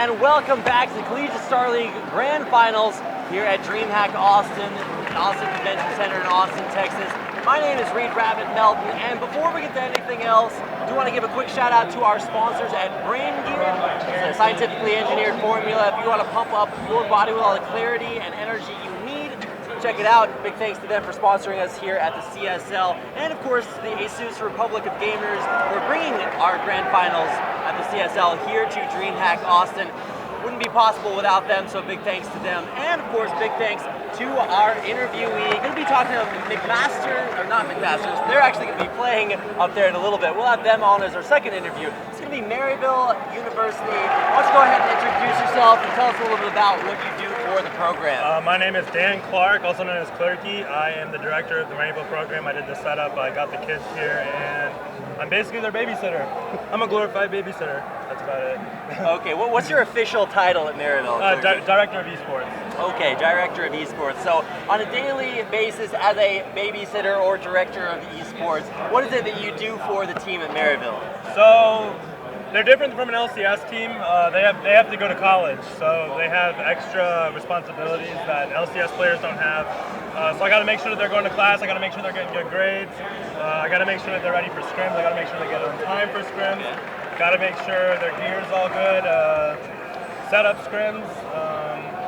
And welcome back to the Collegiate Star League Grand Finals here at Dreamhack Austin Convention Center in Austin, Texas. My name is Reed Rabbit Melton, and before we get to anything else, I do want to give a quick shout out to our sponsors at Brain Gear. It's a scientifically engineered formula. If you want to pump up your body with all the clarity and energy you need, check it out. Big thanks to them for sponsoring us here at the CSL, and of course the ASUS Republic of Gamers for bringing our Grand Finals at the CSL here to Dreamhack Austin. Wouldn't be possible without them, so big thanks to them. And of course, big thanks to our interviewee. Going to be talking to McMaster, or not McMasters, they're actually going to be playing up there in a little bit. We'll have them on as our second interview. It's going to be Maryville University. Why don't you go ahead and introduce yourself and tell us a little bit about what you do for the program. My name is Dan Clark, also known as Clerky. I am the director of the Maryville program. I did the setup, I got the kids here, and I'm basically their babysitter. I'm a glorified babysitter. That's about it. Okay, what's your official title at Maryville? Director of Esports. Okay, Director of Esports. So on a daily basis as a babysitter or Director of Esports, what is it that you do for the team at Maryville? So they're different from an LCS team. They have to go to college, so they have extra responsibilities that LCS players don't have. So I got to make sure that they're going to class. I got to make sure they're getting good grades. I got to make sure that they're ready for scrims. I got to make sure they get on time for scrims. Got to make sure their gear's all good. Set up scrims.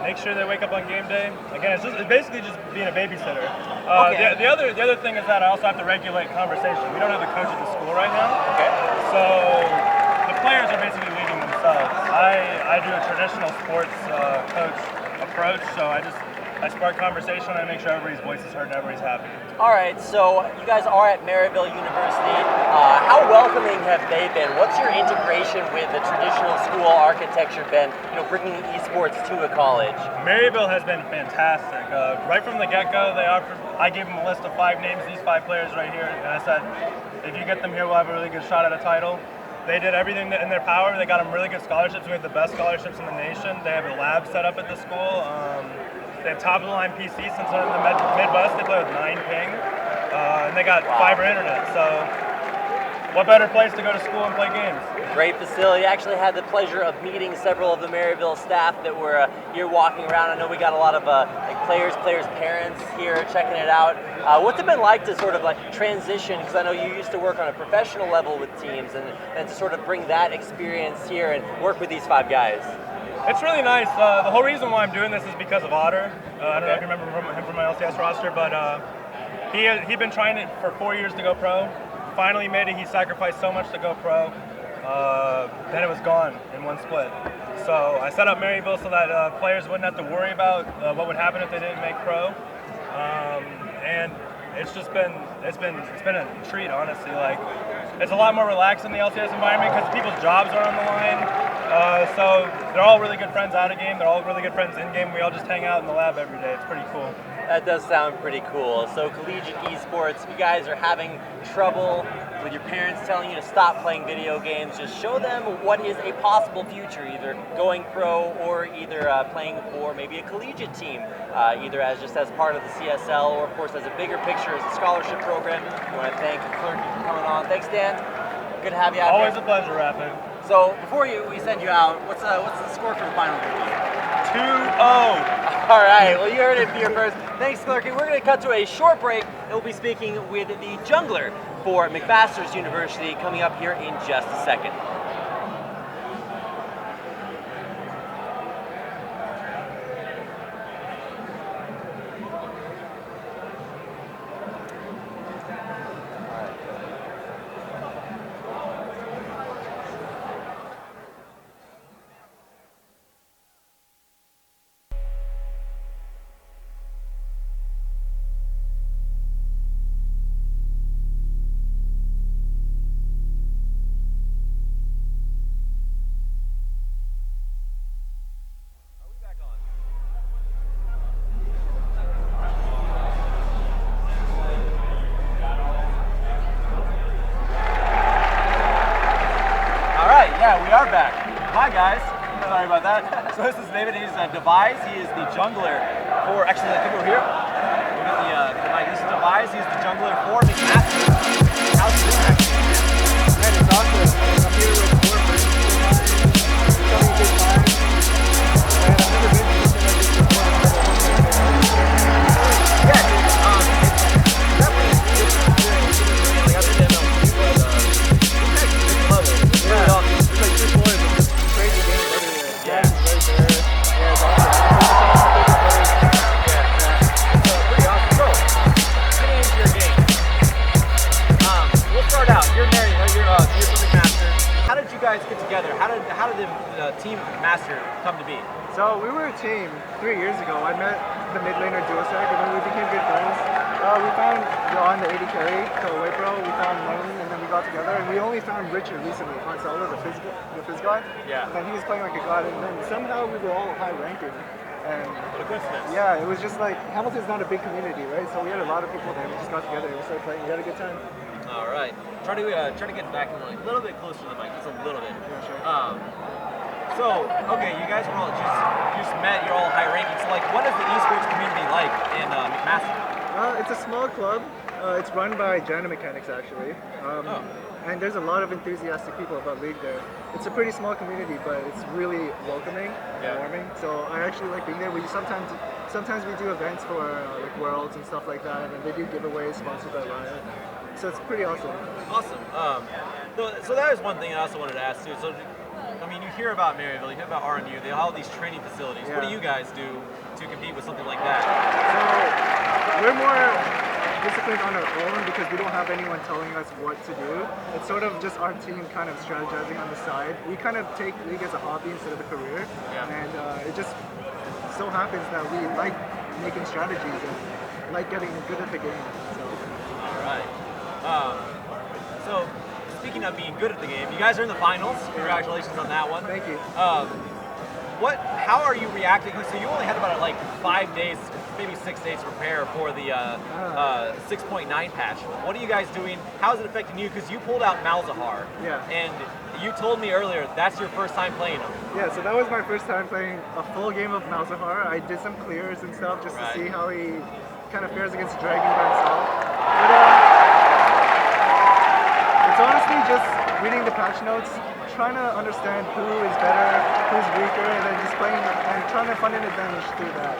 Make sure they wake up on game day. Again, it's basically just being a babysitter. Okay. The other thing is that I also have to regulate conversation. We don't have a coach at the school right now. Okay. So the players are basically leading themselves. I do a traditional sports coach approach, so I spark conversation and I make sure everybody's voice is heard and everybody's happy. All right, so you guys are at Maryville University. How welcoming have they been? What's your integration with the traditional school architecture been, bringing esports to a college? Maryville has been fantastic. Right from the get-go, I gave them a list of 5 names, these 5 players right here, and I said, if you get them here, we'll have a really good shot at a title. They did everything in their power. They got them really good scholarships. We have the best scholarships in the nation. They have a lab set up at the school. They have top-of-the-line PC since they're in the Midwest. They play with 9 ping, and they got fiber internet. So, what better place to go to school and play games? Great facility. I actually had the pleasure of meeting several of the Maryville staff that were here walking around. I know we got a lot of players' parents here checking it out. What's it been like to sort of transition? Because I know you used to work on a professional level with teams, and to sort of bring that experience here and work with these 5 guys. It's really nice. The whole reason why I'm doing this is because of Otter. I don't know if you remember him from my LCS roster, but he'd been trying it for 4 years to go pro. Finally made it. He sacrificed so much to go pro. Then it was gone in one split. So I set up Maryville so that players wouldn't have to worry about what would happen if they didn't make pro. And it's been a treat, honestly. It's a lot more relaxed in the LCS environment because people's jobs are on the line. So they're all really good friends out of game. They're all really good friends in game. We all just hang out in the lab every day. It's pretty cool. That does sound pretty cool. So collegiate esports, if you guys are having trouble with your parents telling you to stop playing video games, just show them what is a possible future, either going pro or either playing for maybe a collegiate team, either as part of the CSL or of course as a bigger picture as a scholarship program. We want to thank Clerky for coming on. Thanks, Dan. Good to have you out Always here. a pleasure, Rapid. So before we send you out, what's the score for the final going to be? 2-0. All right, well you heard it here first. Thanks, Clerky. We're going to cut to a short break and we'll be speaking with the jungler for McMaster's University coming up here in just a second. Yeah, we are back. Hi guys. Sorry about that. So this is David. He's Devise. He is the jungler for. Actually, I think we're here. We'll get the mic. This is Devise. He's the jungler for McMaster. How's it doing? Man, it's awesome. I'm here with four friends. It's having a good time. And I've never been to something like this before. Yeah, it's definitely a good experience. Like I've been to MLB, but it's love it. It's really awesome. It's like two boys with just crazy games everywhere. Yeah. Right there. Yeah, it's awesome. Pretty awesome. So, getting into your game. We'll start out. You're married. You're from McMaster. How did you guys get together? How did the team McMaster come to be? So we were a team 3 years ago. I met the mid laner Dreamhack, and then we became good friends. We found John, the 80 carry, to away pro. We found Marlon, and then we got together. And we only found Richard recently on solo, the Fizz god. Yeah. And then he was playing like a god, and then somehow we were all high ranking. And What a coincidence. yeah, it was just like Hamilton's not a big community, right? So we had a lot of people there. We just got together and we started playing. We had a good time. All right. Try to get back in like a little bit closer to the mic, just a little bit. Yeah, sure. So, okay, you guys were all just met. You're all high ranking. So, like, what is the esports community like in McMaster? It's a small club. It's run by Jana Mechanics, actually. And there's a lot of enthusiastic people about League there. It's a pretty small community, but it's really welcoming and warming. So I actually like being there. We sometimes we do events for like Worlds and stuff like that, and they do giveaways sponsored by Riot. So it's pretty awesome. Awesome. So that is one thing I also wanted to ask too. So, I mean, you hear about Maryville, you hear about RNU, they have all these training facilities. Yeah. What do you guys do to compete with something like that? So we're more disciplined on our own because we don't have anyone telling us what to do. It's sort of just our team kind of strategizing on the side. We kind of take League as a hobby instead of a career. Yeah. And it just so happens that we like making strategies and like getting good at the game. So. All right. So, speaking of being good at the game, you guys are in the finals. Congratulations on that one. Thank you. How are you reacting? So you only had about like 5 days, maybe 6 days to prepare for the 6.9 patch. What are you guys doing? How is it affecting you? Because you pulled out Malzahar. Yeah. And you told me earlier that's your first time playing him. Yeah, so that was my first time playing a full game of Malzahar. I did some clears and stuff just to see how he kind of fares against Dragon by himself. But, it's honestly just reading the patch notes, trying to understand who is better, who's weaker, and then just playing and trying to find an advantage through that.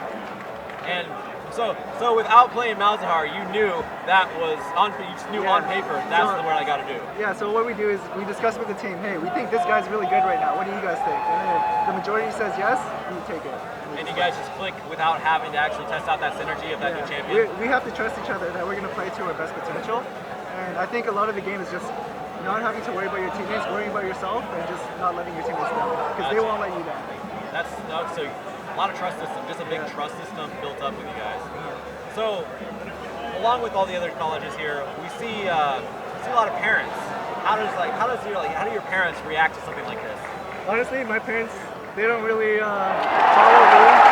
And so without playing Malzahar, you knew that was on paper that's the word I got to do. Yeah. So what we do is we discuss with the team. Hey, we think this guy's really good right now. What do you guys think? And then if the majority says yes, we take it. And you guys just click without having to actually test out that synergy of that new champion. We have to trust each other that we're going to play to our best potential. And I think a lot of the game is just not having to worry about your teammates, worrying about yourself, and just not letting your teammates down because they won't let you down. That's so a lot of trust system, just a big trust system built up with you guys. So, along with all the other colleges here, we see a lot of parents. How do your parents react to something like this? Honestly, my parents, they don't really follow rules.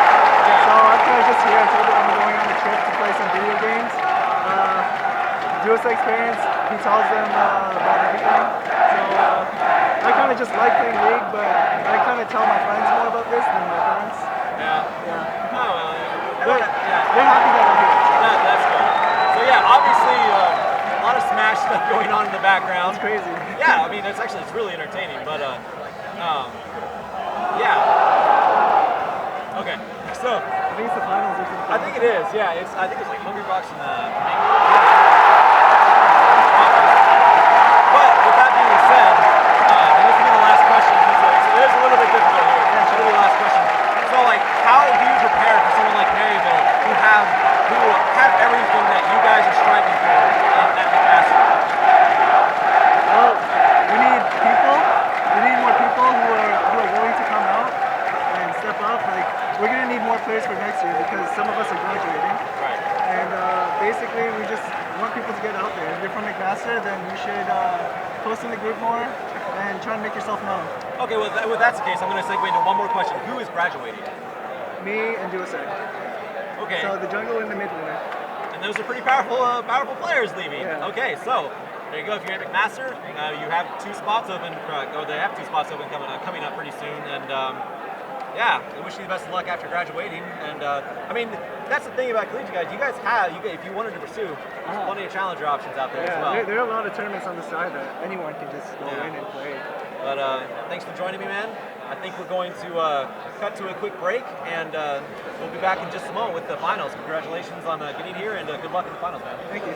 So I'm kind of just here. I told them I'm going on a trip to play some video games. Duo's experience, he tells them about everything. So I kind of just like playing League, but I kind of tell my friends more about this than my parents. Yeah. Oh, well, They're happy that I'm here. That's good. So yeah, obviously a lot of Smash stuff going on in the background. It's crazy. Yeah, I mean it's really entertaining, but yeah. Okay, so I think it's the finals or something. I think it is. Yeah, I think it's like Hungry Box and in the group more and try and make yourself known. Okay, well, if that's the case, I'm going to segue into one more question. Who is graduating? Me and Duasek. Okay. So the jungle and the mid laner. And those are pretty powerful players leaving. Yeah. Okay, so there you go. If you're at McMaster, you have 2 spots open, or they have 2 spots open coming up pretty soon. And yeah, I wish you the best of luck after graduating. And I mean, that's the thing about collegiate guys. You guys have, if you wanted to pursue, there's plenty of challenger options out there as well. There are a lot of tournaments on the side that anyone can just go in and play. But thanks for joining me, man. I think we're going to cut to a quick break, and we'll be back in just a moment with the finals. Congratulations on getting here, and good luck in the finals, man. Thank you.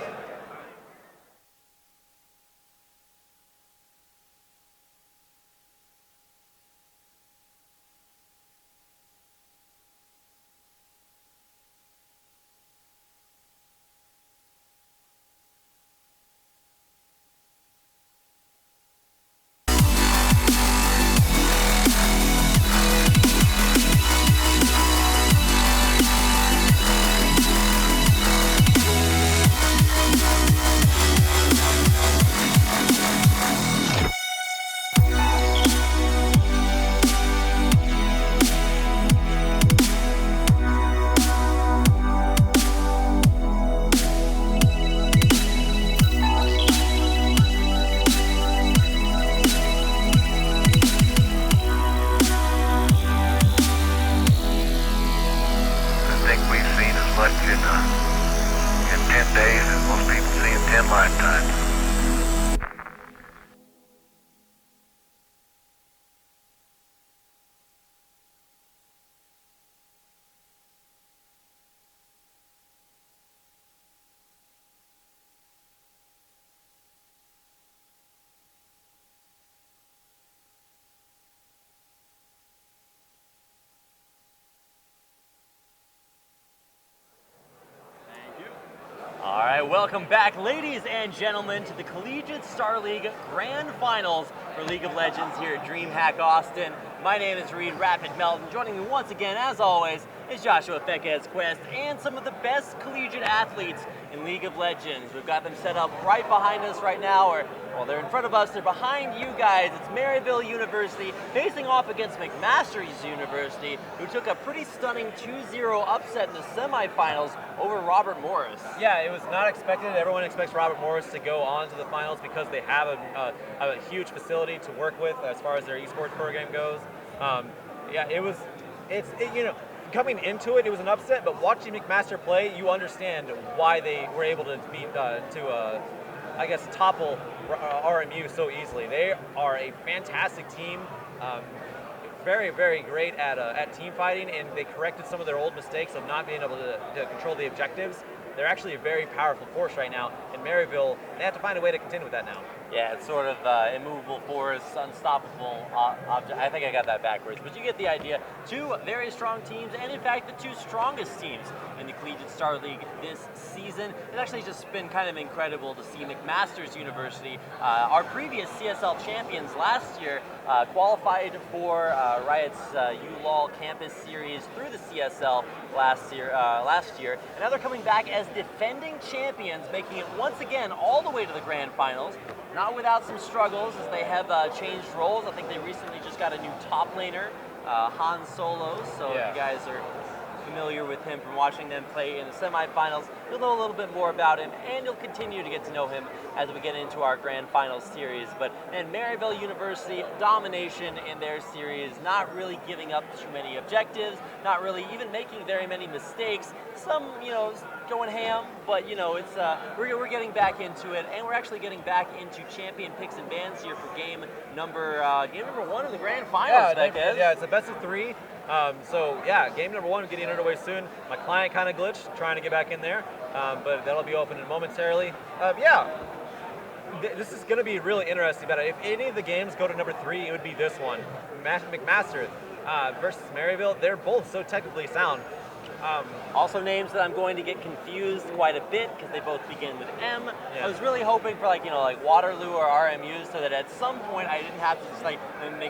in 10 days, and most people see in 10 lifetimes. All right, welcome back, ladies and gentlemen, to the Collegiate Star League Grand Finals for League of Legends here at Dreamhack Austin. My name is Reed Rapid Melton. Joining me once again, as always, is Joshua Fekez Quest and some of the best collegiate athletes in League of Legends. We've got them set up right behind us right now, or well, they're in front of us, they're behind you guys. It's Maryville University facing off against McMaster's University, who took a pretty stunning 2-0 upset in the semifinals over Robert Morris. Yeah, it was not expected. Everyone expects Robert Morris to go on to the finals because they have a huge facility to work with as far as their esports program goes. Coming into it, it was an upset, but watching McMaster play, you understand why they were able to beat, topple RMU so easily. They are a fantastic team, very, very great at team fighting, and they corrected some of their old mistakes of not being able to control the objectives. They're actually a very powerful force right now. In Maryville, they have to find a way to contend with that now. Yeah, it's sort of immovable force, unstoppable object. I think I got that backwards, but you get the idea. Two very strong teams, and in fact, the two strongest teams in the Collegiate Star League this season. It's actually just been kind of incredible to see McMaster's University, our previous CSL champions last year, qualified for Riot's LoL Campus Series through the CSL last year, and now they're coming back as defending champions, making it once again all the way to the grand finals. Not without some struggles, as they have changed roles. I think they recently just got a new top laner, Han Solo, so if you guys are familiar with him from watching them play in the semifinals, you'll know a little bit more about him, and you'll continue to get to know him as we get into our grand finals series. But and Maryville University, domination in their series, not really giving up too many objectives, not really even making very many mistakes. Some, going ham, but it's we're getting back into it, and we're actually getting back into champion picks and bans here for game number one of the grand finals. Yeah, it's a best of 3. Game number 1 getting underway soon. My client kind of glitched, trying to get back in there, but that'll be opening momentarily. This is going to be really interesting. But if any of the games go to number 3, it would be this one. McMaster versus Maryville. They're both so technically sound. Also names that I'm going to get confused quite a bit because they both begin with M. Yeah. I was really hoping for like Waterloo or RMU, so that at some point I didn't have to just make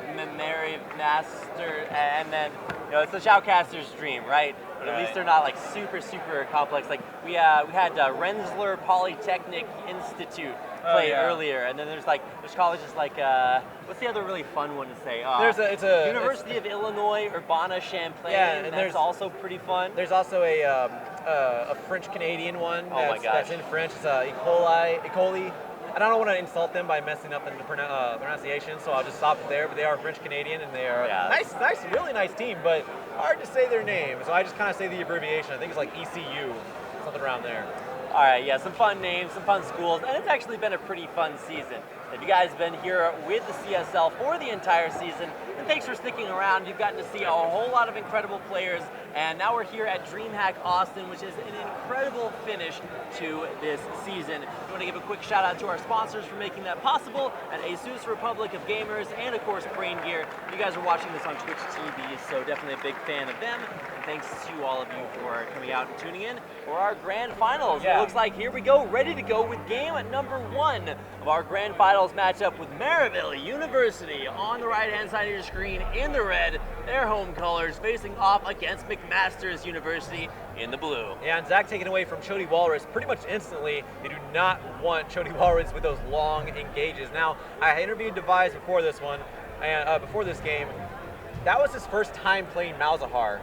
McMaster, and then it's the shoutcaster's dream, right? but at least they're not like super complex. Like we had Rensselaer Polytechnic Institute play earlier, and then there's colleges like what's the other really fun one to say? It's a University of Illinois Urbana-Champaign. Yeah, and that's there's also pretty fun. There's also a French Canadian one that's in French. It's Ecole. I don't want to insult them by messing up the pronunciation, so I'll just stop it there. But they are French Canadian, and they are nice, really nice team, but hard to say their name. So I just kind of say the abbreviation. I think it's like ECU, something around there. All right, yeah, some fun names, some fun schools, and it's actually been a pretty fun season. If you guys have been here with the CSL for the entire season, then thanks for sticking around. You've gotten to see a whole lot of incredible players, and now we're here at Dreamhack Austin, which is an incredible finish to this season. We want to give a quick shout out to our sponsors for making that possible, at ASUS Republic of Gamers, and of course Brain Gear. You guys are watching this on Twitch TV, so definitely a big fan of them. And thanks to all of you for coming out and tuning in for our grand finals. It looks like here we go, ready to go with game number 1 of our grand finals matchup with Maryville University on the right-hand side of your screen in the red, their home colors, facing off against McMaster's University in the blue. Yeah, and Zach taken away from Chody Walrus pretty much instantly. They do not want Chody Walrus with those long engages. Now, I interviewed Devise before this one, and before this game. That was his first time playing Malzahar.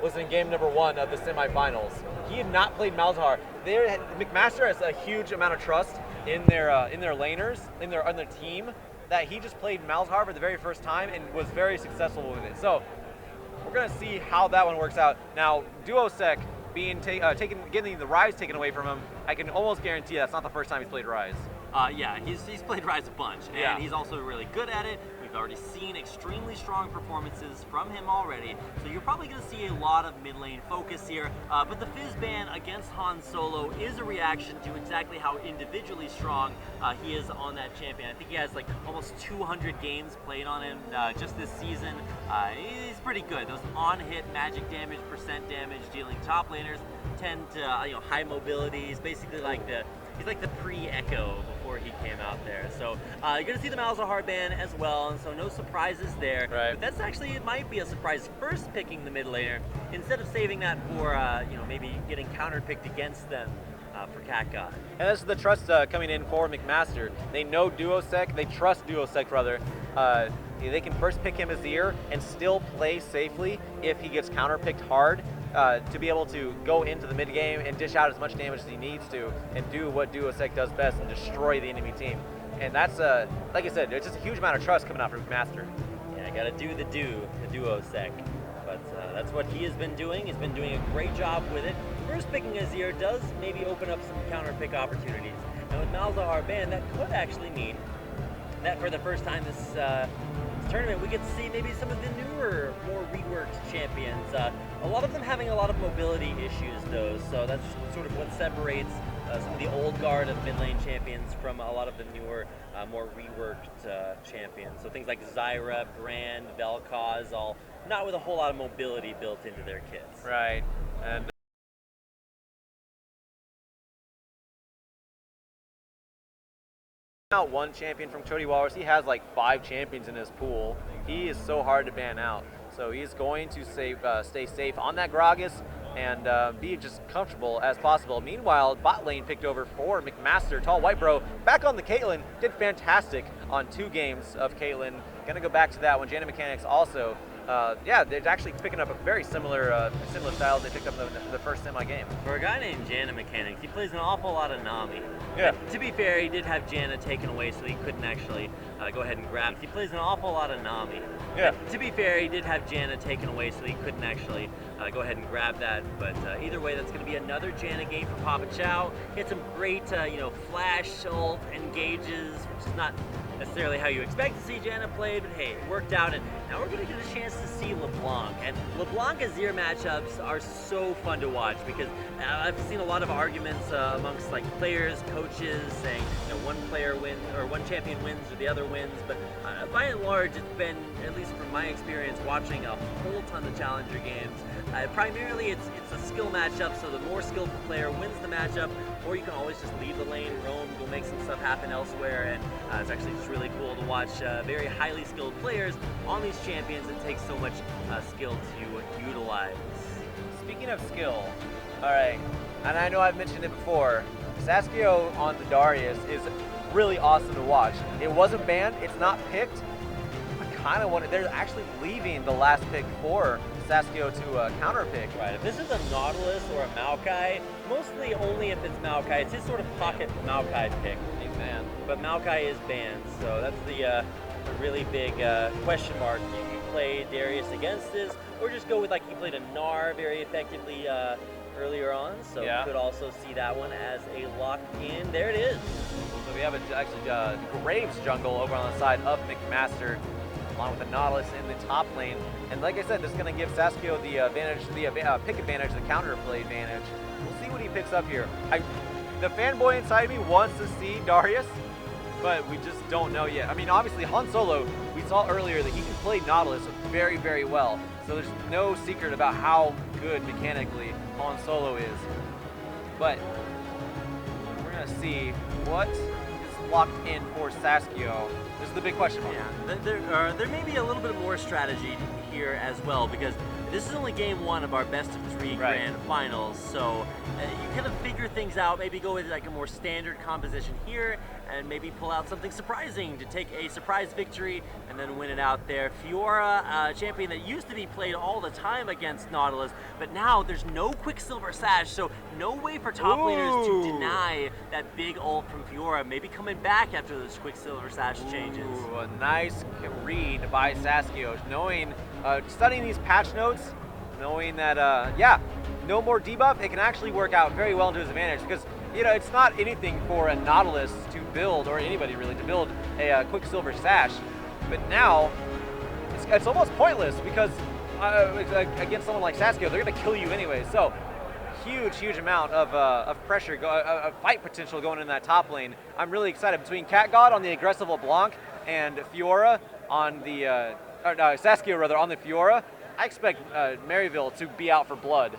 Was in game number 1 of the semifinals. He had not played Malzahar. McMaster has a huge amount of trust in their laners, in their team, that he just played Malzahar for the very first time and was very successful with it. So we're gonna see how that one works out. Now, Duosec getting the Rise taken away from him, I can almost guarantee that's not the first time he's played Rise. Yeah, he's played Rise a bunch, and he's also really good at it. We've already seen extremely strong performances from him already, so you're probably going to see a lot of mid lane focus here, but the Fizz ban against Han Solo is a reaction to exactly how individually strong he is on that champion. I think he has like almost 200 games played on him just this season. He's pretty good. Those on-hit magic damage, percent damage dealing top laners tend to high mobility. He's basically like he's like the pre-Echo before he came out there. So you're going to see the Malzahar ban as well, and so no surprises there. Right. But that's actually, it might be a surprise first picking the mid laner, instead of saving that for, maybe getting counter-picked against them for Cat God. And this is the trust coming in for McMaster. They know Duosec, they trust Duosec rather. They can first pick him as Azir and still play safely if he gets counter-picked hard. To be able to go into the mid game and dish out as much damage as he needs to and do what Duosec does best and destroy the enemy team. And that's, like I said, it's just a huge amount of trust coming out from McMaster. Yeah, gotta do the Duosec. But that's what he has been doing. He's been doing a great job with it. First picking Azir does maybe open up some counter pick opportunities. And with Malzahar ban, that could actually mean that for the first time this tournament, we get to see maybe some of the newer, more reworked champions. A lot of them having a lot of mobility issues, though, so that's sort of what separates some of the old guard of mid lane champions from a lot of the newer, more reworked champions. So things like Zyra, Brand, Vel'Koz, all not with a whole lot of mobility built into their kits. Right. And out one champion from Chody Walrus. He has like 5 champions in his pool. He is so hard to ban out. So he's going to stay safe on that Gragas and be just comfortable as possible. Meanwhile, bot lane picked over for McMaster. Tall White Bro back on the Caitlyn. Did fantastic on 2 games of Caitlyn. Gonna go back to that one. Jana Mechanics also. They're actually picking up a very similar styles they picked up in the first semi-game. For a guy named Jana Mechanics, he plays an awful lot of Nami. Yeah. And to be fair, he did have Jana taken away, so he couldn't actually go ahead and grab it. He plays an awful lot of Nami. Yeah. And to be fair, he did have Jana taken away, so he couldn't actually go ahead and grab that. But either way, that's going to be another Jana game for Papa Chow. He had some great, flash ult engages, which is not necessarily how you expect to see Jana play, but hey, it worked out, and now we're going to get a chance to see LeBlanc. And LeBlanc Azir matchups are so fun to watch because I've seen a lot of arguments amongst like players, coaches saying one player wins or one champion wins or the other wins, but by and large it's been, at least from my experience watching a whole ton of challenger games, primarily it's a skill matchup, so the more skillful player wins the matchup, or you can always just leave the lane, roam, go make some stuff happen elsewhere, and it's actually just really cool to watch very highly skilled players on these champions. It takes so much skill to utilize. speaking of skill, all right, and I know I've mentioned it before, Saskio on the Darius is really awesome to watch. It wasn't banned, it's not picked. I kind of wanted, they're actually leaving the last pick for Saskio to counter pick. Right, if this is a Nautilus or a Maokai, mostly only if it's Maokai, it's his sort of pocket Maokai pick. Man. But Maokai is banned, so that's the really big question mark. You can play Darius against this, or just go with, like, he played a Gnar very effectively earlier on, so you could also see that one as a lock-in. There it is. So we have actually Graves jungle over on the side of McMaster, along with the Nautilus in the top lane. And like I said, this is going to give Saskio the advantage, the pick advantage, the counter play advantage. We'll see what he picks up here. The fanboy inside me wants to see Darius, but we just don't know yet. I mean, obviously Han Solo, we saw earlier that he can play Nautilus very, very well. So there's no secret about how good mechanically Han Solo is. But we're gonna see what is locked in for Saskio. This is the big question mark. Yeah, there may be a little bit more strategy here as well, because this is only game one of our best of three grand finals, so you kind of figure things out, maybe go with like a more standard composition here, and maybe pull out something surprising to take a surprise victory and then win it out there. Fiora, a champion that used to be played all the time against Nautilus, but now there's no Quicksilver Sash, so no way for top laners to deny that big ult from Fiora, maybe coming back after those Quicksilver Sash changes. A nice read by Saskio, knowing, studying these patch notes, knowing that, no more debuff, it can actually work out very well into his advantage, because you know, it's not anything for a Nautilus to build, or anybody really, to build a Quicksilver Sash. But now, it's almost pointless, because against someone like Saskio, they're going to kill you anyway. So, huge amount of pressure, fight potential going in that top lane. I'm really excited. Between Cat God on the aggressive LeBlanc and Fiora on the, Saskio rather, on the Fiora, I expect Maryville to be out for blood.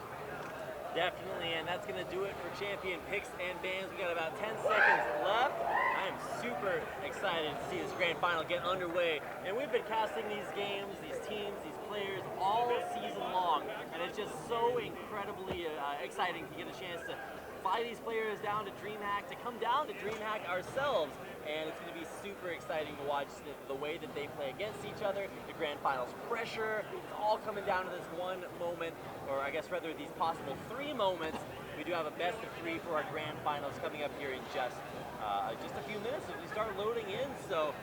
Definitely, and that's going to do it for champion picks and bans. We got about 10 seconds left. I am super excited to see this grand final get underway. And we've been casting these games, these teams, these players all season long. And it's just so incredibly exciting to get a chance to fly these players down to Dreamhack, to come down to Dreamhack ourselves. And it's going to be super exciting to watch the way that they play against each other, the grand finals pressure. It's all coming down to this one moment, or I guess rather these possible three moments. We do have a best of three for our grand finals coming up here in just a few minutes as we start loading in. So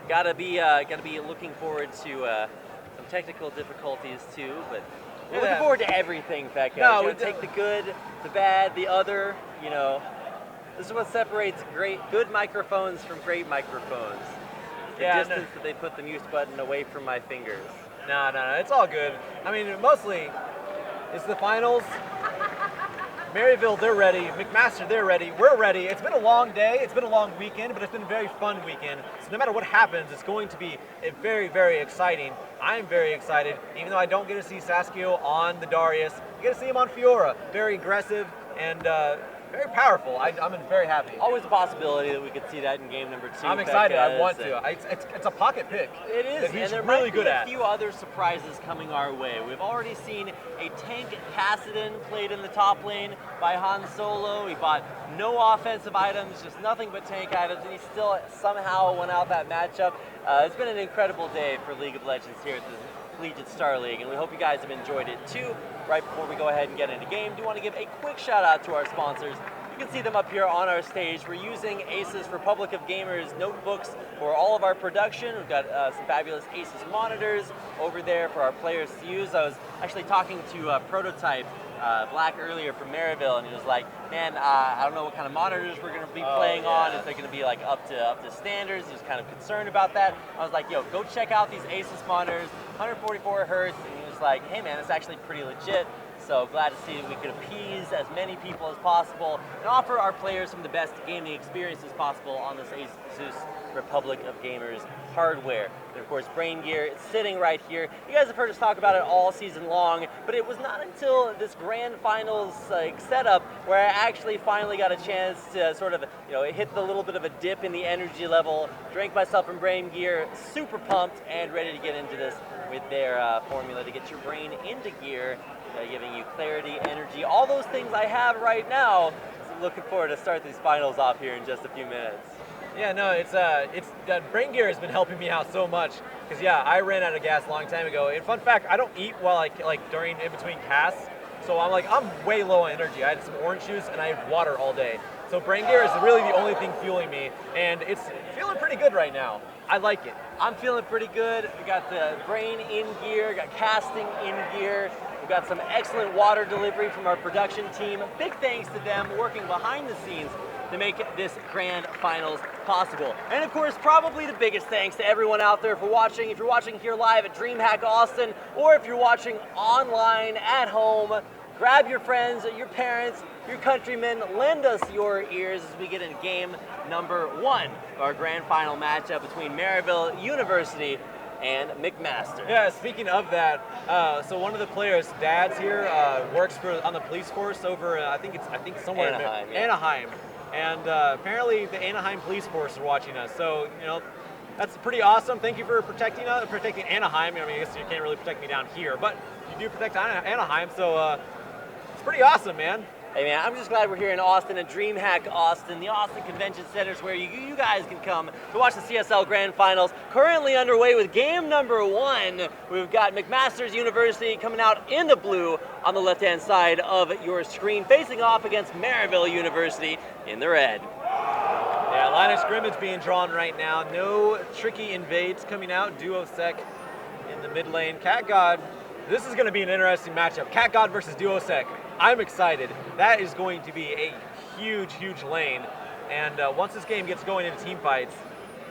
gotta be looking forward to some technical difficulties too, but we're looking forward to everything, Fat guys. No, we take the good, the bad, the other, you know. This is what separates good microphones from great microphones. The distance that they put the mute button away from my fingers. No, it's all good. I mean, mostly, it's the finals. Maryville, they're ready. McMaster, they're ready. We're ready. It's been a long day. It's been a long weekend, but it's been a very fun weekend. So no matter what happens, it's going to be very, very exciting. I'm very excited, even though I don't get to see Saskio on the Darius. You get to see him on Fiora. Very aggressive and very powerful. I'm very happy. Always a possibility that we could see that in game number 2. I'm excited. I want to. It's a pocket pick. It is, that he's and there really might good be at. a few other surprises coming our way. We've already seen a tank Kassadin played in the top lane by Han Solo. He bought no offensive items, just nothing but tank items, and he still somehow won out that matchup. It's been an incredible day for League of Legends here at the Collegiate Star League, and we hope you guys have enjoyed it too. Right before we go ahead and get into game, do want to give a quick shout out to our sponsors. You can see them up here on our stage. We're using Asus Republic of Gamers notebooks for all of our production. We've got some fabulous Asus monitors over there for our players to use. I was actually talking to Prototype Black earlier from Maryville, and he was like, man, I don't know what kind of monitors we're going to be playing on, if they're going to be like up to standards. He was kind of concerned about that. I was like, yo, go check out these Asus monitors, 144 hertz, and he was like, hey man, it's actually pretty legit. So glad to see that we could appease as many people as possible and offer our players some of the best gaming experiences possible on this Asus Republic of Gamers hardware. And of course, Brain Gear, it's sitting right here. You guys have heard us talk about it all season long, but it was not until this grand finals setup where I actually finally got a chance to sort of, hit the little bit of a dip in the energy level, drank myself some Brain Gear, super pumped and ready to get into this with their formula to get your brain into gear giving you clarity, energy, all those things I have right now. So looking forward to start these finals off here in just a few minutes. Yeah, no, it's brain gear has been helping me out so much because I ran out of gas a long time ago. And fun fact, I don't eat while during in between casts, so I'm way low on energy. I had some orange juice and I had water all day. So brain gear is really the only thing fueling me, and it's feeling pretty good right now. I like it. I'm feeling pretty good. We got the brain in gear, got casting in gear. We've got some excellent water delivery from our production team. Big thanks to them working behind the scenes to make this grand finals possible. And of course, probably the biggest thanks to everyone out there for watching. If you're watching here live at Dreamhack Austin, or if you're watching online at home, grab your friends, your parents, your countrymen, lend us your ears as we get into game number 1 of our grand final matchup between Maryville University and McMaster. Yeah, speaking of that, so one of the players' dads here works on the police force over, I think somewhere Anaheim, in yeah. Anaheim. And apparently the Anaheim police force are watching us. So, that's pretty awesome. Thank you for protecting Anaheim. I guess you can't really protect me down here, but you do protect Anaheim, so it's pretty awesome, man. Hey man, I'm just glad we're here in Austin at Dreamhack Austin. The Austin Convention Center is where you guys can come to watch the CSL Grand Finals. Currently underway with game number 1. We've got McMaster's University coming out in the blue on the left-hand side of your screen, facing off against Maryville University in the red. Yeah, line of scrimmage being drawn right now. No tricky invades coming out. Duo Sec in the mid lane. Cat God, this is going to be an interesting matchup. Cat God versus Duo Sec. I'm excited. That is going to be a huge, huge lane. And once this game gets going into team fights,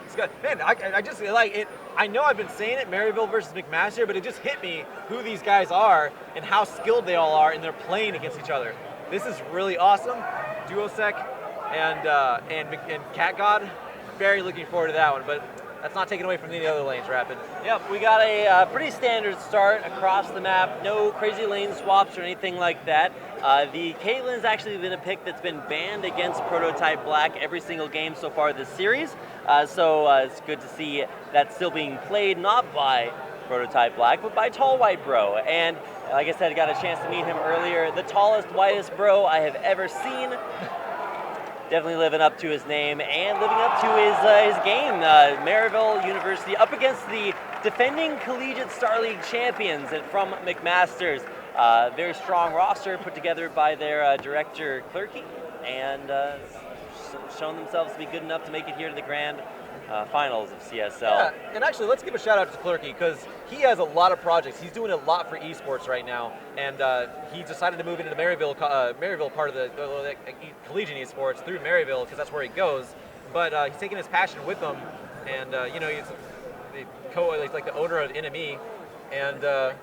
it's good. Man, I just like it. I know I've been saying it, Maryville versus McMaster, but it just hit me who these guys are and how skilled they all are, and they're playing against each other. This is really awesome. Duo Sec and Cat God. Very looking forward to that one, but that's not taken away from any other lanes, Rapid. Yep, we got a pretty standard start across the map. No crazy lane swaps or anything like that. The Caitlin's actually been a pick that's been banned against Prototype Black every single game so far this series. So it's good to see that still being played, not by Prototype Black, but by Tall White Bro. And like I said, I got a chance to meet him earlier. The tallest, whitest bro I have ever seen. Definitely living up to his name and living up to his game. Maryville University up against the defending Collegiate Star League champions from McMaster's. Very strong roster put together by their director, Clerky, and shown themselves to be good enough to make it here to the grand finals of CSL. Yeah, and actually, let's give a shout out to Clerky because he has a lot of projects. He's doing a lot for esports right now, and he decided to move into the Maryville part of the collegiate esports through Maryville because that's where he goes. But he's taking his passion with him, and he's like the owner of NME, and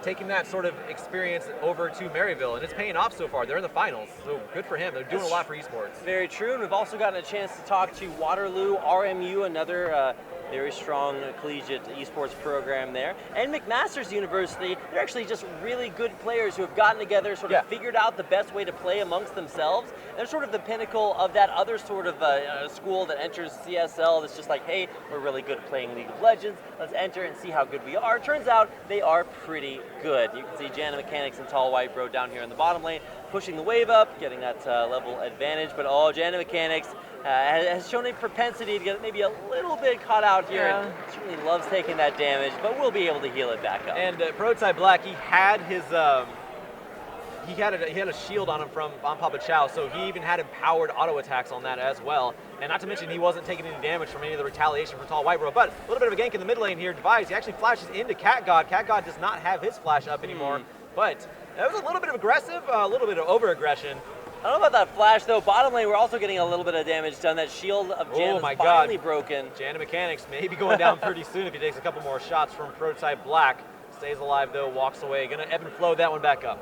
taking that sort of experience over to Maryville, and it's paying off so far. They're in the finals, so good for him. They're doing a lot for esports. Very true, and we've also gotten a chance to talk to Waterloo RMU, another very strong collegiate esports program there. And McMaster's University, they're actually just really good players who have gotten together, sort of figured out the best way to play amongst themselves. They're sort of the pinnacle of that other sort of school that enters CSL that's just like, hey, we're really good at playing League of Legends. Let's enter and see how good we are. Turns out they are pretty good. You can see Jana Mechanics and Tall White Bro down here in the bottom lane, pushing the wave up, getting that level advantage. But Jana Mechanics has shown a propensity to get maybe a little bit caught out here. Yeah. And certainly loves taking that damage, but we'll be able to heal it back up. And Prototype Black, he had his he had a shield on him on Papa Chow, so he even had empowered auto attacks on that as well. And not to mention he wasn't taking any damage from any of the retaliation from Tall White Bro. But a little bit of a gank in the mid lane here. Device, he actually flashes into Cat God. Cat God does not have his flash up anymore, but that was a little bit of aggressive, a little bit of over-aggression. I don't know about that flash though. Bottom lane, we're also getting a little bit of damage done. That shield of Jan is finally broken. Jana Mechanics may be going down pretty soon if he takes a couple more shots from Prototype Black. Stays alive though, walks away. Gonna ebb and flow that one back up.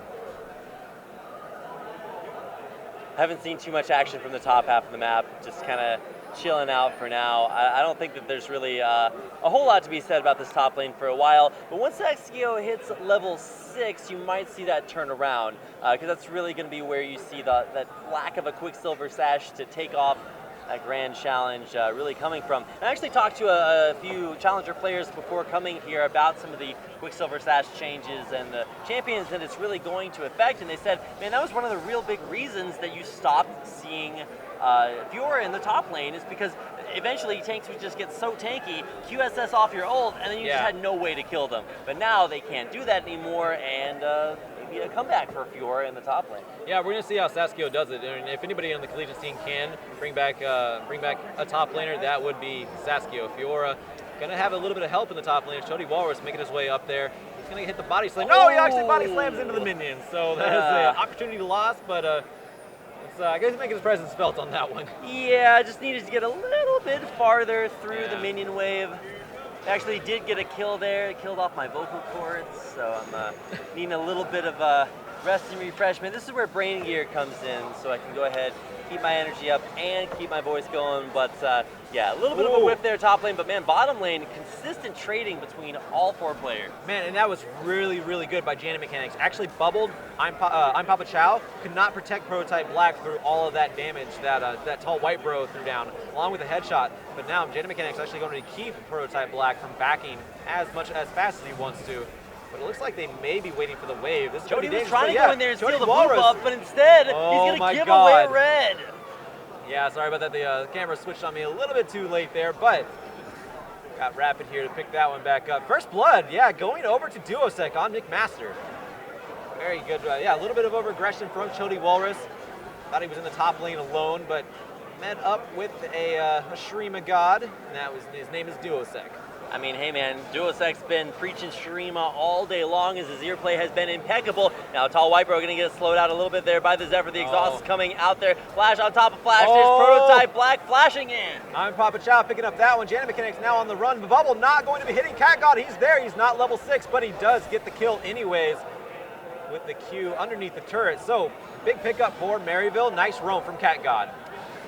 Haven't seen too much action from the top half of the map. Just kind of chilling out for now. I don't think that there's really a whole lot to be said about this top lane for a while. But once Exio hits level 6, you might see that turn around. Because that's really going to be where you see that lack of a Quicksilver Sash to take off that grand challenge really coming from. I actually talked to a few challenger players before coming here about some of the Quicksilver Sash changes and the champions that it's really going to affect, and they said, man, that was one of the real big reasons that you stopped seeing Fiora in the top lane, is because eventually tanks would just get so tanky, QSS off your ult, and then you just had no way to kill them. But now they can't do that anymore, and maybe a comeback for Fiora in the top lane. Yeah, we're gonna see how Saskio does it. And if anybody on the collegiate scene can bring back a top laner, that would be Saskio. Fiora gonna have a little bit of help in the top lane. Chody Walrus making his way up there. He's gonna hit the body slam. No, he actually body slams into the minions. So that is an opportunity lost, but I guess making his presence felt on that one. Yeah, just needed to get a little bit farther through the minion wave. Actually did get a kill there. It killed off my vocal cords, so I'm needing a little bit of rest and refreshment. This is where Brain Gear comes in, so I can go ahead, keep my energy up, and keep my voice going. But yeah, a little bit of a whiff there top lane, but man, bottom lane, consistent trading between all 4 players. Man, and that was really, really good by Janet Mechanics. Actually bubbled, I'm Papa Chow, could not protect Prototype Black through all of that damage that tall white bro threw down, along with a headshot. But now Janet Mechanics actually going to keep Prototype Black from backing as fast as he wants to. But it looks like they may be waiting for the wave. This is Jody was dangerous, trying to go in there and steal the blue Walrus. buff, but instead he's going to give away red. Yeah, sorry about that. The camera switched on me a little bit too late there, but got Rapid here to pick that one back up. First blood, yeah, going over to Duosec on McMaster. Very good. Yeah, a little bit of over-aggression from Chody Walrus. Thought he was in the top lane alone, but met up with a Shurima god, and his name is Duosec. I mean, hey man, Duosec's been preaching Shurima all day long as his ear play has been impeccable. Now Tall White Bro gonna get slowed out a little bit there by the Zephyr. The exhaust is coming out there. Flash on top of Flash. There's Prototype Black flashing in. I'm Papa Chow picking up that one. Janet Mechanics now on the run. Bubble not going to be hitting Cat God. He's there. He's not level 6, but he does get the kill anyways with the Q underneath the turret. So big pickup for Maryville. Nice roam from Cat God.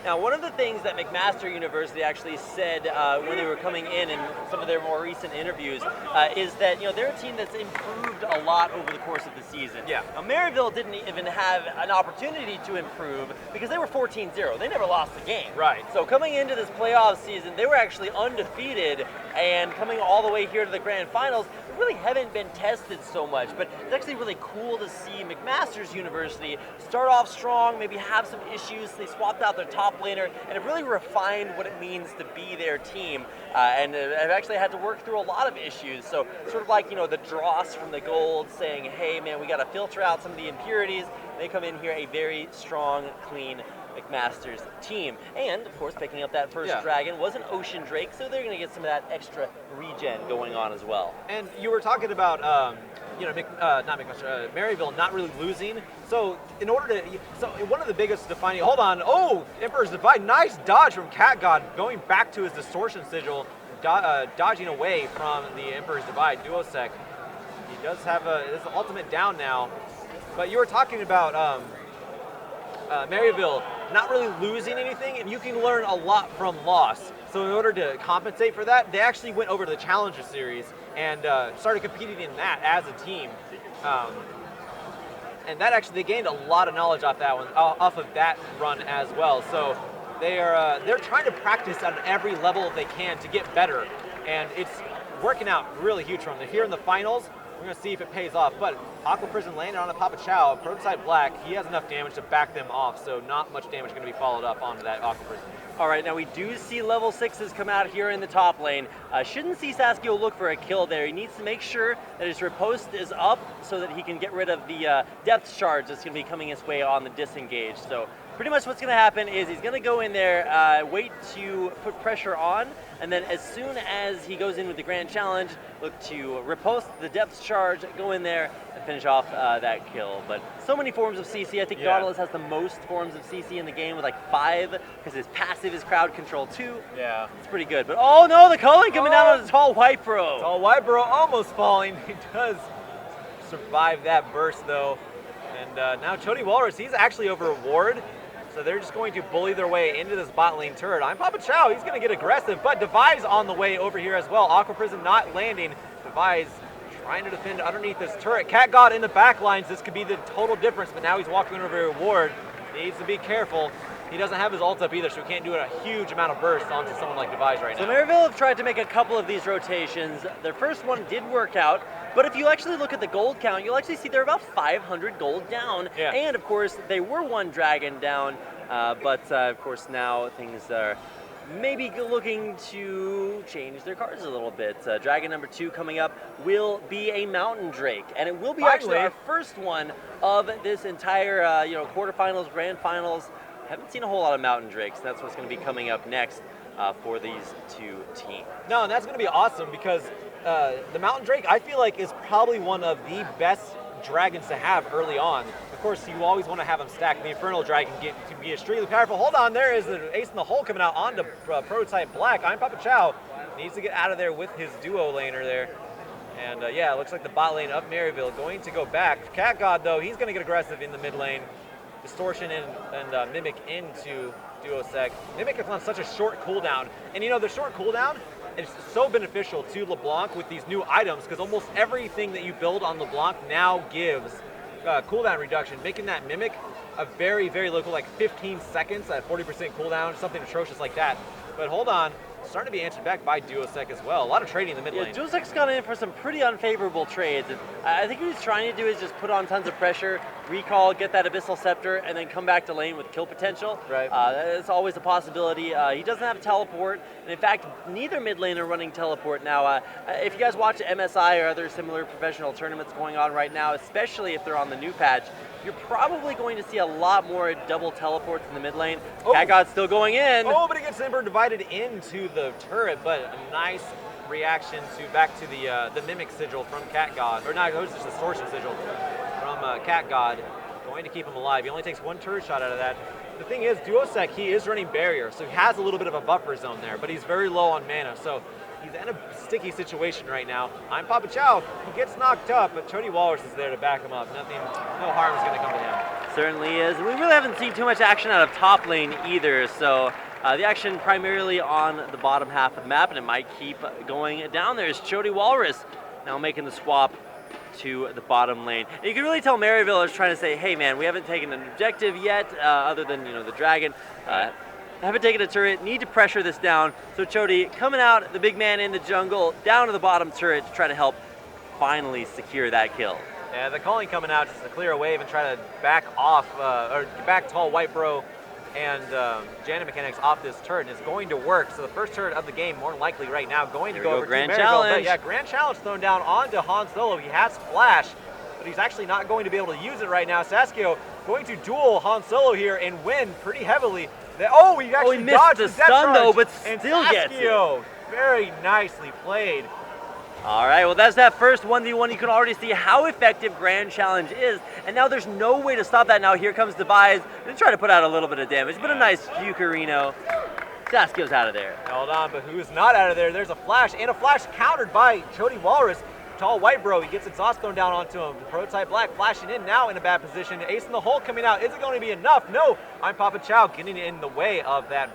Now, one of the things that McMaster University actually said when they were coming in some of their more recent interviews is that they're a team that's improved a lot over the course of the season. Yeah. Now, Maryville didn't even have an opportunity to improve because they were 14-0. They never lost the game. Right. So coming into this playoff season, they were actually undefeated, and coming all the way here to the grand finals, they really haven't been tested so much. But it's actually really cool to see McMaster's University start off strong, maybe have some issues. They swapped out their top laner, and it really refined what it means to be their team. And I've actually had to work through a lot of issues. So sort of like, the dross from the gold saying, hey man, we got to filter out some of the impurities. They come in here a very strong, clean McMaster's team. And of course, picking up that first dragon was an Ocean Drake, so they're going to get some of that extra regen going on as well. And you were talking about, Maryville not really losing. So in order to, one of the biggest defining, hold on, Emperor's Divide, nice dodge from Cat God, going back to his Distortion Sigil, dodging away from the Emperor's Divide. Duosec, he does have his ultimate down now. But you were talking about Maryville not really losing anything, and you can learn a lot from loss. So in order to compensate for that, they actually went over to the Challenger Series and started competing in that as a team. And that actually, they gained a lot of knowledge off of that run as well. So they're trying to practice on every level they can to get better, and it's working out really huge for them. They're here in the finals. We're going to see if it pays off. But Aqua Prison landed on a Papa Chow. Prototype Black, he has enough damage to back them off, so not much damage going to be followed up onto that Aqua Prison. All right, now we do see level 6s come out here in the top lane. Shouldn't see Saskio look for a kill there. He needs to make sure that his riposte is up so that he can get rid of the depth charge that's going to be coming his way on the disengage. So pretty much what's going to happen is he's going to go in there, wait to put pressure on, and then as soon as he goes in with the grand challenge, look to riposte the depth charge, go in there, and finish off that kill. But so many forms of CC. I think Nautilus has the most forms of CC in the game with like 5, because his passive is crowd control 2. Yeah. It's pretty good. But oh no, the culling coming down on the Tall White Bro. Tall White Bro almost falling. He does survive that burst though. And now Chody Walrus, he's actually over a ward. So they're just going to bully their way into this bot lane turret. I'm Papa Chow, he's going to get aggressive, but Devi's on the way over here as well. Aqua Prison not landing. Devi's trying to defend underneath this turret. Cat God in the back lines, this could be the total difference, but now he's walking over a ward. Needs to be careful. he doesn't have his ult up either, so he can't do a huge amount of burst onto someone like Devise right So now. Maryville have tried to make a couple of these rotations. Their first one did work out, but if you actually look at the gold count, you'll actually see they're about 500 gold down. Yeah. And of course, they were one dragon down, but of course now things are maybe looking to change their cards a little bit. Dragon number 2 coming up will be a Mountain Drake, and it will be actually our first one of this entire quarterfinals, grand finals. Haven't seen a whole lot of Mountain Drakes. That's what's going to be coming up next for these two teams. No, and that's going to be awesome because the Mountain Drake, I feel like, is probably one of the best dragons to have early on. Of course, you always want to have them stacked. The Infernal Dragon can be extremely powerful. Hold on, there is the ace in the hole coming out onto Prototype Black. I'm Papa Chow needs to get out of there with his duo laner there. And yeah, it looks like the bot lane of Maryville going to go back. Cat God, though, he's going to get aggressive in the mid lane. Distortion and Mimic into Duosec. Mimic is on such a short cooldown. And you know, the short cooldown is so beneficial to LeBlanc with these new items because almost everything that you build on LeBlanc now gives cooldown reduction, making that Mimic a very, very local, like 15 seconds at 40% cooldown, something atrocious like that. But hold on, starting to be answered back by Duosec as well. A lot of trading in the mid lane. Duosec's gone in for some pretty unfavorable trades. And I think what he's trying to do is just put on tons of pressure, recall, get that Abyssal Scepter, and then come back to lane with kill potential. Right. That's always a possibility. He doesn't have teleport, and in fact, neither mid lane are running teleport now. If you guys watch MSI or other similar professional tournaments going on right now, especially if they're on the new patch, you're probably going to see a lot more double teleports in the mid lane. Oh. Cat God's still going in. Oh, but he gets Ember divided into the turret, but a nice reaction back to the Mimic Sigil from Cat God. Or not, it was just a Distortion Sigil from Cat God. Going to keep him alive. He only takes one turret shot out of that. The thing is, Duosec, he is running barrier, so he has a little bit of a buffer zone there, but he's very low on mana, so he's in a sticky situation right now. I'm Papa Chow. He gets knocked up, but Chody Walrus is there to back him up. No harm is going to come to him. Certainly is. We really haven't seen too much action out of top lane either, so the action primarily on the bottom half of the map, and it might keep going down. There's Chody Walrus now making the swap to the bottom lane. And you can really tell Maryville is trying to say, hey man, we haven't taken an objective yet, other than the dragon. Haven't taken a turret, need to pressure this down. So Chody coming out, the big man in the jungle, down to the bottom turret to try to help finally secure that kill. Yeah, the calling coming out just to clear a wave and try to back off, or back Tall White Bro and Janet Mechanics off this turret, and it's going to work. So the first turret of the game, more likely right now, going to go over Grand to Maryville. Challenge. But yeah, Grand Challenge thrown down onto Han Solo. He has Flash, but he's actually not going to be able to use it right now. Saskio going to duel Han Solo here and win pretty heavily. He actually he missed dodged the death stun, charge, though, but and still gets it. Saskio, very nicely played. All right, well, that's that first 1v1. You can already see how effective Grand Challenge is, and now there's no way to stop that. Now here comes Devise. Gonna try to put out a little bit of damage, but a nice Yukarino. Saskio's out of there. Hold on, but who's not out of there? There's a flash, and a flash countered by Chody Walrus. Tall White Bro, he gets exhaust thrown down onto him. Prototype Black flashing in now in a bad position. Ace in the hole coming out. Is it going to be enough? No. I'm Papa Chow getting in the way of that.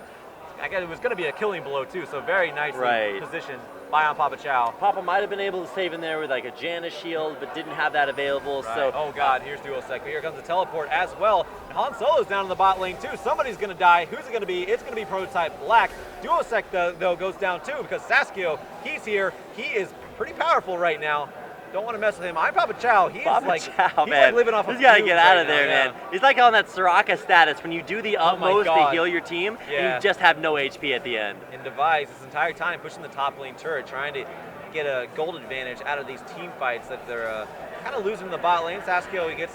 I guess it was going to be a killing blow too, so very nicely positioned by on Papa Chow. Papa might have been able to save in there with like a Janna shield, but didn't have that available. Right. So oh god, here's Duosec. Here comes the teleport as well. And Han Solo's down in the bot lane too. Somebody's going to die. Who's it going to be? It's going to be Prototype Black. Duosec though goes down too because Saskio, he's here. He is pretty powerful right now. Don't want to mess with him. I'm Papa Chow. He's like living off of He's got to get out of right there, now, man. He's like on that Soraka status. When you do the utmost to heal your team, you just have no HP at the end. And Devise this entire time pushing the top lane turret, trying to get a gold advantage out of these team fights that they're kind of losing in the bot lane. Saskio, he gets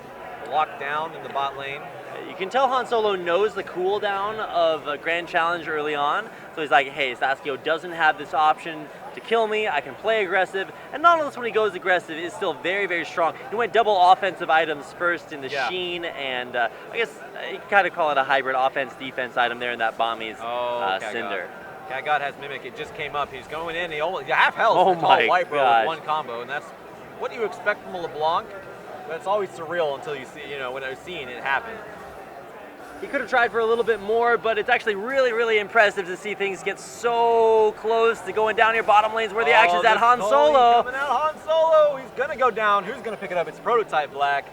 locked down in the bot lane. You can tell Han Solo knows the cooldown of a Grand Challenge early on, so he's like, hey, Saskio doesn't have this option to kill me, I can play aggressive, and Nautilus when he goes aggressive is still very, very strong. He went double offensive items first in the Sheen, and I guess you can kind of call it a hybrid offense-defense item there in that Bombies Cinder. Cat God has Mimic, it just came up, he's going in, he almost half health oh Tall White Bro gosh. with one combo, and that's what you expect from a LeBlanc, but it's always surreal until you see, when I've seen it happen. He could have tried for a little bit more, but it's actually really, really impressive to see things get so close to going down here. Bottom lanes where the action's at. Han Solo. Coming out, Han Solo. He's going to go down. Who's going to pick it up? It's Prototype Black.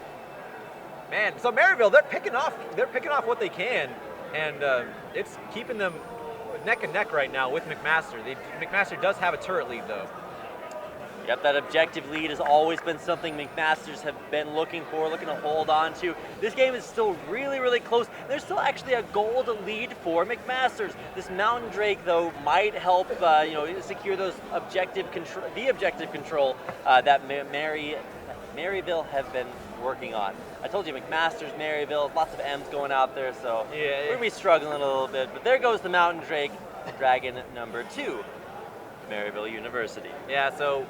Man, so Maryville, they're picking off what they can. and it's keeping them neck and neck right now with McMaster. McMaster does have a turret lead though. Yep, that objective lead has always been something McMasters have been looking for, looking to hold on to. This game is still really, really close. There's still actually a gold lead for McMasters. This Mountain Drake, though, might help secure those objective control that Maryville have been working on. I told you, McMasters, Maryville, lots of M's going out there, so we're going to be struggling a little bit. But there goes the Mountain Drake, Dragon number 2, Maryville University. Yeah, so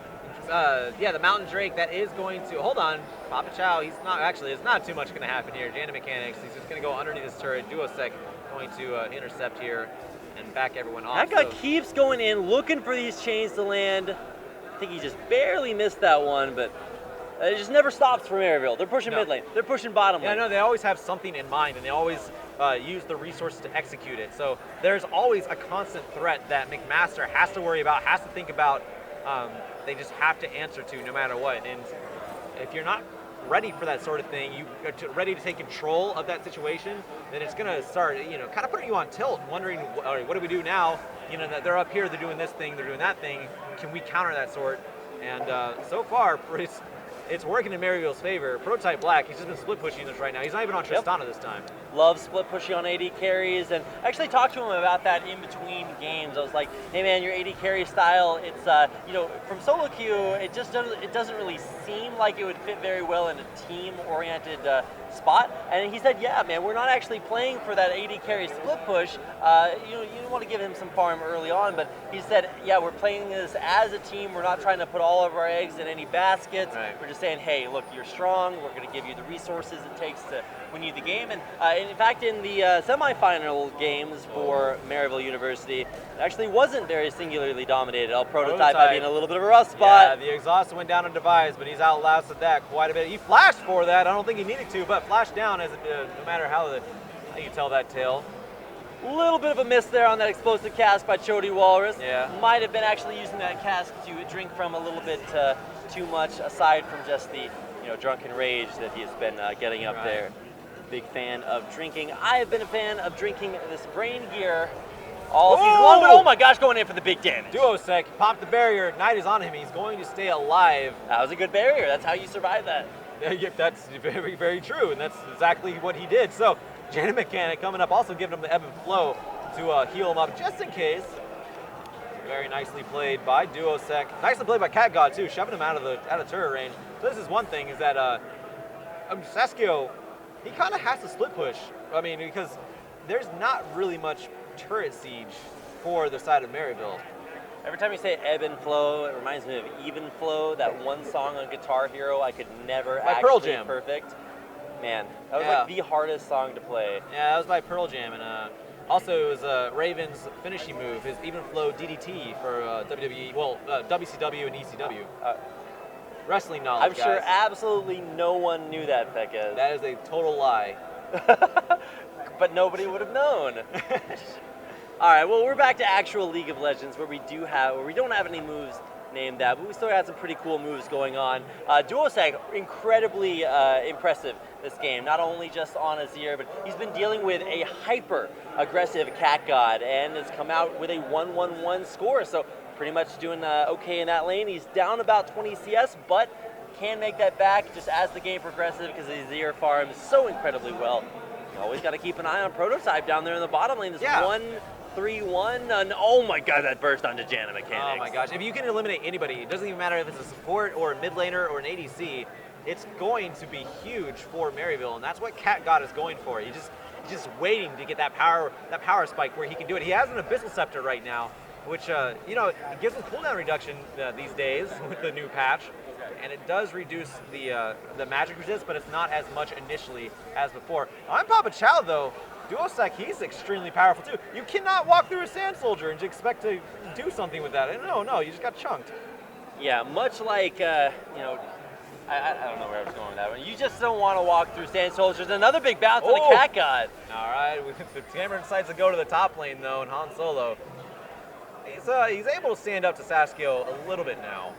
the Mountain Drake, that is going to, hold on, Papa Chow, there's not too much going to happen here. Jana Mechanics, he's just going to go underneath this turret. Duosec going to intercept here and back everyone off. That guy keeps going in, looking for these chains to land. I think he just barely missed that one, but it just never stops for Maryville. They're pushing mid lane, they're pushing bottom lane. Yeah, no, they always have something in mind, and they always use the resources to execute it. So there's always a constant threat that McMaster has to worry about, has to think about. They just have to answer to no matter what. And if you're not ready for that sort of thing, ready to take control of that situation, then it's going to start, kind of putting you on tilt, wondering, all right, what do we do now? That they're up here, they're doing this thing, they're doing that thing. Can we counter that sort? And so far, it's working in Maryville's favor. Prototype Black, he's just been split pushing this right now. He's not even on Tristana this time. Love split pushing on AD carries, and I actually talked to him about that in between games. I was like, hey man, your AD carry style, it's from solo queue, it doesn't really seem like it would fit very well in a team-oriented spot. And he said, yeah man, we're not actually playing for that AD carry split push. You want to give him some farm early on, but he said, yeah, we're playing this as a team. We're not trying to put all of our eggs in any baskets. Right. We're just saying, hey, look, you're strong. We're going to give you the resources it takes to win you the game. And in fact, in the semifinal games for Maryville University, it actually wasn't very singularly dominated. I'll prototype by being a little bit of a rough spot. Yeah, the exhaust went down on Device, but he's outlasted that quite a bit. He flashed for that. I don't think he needed to, but flashed down as no matter how you tell that tale. A little bit of a miss there on that explosive cast by Chody Walrus. Yeah. Might have been actually using that cast to drink from a little bit too much, aside from just the drunken rage that he's been getting up there. Big fan of drinking. I have been a fan of drinking this brain gear all season long, but oh my gosh, going in for the big damage. Duosec popped the barrier. Knight is on him. He's going to stay alive. That was a good barrier. That's how you survive that. Yeah, that's very, very true, and that's exactly what he did. So, Jana Mechanic coming up, also giving him the ebb and flow to heal him up just in case. Very nicely played by Duosec. Nicely played by Cat God too, shoving him out of turret range. So this is one thing, is that Saskio, he kind of has to split push. I mean, because there's not really much turret siege for the side of Maryville. Every time you say ebb and flow, it reminds me of even flow, that one song on Guitar Hero I could never actually Pearl Jam. Perfect. Man, that was like the hardest song to play. Yeah, that was by Pearl Jam, and also it was Raven's finishing move, his even flow DDT for WWE, WCW and ECW. Wrestling knowledge, I'm sure absolutely no one knew that, Pekka. That is a total lie. But nobody would have known. All right, well, we're back to actual League of Legends, where we don't have any moves named that, but we still got some pretty cool moves going on. Duosec, incredibly impressive this game, not only just on Azir, but he's been dealing with a hyper-aggressive Cat God and has come out with a 1-1-1 score, so pretty much doing okay in that lane. He's down about 20 CS, but can make that back just as the game progresses because Azir farms so incredibly well. You always got to keep an eye on Prototype down there in the bottom lane. This 1-3-1, and oh my god, that burst onto Jana Mechanics. Oh my gosh, if you can eliminate anybody, it doesn't even matter if it's a support or a mid laner or an ADC, it's going to be huge for Maryville, and that's what Cat God is going for. He's just waiting to get that power spike where he can do it. He has an Abyssal Scepter right now, which it gives him cooldown reduction these days with the new patch, and it does reduce the magic resist, but it's not as much initially as before. I'm Papa Chow though. Duosec, he's extremely powerful too. You cannot walk through a Sand Soldier and expect to do something with that. No, you just got chunked. Yeah, much like, I don't know where I was going with that one. You just don't want to walk through Sand Soldiers. Another big bounce on the Cat God. All right, the Cameron decides to go to the top lane though, and Han Solo. He's able to stand up to Saskio a little bit now.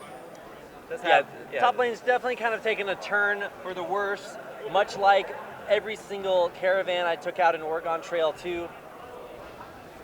Top lane's definitely kind of taken a turn for the worse, much like every single caravan I took out in Oregon Trail 2.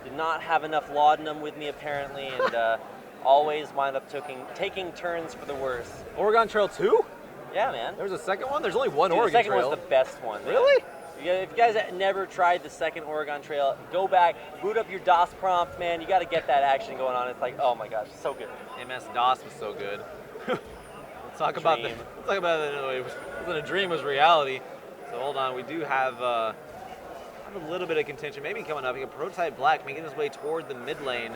Did not have enough laudanum with me apparently, and always wind up taking turns for the worse. Oregon Trail 2? Yeah, man. There's a second one? There's only one Dude, Oregon the second Trail. was the best one. Man. Really? Yeah, if you guys have never tried the second Oregon Trail, go back, boot up your DOS prompt, man. You got to get that action going on. It's like, oh my gosh, so good. MS-DOS was so good. Let's talk about it. It wasn't a dream, it was reality. So hold on, we do have a little bit of contention. Maybe coming up. We got Prototype Black making his way toward the mid lane.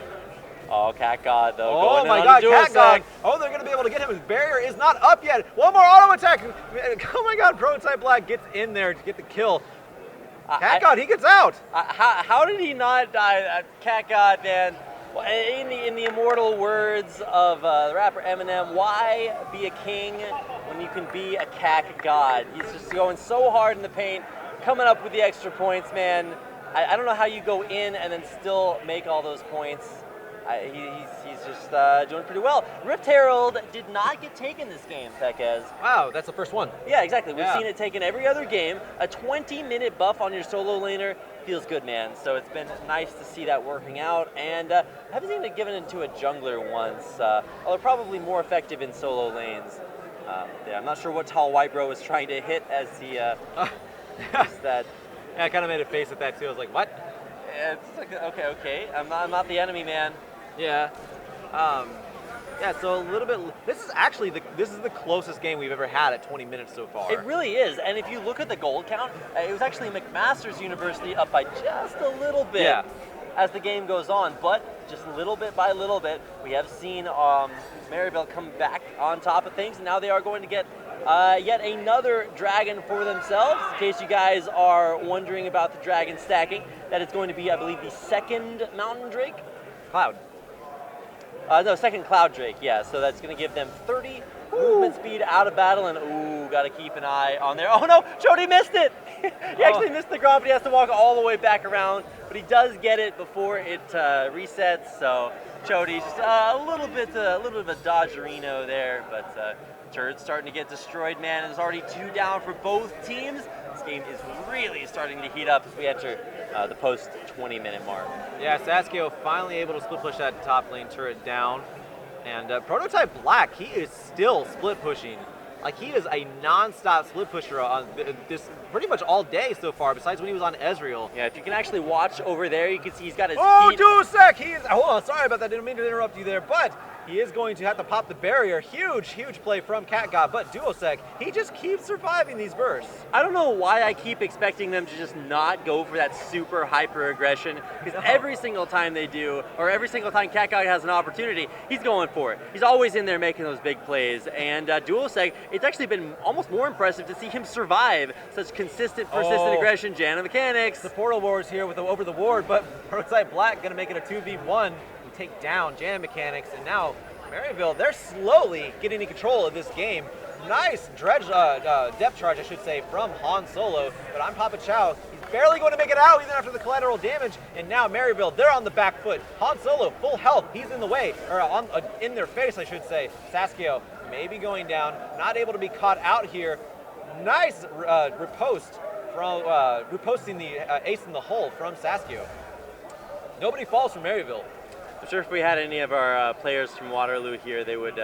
Oh, Cat God, though. Oh my God, Cat God. Oh, they're going to be able to get him. His barrier is not up yet. One more auto attack. Oh my God, Prototype Black gets in there to get the kill. Cat God, he gets out. How did he not die? Cat God, man. In the immortal words of the rapper Eminem, why be a king when you can be a Cat God? He's just going so hard in the paint, coming up with the extra points, man. I don't know how you go in and then still make all those points. He's just doing pretty well. Rift Herald did not get taken this game, Pekez. Wow, that's the first one. Yeah, exactly. We've seen it taken every other game. A 20-minute buff on your solo laner feels good, man. So it's been nice to see that working out. And I haven't seen it given into a jungler once, although probably more effective in solo lanes. Yeah, I'm not sure what Tall White Bro was trying to hit as he used that. Yeah, I kind of made a face at that too. I was like, what? Yeah, it's like, okay. I'm not the enemy, man. Yeah. Yeah, so a little bit. This is the closest game we've ever had at 20 minutes so far. It really is. And if you look at the gold count, it was actually McMaster's University up by just a little bit as the game goes on. But just little bit by little bit, we have seen Maryville come back on top of things. And now they are going to get yet another dragon for themselves. In case you guys are wondering about the dragon stacking, that is going to be, I believe, the second Mountain Drake. Cloud. No, second Cloud Drake, yeah. So that's going to give them 30 movement speed out of battle, and got to keep an eye on there. Oh no, Jody missed it! He actually missed the gromp, but he has to walk all the way back around, but he does get it before it resets, so Jody's just a little bit of a dodgerino there, but turret's starting to get destroyed, man. There's already 2 down for both teams. This game is really starting to heat up as we enter the post 20-minute mark. Yeah, Saskio finally able to split push that top lane turret down. And Prototype Black, he is still split pushing. Like, he is a non-stop split pusher on this pretty much all day so far, besides when he was on Ezreal. Yeah, if you can actually watch over there, you can see he's got his feet. Dusek! Hold on, sorry about that, didn't mean to interrupt you there, but he is going to have to pop the barrier. Huge play from CatGod, but Duosec, he just keeps surviving these bursts. I don't know why I keep expecting them to just not go for that super hyper aggression, because every single time they do, or every single time CatGod has an opportunity, he's going for it. He's always in there making those big plays, and Duosec, it's actually been almost more impressive to see him survive such consistent, persistent aggression. Janna Mechanics. The Portal Wars here with over the ward, but Prototype Black gonna make it a 2v1. Take down Janna Mechanics, and now Maryville, they're slowly getting in control of this game. Nice depth charge, I should say, from Han Solo, but I'm Papa Chow. He's barely going to make it out even after the collateral damage, and now Maryville, they're on the back foot. Han Solo, full health, he's in the way, or in their face, I should say. Saskio maybe going down, not able to be caught out here. Nice riposte from riposting the ace in the hole from Saskio. Nobody falls from Maryville. I'm sure if we had any of our players from Waterloo here, they would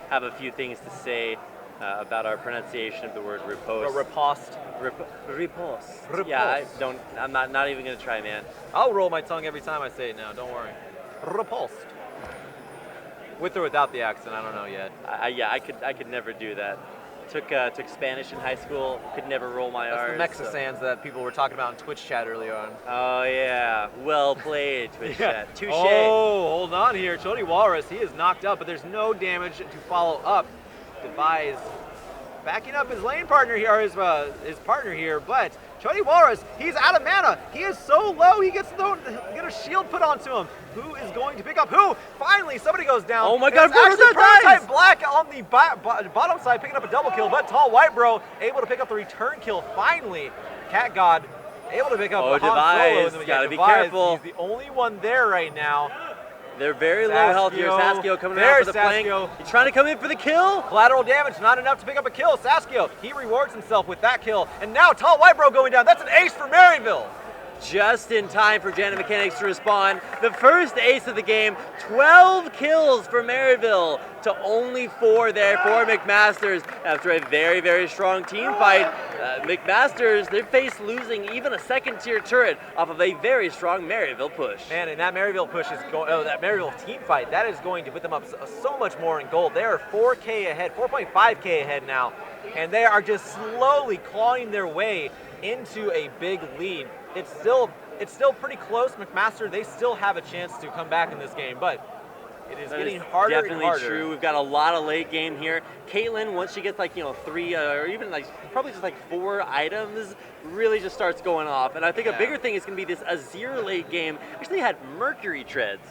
have a few things to say about our pronunciation of the word riposte. Riposte. Riposte. Yeah, I'm not even gonna try, man. I'll roll my tongue every time I say it now, don't worry. Riposte. With or without the accent, I don't know yet. I could never do that. Took Spanish in high school. Could never roll my R's. That's the Mexisans that people were talking about in Twitch chat earlier on. Oh yeah, well played, Twitch chat. Touche. Oh, hold on here. Chody Walrus, he is knocked up, but there's no damage to follow up. Devise backing up his lane partner here, or his partner here, but Chody Walrus, he's out of mana. He is so low, he gets get a shield put onto him. Who is going to pick up who? Finally, somebody goes down. Oh my God, Prototype Black on the bottom side picking up a double kill, but Tall White Bro able to pick up the return kill. Finally, CatGod able to pick up Han Solo. Devise, gotta be careful. He's the only one there right now. They're very low health here. Saskio coming out for the flank. He's trying to come in for the kill. Collateral damage, not enough to pick up a kill. Saskio, he rewards himself with that kill. And now Tall White Bro going down. That's an ace for Maryville. Just in time for Jana Mechanics to respond. The first ace of the game, 12 kills for Maryville to only 4 there for McMasters after a very, very strong team fight. McMasters, they faced losing even a second-tier turret off of a very strong Maryville push. Man, and that Maryville push is going, that Maryville team fight, that is going to put them up so much more in gold. They are 4K ahead, 4.5K ahead now, and they are just slowly clawing their way into a big lead. It's still pretty close. McMaster, they still have a chance to come back in this game, but it is getting harder and harder. Definitely true. We've got a lot of late game here. Caitlyn, once she gets 3 or even probably just 4 items, really just starts going off. And I think a bigger thing is going to be this Azir late game. Actually had Mercury treads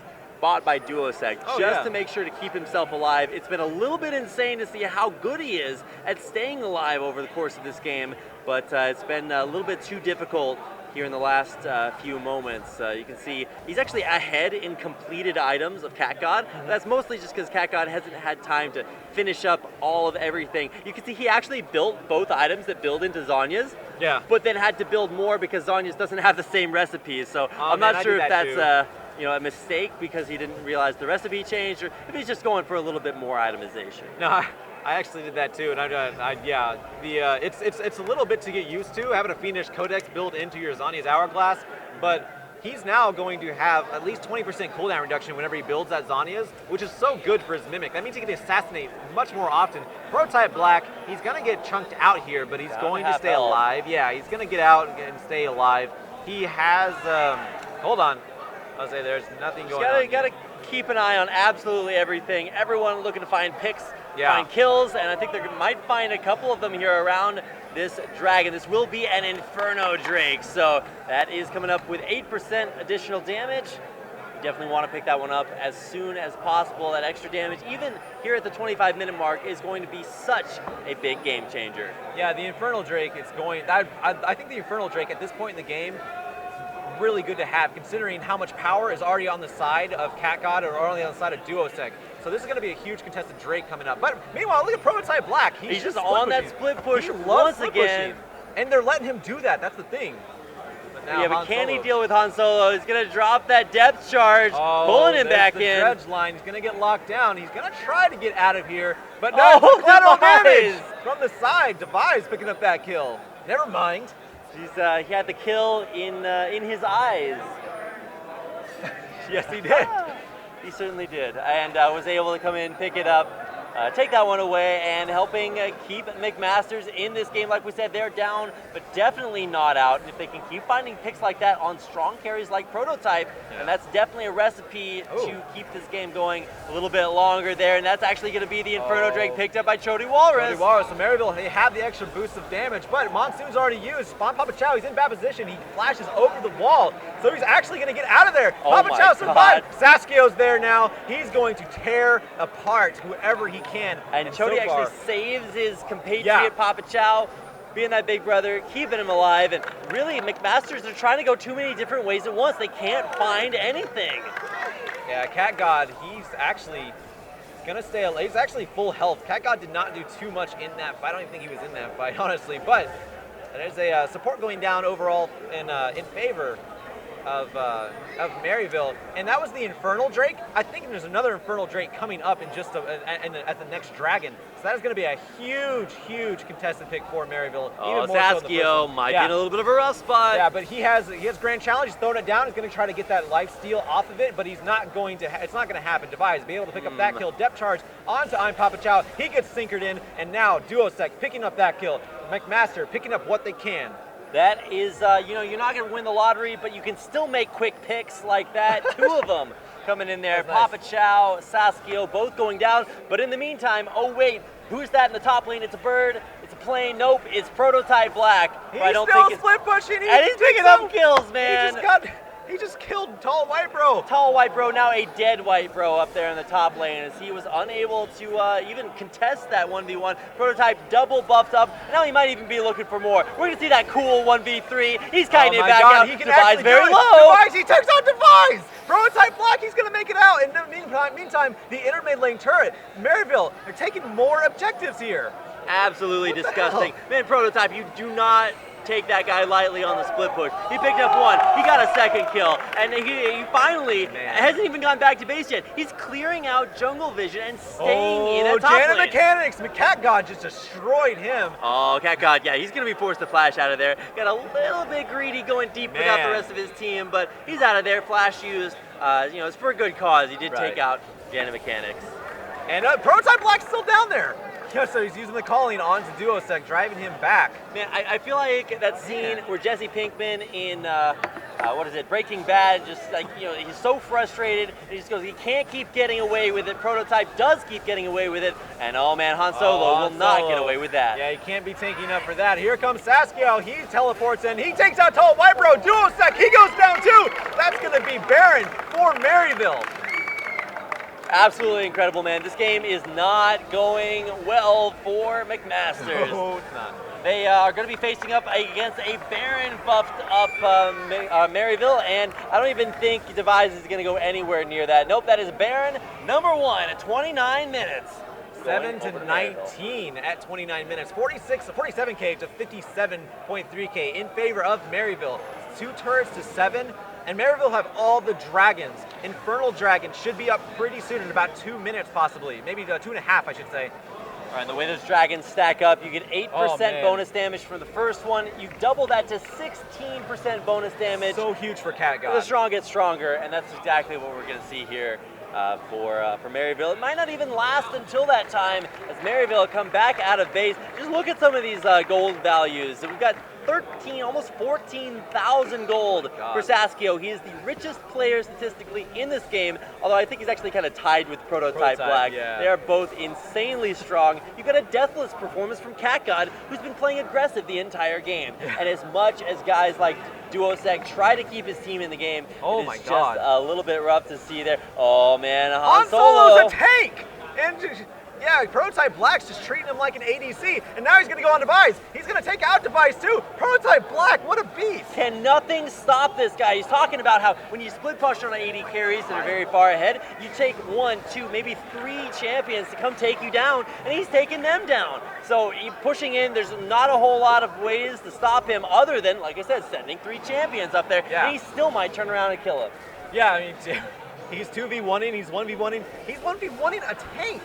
bought by Duosec to make sure to keep himself alive. It's been a little bit insane to see how good he is at staying alive over the course of this game, but it's been a little bit too difficult here in the last few moments. You can see he's actually ahead in completed items of Cat God. That's mostly just because Cat God hasn't had time to finish up all of everything. You can see he actually built both items that build into Zhonya's, but then had to build more because Zhonya's doesn't have the same recipes. So I'm not sure if that's a mistake because he didn't realize the recipe changed, or if he's just going for a little bit more itemization. No, I actually did that too, and it's a little bit to get used to having a Fiendish Codex built into your Zhonya's Hourglass, but he's now going to have at least 20% cooldown reduction whenever he builds that Zhonya's, which is so good for his Mimic. That means he can assassinate much more often. Prototype Black, he's going to get chunked out here, but he's going to stay alive. Yeah, he's going to get out and stay alive. He has, hold on, I'll say there's nothing going on. You got to keep an eye on absolutely everything. Everyone looking to find picks, find kills, and I think they might find a couple of them here around this dragon. This will be an Inferno Drake, so that is coming up with 8% additional damage. Definitely want to pick that one up as soon as possible. That extra damage, even here at the 25-minute mark, is going to be such a big game changer. Yeah, the Infernal Drake is going. I think the Infernal Drake at this point in the game, really good to have, considering how much power is already on the side of Cat God or already on the side of Duosec. So this is going to be a huge contested Drake coming up. But meanwhile, look at Prototype Black. He's just on that split push once again. And they're letting him do that. That's the thing. But can he deal with Han Solo? He's going to drop that depth charge, pulling him back in. The dredge line. He's going to get locked down. He's going to try to get out of here. But no, collateral damage from the side. Device picking up that kill. Never mind. He had the kill in his eyes. Yes, he did. He certainly did, and was able to come in, pick it up, take that one away, and helping keep McMasters in this game. Like we said, they're down, but definitely not out. And if they can keep finding picks like that on strong carries like Prototype, and that's definitely a recipe to keep this game going a little bit longer there. And that's actually going to be the Inferno Drake picked up by Chody Walrus. So Maryville, they have the extra boost of damage, but Monsoon's already used. Spawn Papa Chow, he's in bad position. He flashes over the wall, so he's actually going to get out of there. Papa Chow survived. Saskio's there now. He's going to tear apart whoever he can. And Chody actually saves his compatriot Papa Chow, being that big brother, keeping him alive. And really, McMasters are trying to go too many different ways at once. They can't find anything. Yeah, Cat God, he's actually going to stay alive. He's actually full health. Cat God did not do too much in that fight. I don't even think he was in that fight, honestly. But there's a support going down overall in favor of Maryville, and that was the Infernal Drake. I think there's another Infernal Drake coming up in just at the next dragon. So that is going to be a huge contested pick for Maryville. Oh, Saskio might be in a little bit of a rough spot. Yeah, but he has Grand Challenge. He's throwing it down. He's going to try to get that life steal off of it, but he's not going to. It's not going to happen. Device be able to pick up that kill. Depth charge onto I'm Papa Chow. He gets sinkered in, and now Duosec picking up that kill. McMaster picking up what they can. That is, you're not going to win the lottery, but you can still make quick picks like that. 2 of them coming in there. Papa Chow, Saskio, both going down. But in the meantime, oh wait, who's that in the top lane? It's a bird. It's a plane. Nope, it's Prototype Black. He's still split pushing. And he's picking up kills, man. He just killed Tall White Bro. Tall White Bro, now a dead White Bro up there in the top lane as he was unable to even contest that 1v1. Prototype double buffed up. Now he might even be looking for more. We're going to see that cool 1v3. He's kiting it back out. He can Device actually very do it. low. Device, he takes out Device. Prototype Black, he's going to make it out. In the meantime, the inner mid lane turret, Maryville, they're taking more objectives here. Absolutely disgusting. Man, Prototype, you do not take that guy lightly on the split push. He picked up one, he got a second kill, and he finally hasn't even gone back to base yet. He's clearing out jungle vision and staying in at top Janet lane. Mechanics, Cat God just destroyed him. Oh, Cat God, yeah, he's going to be forced to flash out of there. Got a little bit greedy going deep without the rest of his team, but he's out of there. Flash used, it's for a good cause. He did take out Janet Mechanics. And Prototype Black's still down there. Yeah, so he's using the calling onto Duosec, driving him back. Man, I feel like that scene where Jesse Pinkman in, Breaking Bad, just like, he's so frustrated, and he just goes, he can't keep getting away with it. Prototype does keep getting away with it, and oh man, Han Solo will not get away with that. Yeah, he can't be tanking up for that. Here comes Saskia, he teleports in, he takes out Tall White Bro, Duosec, he goes down too! That's gonna be Baron for Maryville. Absolutely incredible, man. This game is not going well for McMasters. No, it's not. They are going to be facing up against a Baron buffed up Maryville, and I don't even think Devise is going to go anywhere near that. Nope, that is Baron number 1 at 29 minutes. 7 to 19 at 29 minutes. 47K to 57.3K in favor of Maryville. 2 turrets to 7. And Maryville have all the dragons. Infernal Dragon should be up pretty soon in about 2 minutes possibly. Maybe 2.5, I should say. All right, the way those dragons stack up, you get 8% bonus damage from the first one. You double that to 16% bonus damage. So huge for Cat God. The strong get stronger, and that's exactly what we're going to see here for Maryville. It might not even last until that time as Maryville come back out of base. Just look at some of these gold values. We've got 13, almost 14,000 gold for Saskio. He is the richest player statistically in this game, although I think he's actually kind of tied with Prototype Black. Yeah. They are both insanely strong. You've got a deathless performance from Cat God, who's been playing aggressive the entire game. And as much as guys like Duosec try to keep his team in the game, it's just a little bit rough to see there. Oh man, Han Solo's a tank! And yeah, Prototype Black's just treating him like an ADC, and now he's gonna go on Device. He's gonna take out Device too. Prototype Black, what a beast! Can nothing stop this guy? He's talking about how when you split push on 80 carries that are very far ahead, you take 1, 2, maybe 3 champions to come take you down, and he's taking them down. So pushing in, there's not a whole lot of ways to stop him other than, like I said, sending 3 champions up there, and he still might turn around and kill him. Yeah, I mean, he's 2v1ing, he's 1v1ing, he's 1v1ing a tank.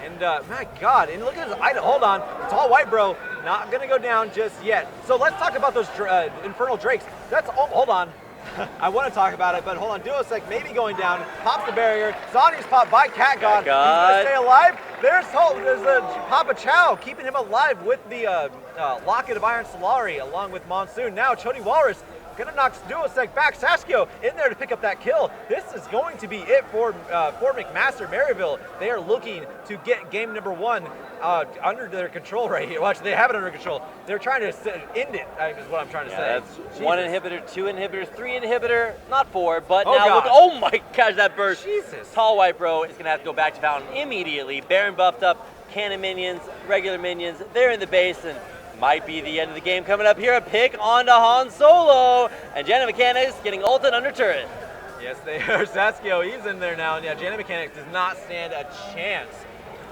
And my God, and look at his item. Hold on, Tall White Bro, not gonna go down just yet. So let's talk about those Infernal Drakes. Hold on. I want to talk about it, but hold on. Duosec maybe going down, pops the barrier. Zani's popped by Cat God. He's gonna stay alive. There's Papa Chow keeping him alive with the Locket of Iron Solari along with Monsoon. Now Chody Walrus gonna knock Duosec back. Saskio in there to pick up that kill. This is going to be it for McMaster Maryville. They are looking to get game number 1 under their control right here. Watch, they have it under control. They're trying to end it, is what I'm trying to say. That's 1 inhibitor, 2 inhibitors, 3 inhibitor, not 4, but now look, oh my gosh, that burst. Jesus. Tall White Bro is gonna have to go back to Fountain immediately. Baron buffed up, cannon minions, regular minions, they're in the base, and might be the end of the game coming up here. A pick onto Han Solo, and Janet Mechanics getting ulted under turret. Yes, they are. Saskio, he's in there now, and yeah, Janet Mechanics does not stand a chance.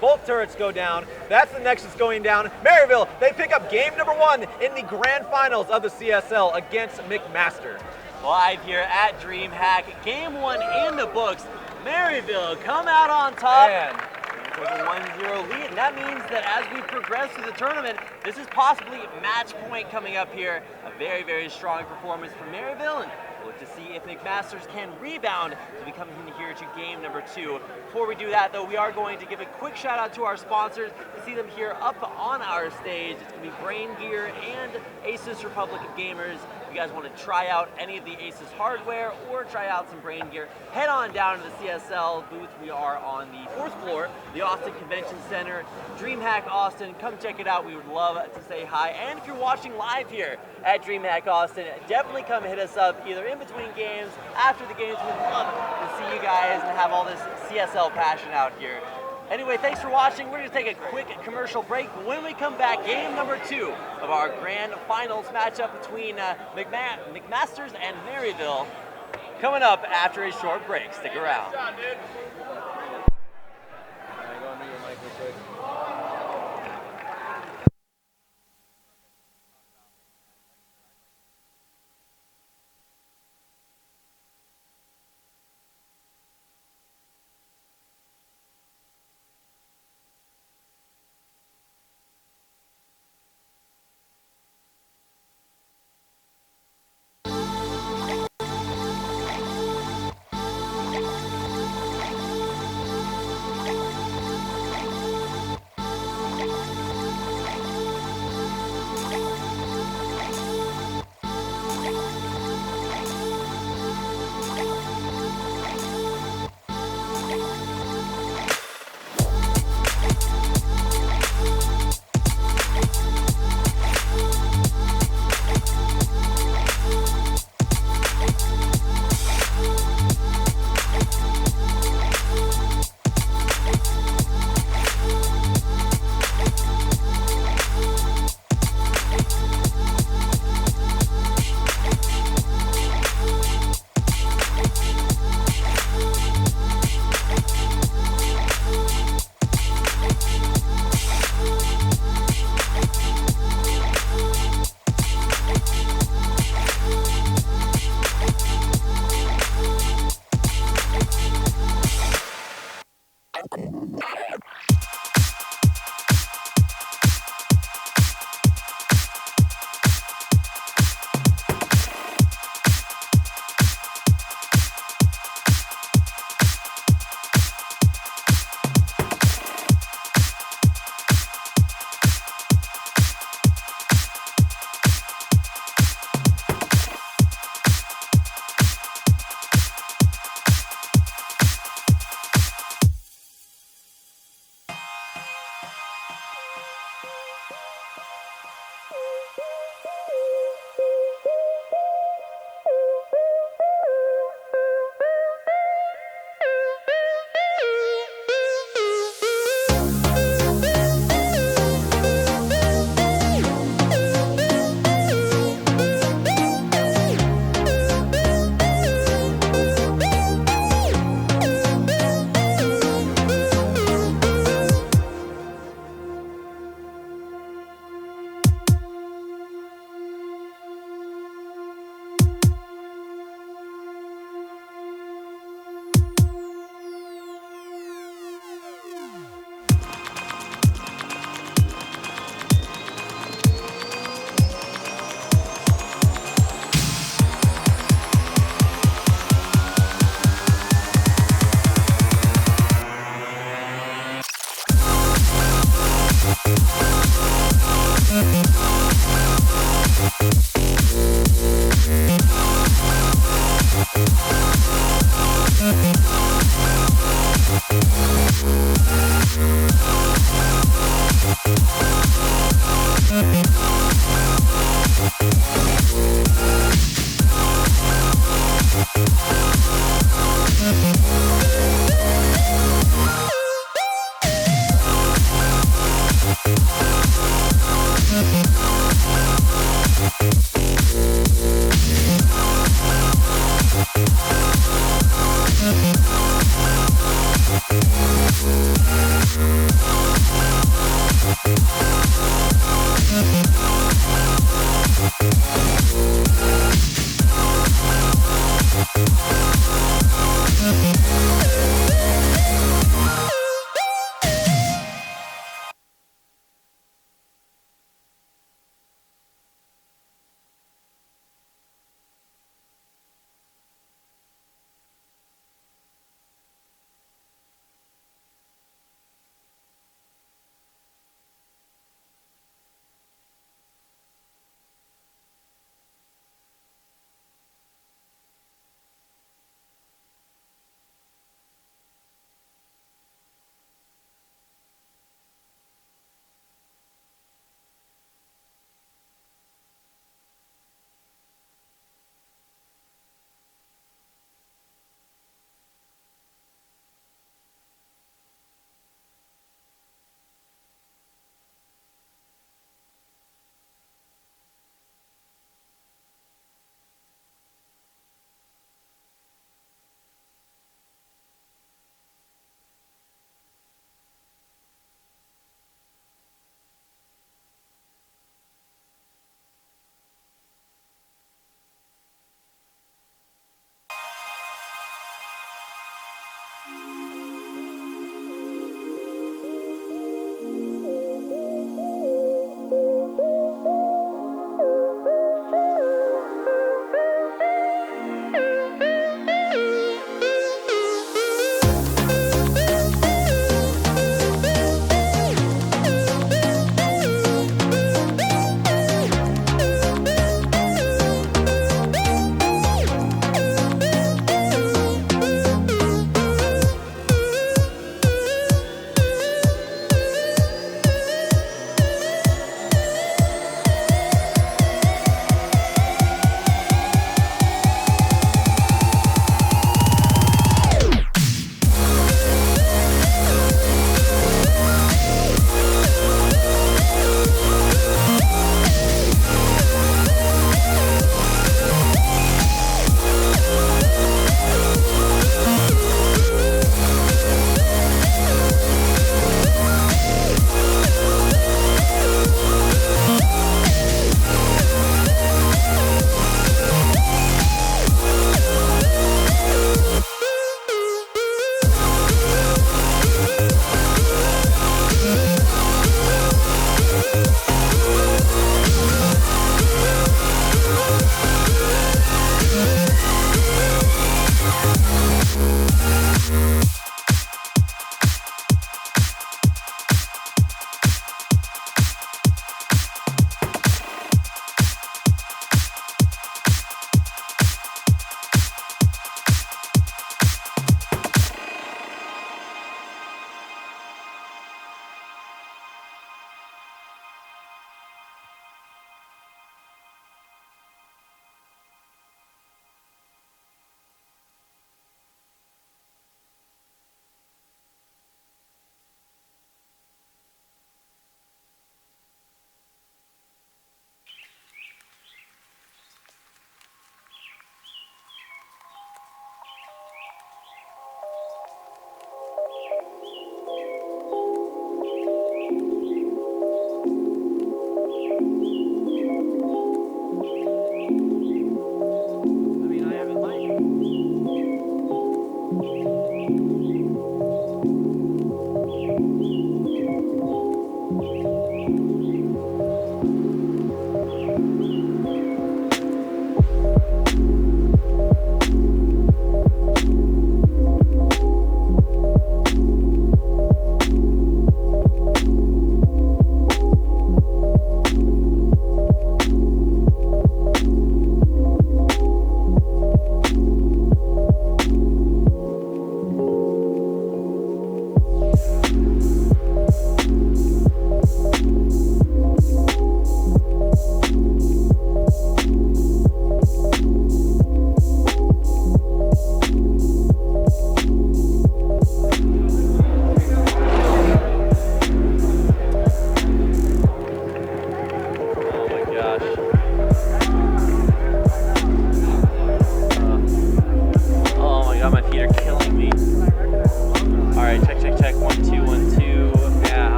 Both turrets go down. That's the Nexus going down. Maryville, they pick up game number 1 in the grand finals of the CSL against McMaster. Live here at Dreamhack, game 1 in the books. Maryville come out on top. Man. With a 1-0 lead, and that means that as we progress through the tournament, this is possibly match point coming up here. A very, very strong performance from Maryville, and look to see if McMasters can rebound to be coming in here here to game number 2. Before we do that though, we are going to give a quick shout out to our sponsors. You see them here up on our stage. It's going to be Brain Gear and Asus Republic of Gamers. If you guys want to try out any of the Asus hardware or try out some Brain Gear, head on down to the CSL booth. We are on the 4th floor, the Austin Convention Center, Dreamhack Austin. Come check it out. We would love to say hi. And if you're watching live here at Dreamhack Austin, definitely come hit us up either in between games, after the games. We'd love to see you guys and have all this CSL passion out here. Anyway, thanks for watching. We're going to take a quick commercial break. But when we come back, game number 2 of our grand finals matchup between McMasters and Maryville, coming up after a short break. Stick around. Good job, dude. Go into your mic real quick. We'll be right back.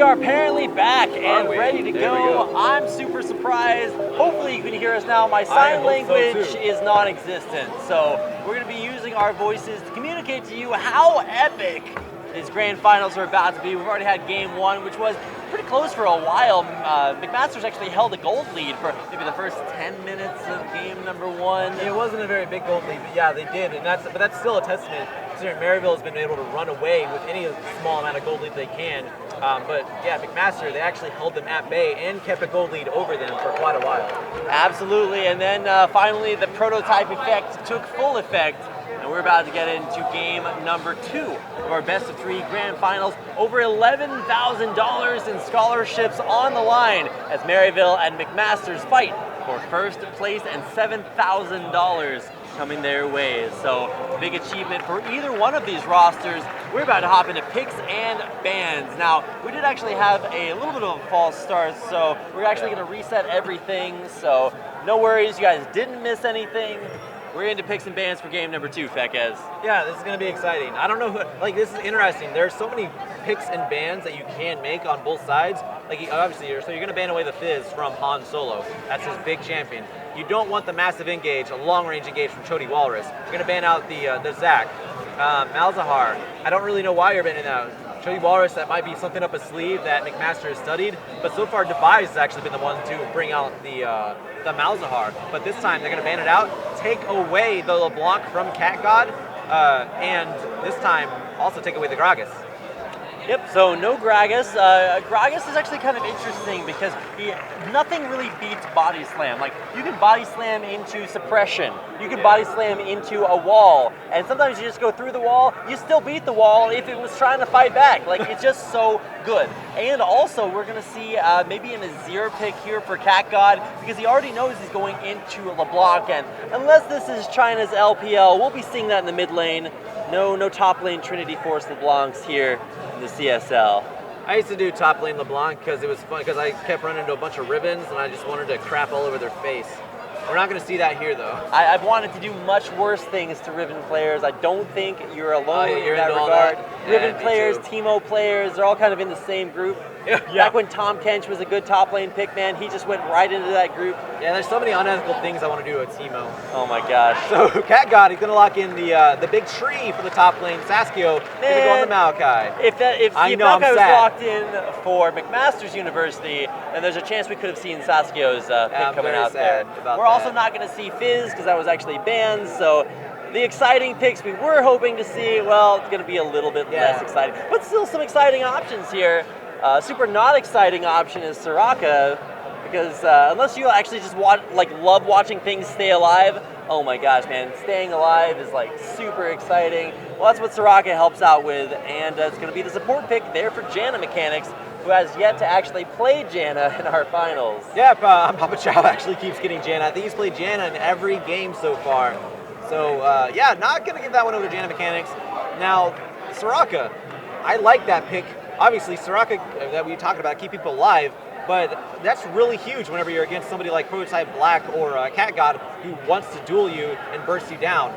are apparently back and we? ready to There we go. go. I'm super surprised. Hopefully you can hear us now. My sign hope so, language too. is non-existent, so we're going to be using our voices to communicate to you how epic these grand finals are about to be. We've already had game one, which was pretty close for a while. McMaster's actually held a gold lead for maybe the first 10 minutes of game number one. It wasn't a very big gold lead, but yeah, they did, and that's still a testament. Considering Maryville has been able to run away with any small amount of gold lead they can. But yeah, McMaster, they actually held them at bay and kept a gold lead over them for quite a while. Absolutely, and then finally the prototype effect took full effect, and we're about to get into game number two of our best of three grand finals. Over $11,000 in scholarships on the line as Maryville and McMaster's fight for first place and $7,000 coming their way. So big achievement for either one of these rosters. We're about to hop into picks and bans. Now, we did actually have a little bit of a false start, so we're actually going to reset everything. So no worries, you guys didn't miss anything. We're into picks and bans for game number two, Fekez. Yeah, this is going to be exciting. I don't know, this is interesting. There's so many picks and bans that you can make on both sides. Obviously, so you're going to ban away the Fizz from Han Solo. That's his big champion. You don't want the massive engage, a long-range engage from Chody Walrus. You're going to ban out the Zac. Malzahar, I don't really know why you're banning that. Chody Walrus, that might be something up his sleeve that McMaster has studied, but so far Device has actually been the one to bring out the Malzahar. But this time they're going to ban it out, take away the LeBlanc from Cat God, and this time also take away the Gragas. Yep, so no Gragas. Gragas is actually kind of interesting because nothing really beats body slam. Like, you can body slam into suppression, you can body slam into a wall, and sometimes you just go through the wall, you still beat the wall if it was trying to fight back. Like, it's just so good. And also, we're going to see maybe an Azir pick here for Cat God, because he already knows he's going into LeBlanc, and unless this is China's LPL, we'll be seeing that in the mid lane. No top lane Trinity Force LeBlancs here in the CSL. I used to do top lane LeBlanc because it was fun, because I kept running into a bunch of ribbons and I just wanted to crap all over their face. We're not going to see that here, though. I've wanted to do much worse things to Riven players. I don't think you're alone you're in that into all regard. that? Riven Yeah, me players, too. Teemo players, they're all kind of in the same group. Yeah. Back when Tom Kench was a good top lane pick, man, he just went right into that group. Yeah, there's so many unethical things I want to do with Teemo. Oh my gosh. So Cat God, he's going to lock in the big tree for the top lane. Saskio going to go on the Maokai. If I know, I'm Maokai was sad. locked in for McMaster's University, then there's a chance we could have seen Saskio's pick I'm coming very out there. sad about We're also that. not going to see Fizz because that was actually banned, so the exciting picks we were hoping to see, well, it's going to be a little bit less exciting. But still some exciting options here. Super not exciting option is Soraka, because unless you actually just love watching things stay alive, oh my gosh, man, staying alive is like super exciting. Well, that's what Soraka helps out with, and it's going to be the support pick there for Janna Mechanics, who has yet to actually play Janna in our finals. Yeah, Papa Chow actually keeps getting Janna. I think he's played Janna in every game so far. So, yeah, not going to give that one over to Janna Mechanics. Now, Soraka, I like that pick. Obviously, Soraka, that we talked about, keep people alive, but that's really huge whenever you're against somebody like Prototype Black or Cat God who wants to duel you and burst you down.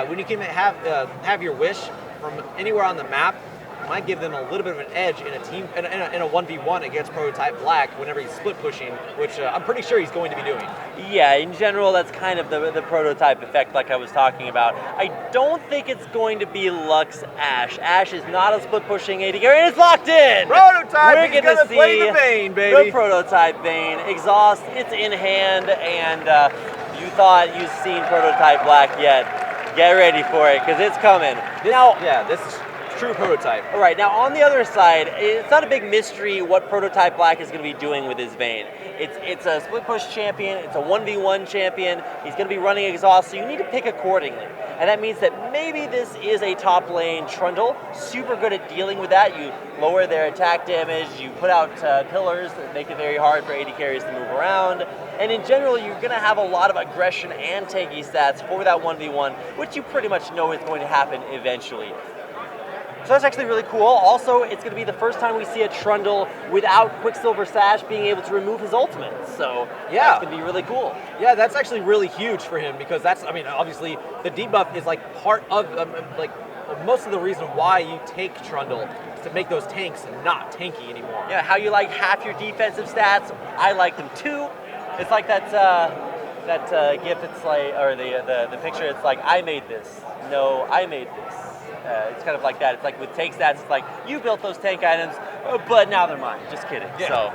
When you can have your wish from anywhere on the map, it might give them a little bit of an edge in a team in a 1v1 against Prototype Black whenever he's split pushing, which I'm pretty sure he's going to be doing. Yeah, in general, that's kind of the prototype effect like I was talking about. I don't think it's going to be Lux Ashe. Ashe is not a split pushing AD carry, and it's locked in! Prototype, We're he's gonna play the Vayne, baby! The prototype Vayne. Exhaust, it's in hand, and you thought you've seen Prototype Black yet. Get ready for it, because it's coming. This is true Prototype. All right, now on the other side, it's not a big mystery what Prototype Black is going to be doing with his Vayne. It's a split push champion, it's a 1v1 champion, he's going to be running exhaust, so you need to pick accordingly. And that means that maybe this is a top lane Trundle, super good at dealing with that. You lower their attack damage, you put out pillars that make it very hard for AD carries to move around, and in general you're going to have a lot of aggression and tanky stats for that 1v1, which you pretty much know is going to happen eventually. So that's actually really cool. Also, it's going to be the first time we see a Trundle without Quicksilver Sash being able to remove his ultimate. So that's going to be really cool. Yeah, that's actually really huge for him because obviously the debuff is like part of most of the reason why you take Trundle to make those tanks not tanky anymore. Yeah, how you like half your defensive stats, I like them too. It's like that GIF. It's like, or the picture. It's like, I made this. No, I made this. It's kind of like that. It's like with tank stats. It's like, you built those tank items, but now they're mine. Just kidding. Yeah. So,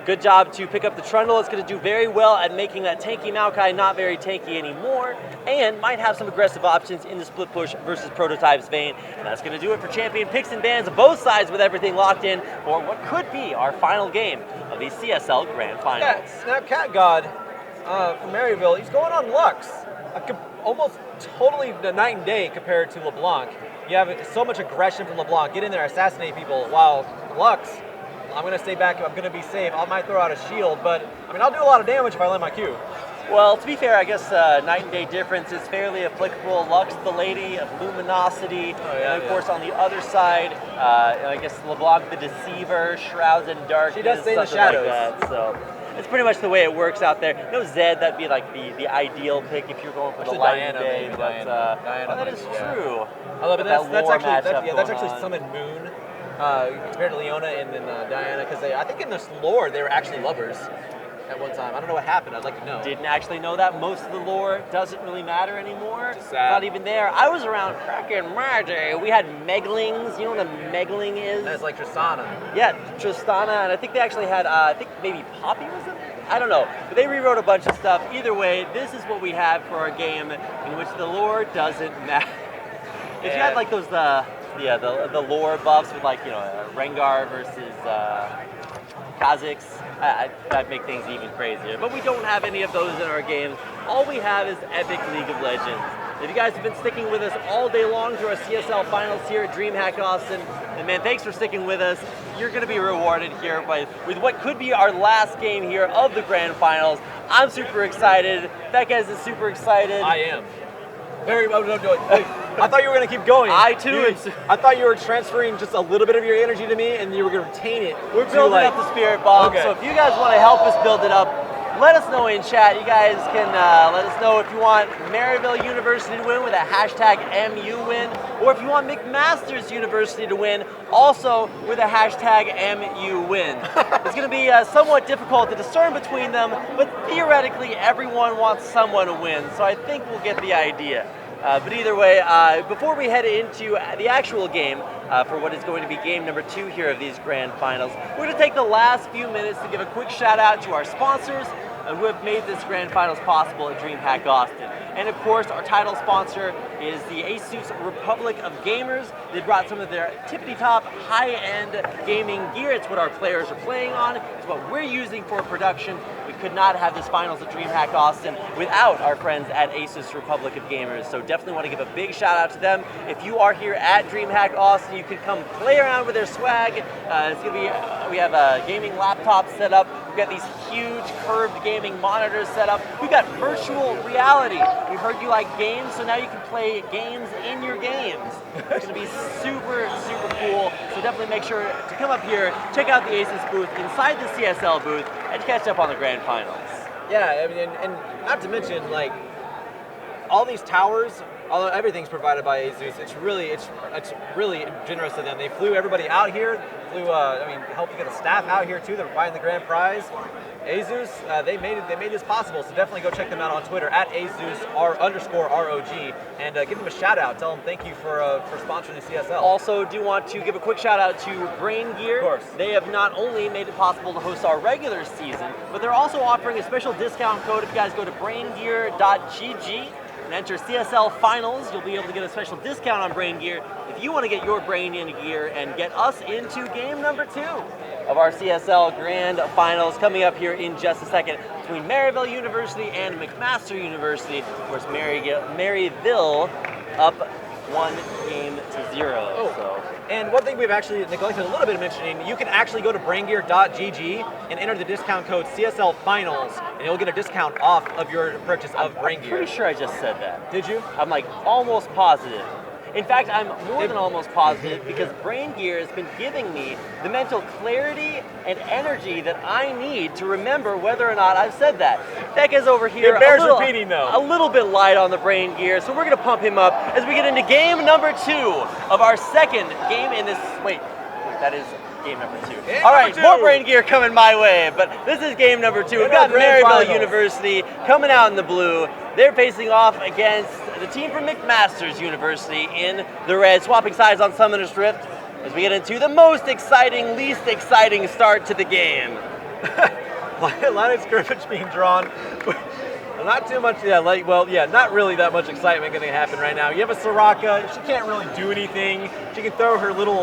good job to pick up the Trundle. It's going to do very well at making that tanky Maokai not very tanky anymore, and might have some aggressive options in the split push versus Prototype's vein. And that's going to do it for champion picks and bans of both sides, with everything locked in for what could be our final game of the CSL Grand Finals. Yeah, Snap Cat God from Maryville, he's going on Lux. Almost totally the night and day compared to LeBlanc. You have so much aggression from LeBlanc. Get in there, assassinate people, while Lux, I'm going to stay back, I'm going to be safe. I might throw out a shield, but I mean, I'll do a lot of damage if I land my Q. Well, to be fair, I guess night and day difference is fairly applicable. Lux, the Lady of Luminosity, and of course on the other side, I guess LeBlanc, the Deceiver, Shrouds in Darkness, she does stay in the something shadows. like that. So it's pretty much the way it works out there. No Zed, that'd be like the ideal pick if you're going for Actually, the light Diana, and day. maybe, but Diana that is true. Although, but that's lore actually matchup that's going actually on. Summon Moon compared to Leona and then Diana, because I think in this lore they were actually lovers at one time. I don't know what happened. I'd like to know. Didn't actually know that. Most of the lore doesn't really matter anymore. It's sad. Not even there. I was around back in my day. We had Meglings. You know what a Megling is? That's like Tristana. Yeah, Tristana, and I think they actually had, I think maybe Poppy was in there? I don't know. But they rewrote a bunch of stuff. Either way, this is what we have for our game in which the lore doesn't matter. If you had like those, the lore buffs with like, Rengar versus Kha'Zix, that'd make things even crazier. But we don't have any of those in our games. All we have is epic League of Legends. If you guys have been sticking with us all day long through our CSL finals here at Dreamhack Austin, and man, thanks for sticking with us. You're going to be rewarded here with what could be our last game here of the Grand Finals. I'm super excited. Fekez is super excited. I am. Very well. I thought you were going to keep going. I too. I thought you were transferring just a little bit of your energy to me, and you were going to retain it. We're building up the spirit bomb. Okay. So if you guys want to help us build it up, let us know in chat. You guys can let us know if you want Maryville University to win with a hashtag MU win, or if you want McMaster's University to win, also with a hashtag MU win. It's going to be somewhat difficult to discern between them, but theoretically everyone wants someone to win, so I think we'll get the idea. But either way, before we head into the actual game for what is going to be game number 2 here of these grand finals, we're going to take the last few minutes to give a quick shout out to our sponsors who have made this grand finals possible at Dreamhack Austin. And of course, our title sponsor is the Asus Republic of Gamers. They brought some of their tippity-top, high-end gaming gear. It's what our players are playing on. It's what we're using for production. We could not have this finals at Dreamhack Austin without our friends at Asus Republic of Gamers. So definitely want to give a big shout out to them. If you are here at Dreamhack Austin, you can come play around with their swag. It's gonna be, we have a gaming laptop set up. We've got these huge curved gaming monitors set up. We've got virtual reality. We heard you like games, so now you can play games in your games. It's gonna be super, super cool. So definitely make sure to come up here, check out the Asus booth inside the CSL booth, and catch up on the grand finals. Yeah, I mean, and not to mention, like, all these towers, although everything's provided by Asus, it's really generous of them. They flew everybody out here, helped get the staff out here too. They're providing the grand prize. Asus, they made this possible, so definitely go check them out on Twitter at Asus_ROG and give them a shout out. Tell them thank you for sponsoring the CSL. Also, do want to give a quick shout out to Brain Gear. Of course. They have not only made it possible to host our regular season, but they're also offering a special discount code if you guys go to braingear.gg and enter CSL Finals. You'll be able to get a special discount on Brain Gear if you want to get your brain in gear and get us into game number 2 of our CSL Grand Finals coming up here in just a second between Maryville University and McMaster University. Of course, Maryville up 1-0. Oh. So. And one thing we've actually neglected a little bit of mentioning, you can actually go to braingear.gg and enter the discount code CSL Finals, and you'll get a discount off of your purchase of Brain I'm Gear. pretty sure I just said that. Did you? I'm like almost positive. In fact, I'm more than almost positive because Brain Gear has been giving me the mental clarity and energy that I need to remember whether or not I've said that. Fekez over here, It bears repeating, though. a little bit light on the Brain Gear, so we're going to pump him up as we get into game number 2 of our second game in this. Wait, That is game number 2. Game All right, number 2. more brain gear coming my way, but this is game number 2. We've got Grand Maryville finals. University coming out in the blue. They're facing off against the team from McMaster's University in the red, swapping sides on Summoner's Rift as we get into the most exciting, least exciting start to the game. Line of scrimmage being drawn. Not too much, not really that much excitement going to happen right now. You have a Soraka. She can't really do anything. She can throw her little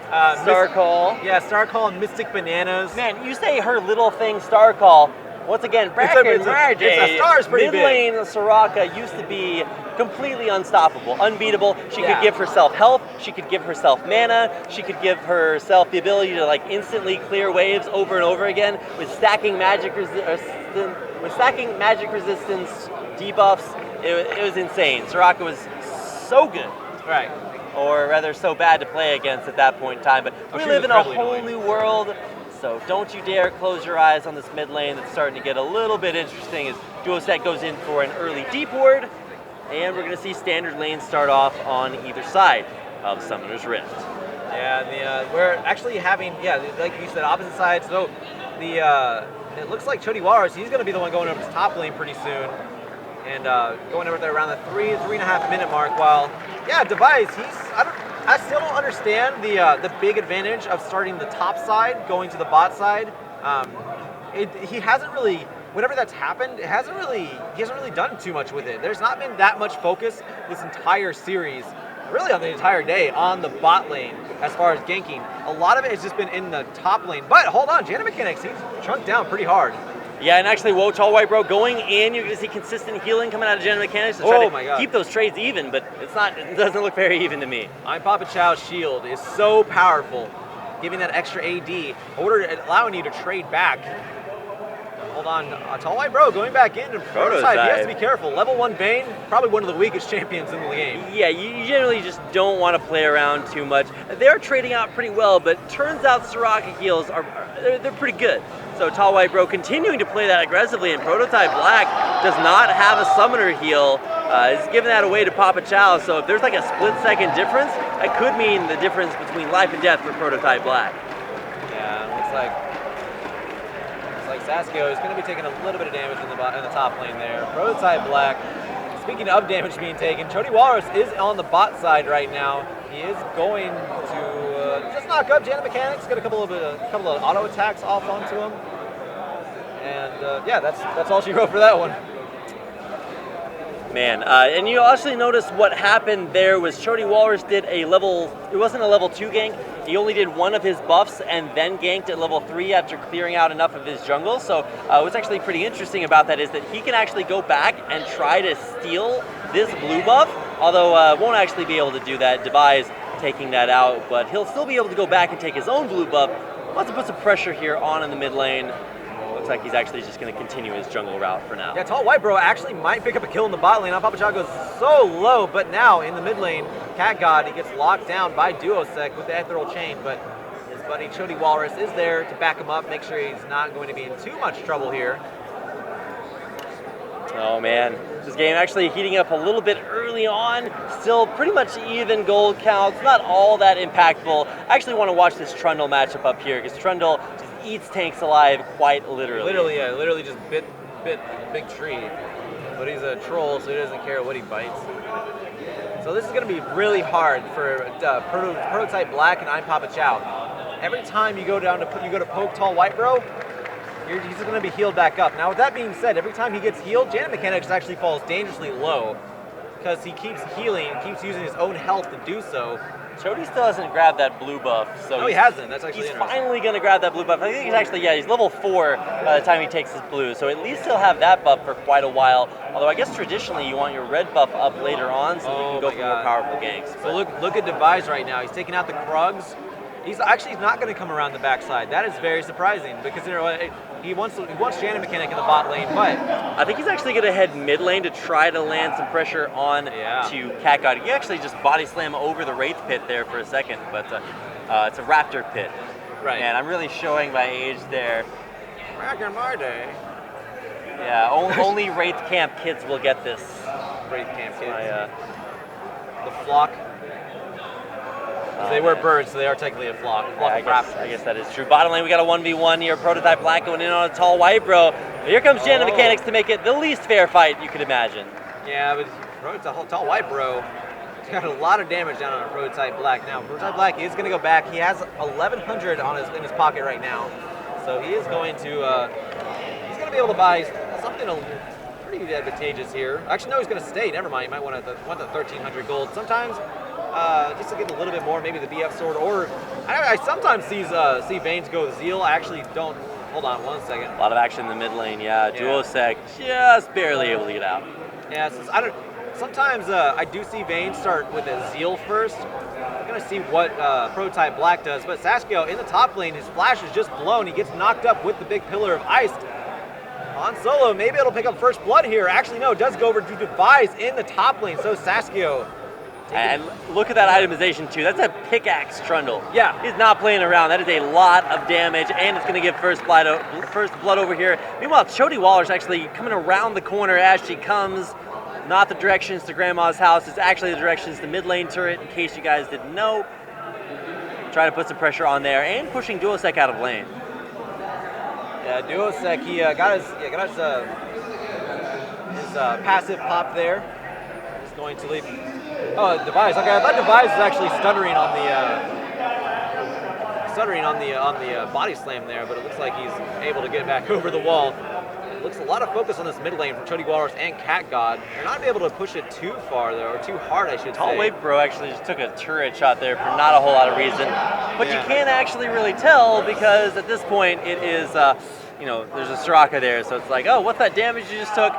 Star Call. Yeah, Star Call and Mystic Bananas. Man, you say her little thing, Star Call. Once again, back in my day, star's pretty mid lane Soraka used to be completely unstoppable, unbeatable. She could give herself health, she could give herself mana, she could give herself the ability to like instantly clear waves over and over again with stacking magic resistance debuffs. It was insane. Soraka was so good. Right. Or rather so bad to play against at that point in time. But we live in a whole new world. So don't you dare close your eyes on this mid lane that's starting to get a little bit interesting as Duosec goes in for an early deep ward. And we're going to see standard lanes start off on either side of Summoner's Rift. Yeah, we're actually having, like you said, opposite sides. So it looks like Chody Walrus, he's going to be the one going over to top lane pretty soon. And going over there around the 3.5 minute mark, while, Device, I still don't understand the big advantage of starting the top side, going to the bot side. He hasn't really, whenever that's happened, he hasn't really done too much with it. There's not been that much focus this entire series, really on the entire day, on the bot lane as far as ganking. A lot of it has just been in the top lane. But hold on, Jana Mechanics, he's chunked down pretty hard. Yeah, and actually, whoa, Tall White Bro going in, you're going to see consistent healing coming out of Gen Mechanics to try to keep those trades even, but it doesn't look very even to me. I'm Papa Chow's shield is so powerful, giving that extra AD, allowing you to trade back. Hold on, Tall White Bro going back in, and Prototype, he has to be careful. Level 1 Bane, probably one of the weakest champions in the game. Yeah, you generally just don't want to play around too much. They're trading out pretty well, but turns out Soraka heals they're pretty good. So Tall White Bro continuing to play that aggressively, and Prototype Black does not have a summoner heal. He's giving that away to Papa Chow, so if there's like a split-second difference, that could mean the difference between life and death for Prototype Black. Yeah, looks like Saskia is going to be taking a little bit of damage in the top lane there. Prototype Black. Speaking of damage being taken, Chody Walrus is on the bot side right now. He is going to just knock up Jana Mechanics, get a couple of auto attacks off onto him. And that's all she wrote for that one. Man, and you actually notice what happened there was Chody Walrus did it wasn't a level 2 gank, he only did one of his buffs and then ganked at level 3 after clearing out enough of his jungle. So what's actually pretty interesting about that is that he can actually go back and try to steal this blue buff, although won't actually be able to do that. Device taking that out, but he'll still be able to go back and take his own blue buff. Wants to put some pressure here on in the mid lane. Looks like he's actually just going to continue his jungle route for now. Yeah, Tall White Bro actually might pick up a kill in the bot lane. Papa Chow goes so low, but now in the mid lane, Cat God, he gets locked down by Duosec with the Ethereal Chain, but his buddy Chody Walrus is there to back him up, make sure he's not going to be in too much trouble here. Oh man, this game actually heating up a little bit early on. Still pretty much even gold counts, not all that impactful. I actually want to watch this Trundle matchup up here because Trundle just eats tanks alive quite literally. Literally just bit big tree. But he's a troll, so he doesn't care what he bites. So this is going to be really hard for Prototype Black and I'm Papa Chow. Every time you go to poke Tall White Bro, he's going to be healed back up. Now, with that being said, every time he gets healed, Jana Mechanics actually falls dangerously low because he keeps healing, keeps using his own health to do so. Chody still hasn't grabbed that blue buff, so he hasn't. That's actually he's interesting. finally going to grab that blue buff. I think he's actually, he's level 4 by the time he takes his blue, so at least he'll have that buff for quite a while. Although I guess traditionally you want your red buff up later on so you can go for more powerful ganks. So look at Devise right now. He's taking out the Krugs. He's not going to come around the backside. That is very surprising because he wants Jana Mechanic in the bot lane, but I think he's actually going to head mid lane to try to land some pressure on to Cat God. He actually just body slam over the Wraith Pit there for a second, but it's a Raptor Pit. Right. And I'm really showing my age there. Back in my day. Yeah, only Wraith Camp kids will get this. Wraith Camp kids. The flock. They were birds, so they are technically a flock. I guess that is true. Bottom lane, we got a 1v1 here. Prototype Black going in on a tall white bro. But here comes Jana Mechanics to make it the least fair fight you could imagine. Yeah, but Prototype Tall White Bro, he's got a lot of damage down on Prototype Black. Now, Prototype Black is going to go back. He has 1,100 in his pocket right now. So he is going to, he's going to be able to buy something pretty advantageous here. Actually, no, he's going to stay. Never mind. He might want the 1,300 gold. Sometimes, just to get a little bit more, maybe the BF sword, or I sometimes see Vanes go Zeal. I actually don't. Hold on 1 second. A lot of action in the mid lane, yeah. Duosec just barely able to get out. Yeah, sometimes I do see Vayne start with a Zeal first. I'm going to see what Prototype Black does, but Sasuke in the top lane, his flash is just blown. He gets knocked up with the big pillar of ice. Han Solo, maybe it'll pick up first blood here. Actually, no, it does go over to Devise in the top lane, so Sasuke. And look at that itemization too. That's a pickaxe trundle. Yeah. He's not playing around. That is a lot of damage, and it's going to give first blood over here. Meanwhile, Chody Waller's actually coming around the corner as she comes. Not the directions to Grandma's house. It's actually the directions to mid lane turret, in case you guys didn't know. Try to put some pressure on there, and pushing Duosec out of lane. Yeah, Duosec, he got his passive pop there. He's going to leave. Oh, Devise. Okay, I thought Devise was actually stuttering on the body slam there, but it looks like he's able to get back over the wall. It looks a lot of focus on this mid lane from Chody Walrus and Cat God. They're not able to push it too far though, or too hard, I should say. Tall Wave Bro actually just took a turret shot there for not a whole lot of reason, but you can't actually really tell because at this point it is, there's a Soraka there, so it's like, oh, what's that damage you just took?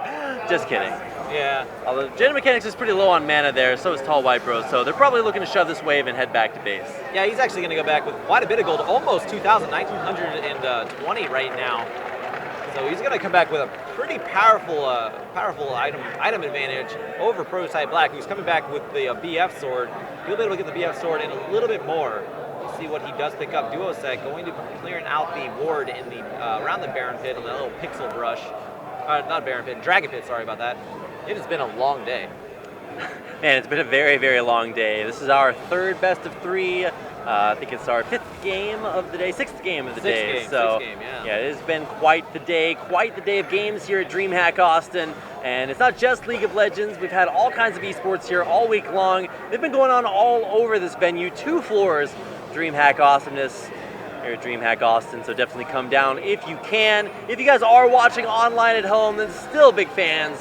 Just kidding. Yeah. Although Jana Mechanics is pretty low on mana there, so is Tall White Bro, so they're probably looking to shove this wave and head back to base. Yeah, he's actually going to go back with quite a bit of gold, almost 2,000, 1,920 right now. So he's going to come back with a pretty powerful item advantage over Prototype Black, who's coming back with the BF sword. He'll be able to get the BF sword and a little bit more. We'll see what he does pick up. Duosec going to clearing out the ward in the around the Baron Pit on the little pixel brush. Not Baron Pit, Dragon Pit, sorry about that. It has been a long day. Man, it's been a very, very long day. This is our third best of three. I think it's our sixth game of the day, sixth game, yeah. Yeah, it has been quite the day of games here at Dreamhack Austin. And it's not just League of Legends. We've had all kinds of esports here all week long. They've been going on all over this venue, 2 floors, Dreamhack Awesomeness here at Dreamhack Austin. So definitely come down if you can. If you guys are watching online at home, then still big fans.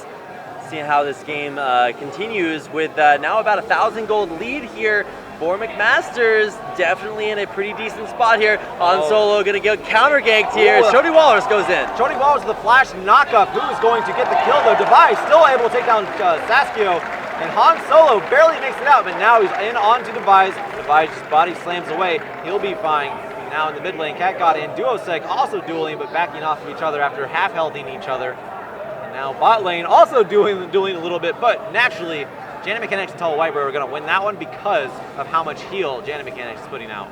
Seeing how this game continues with now about 1,000 gold lead here for McMasters. Definitely in a pretty decent spot here. On Solo gonna get counter ganked here. Chody Walrus goes in. Chody Walrus with the flash knockup. Who is going to get the kill though? Devise still able to take down Sasuke. And Han Solo barely makes it out, but now he's in onto Devise. Devise just body slams away. He'll be fine. Now in the mid lane, Cat God and Duosec also dueling, but backing off of each other after half healthing each other. Now bot lane also dueling a little bit, but naturally, Jana Mechanics and Tall White Bro are going to win that one because of how much heal Jana Mechanics is putting out.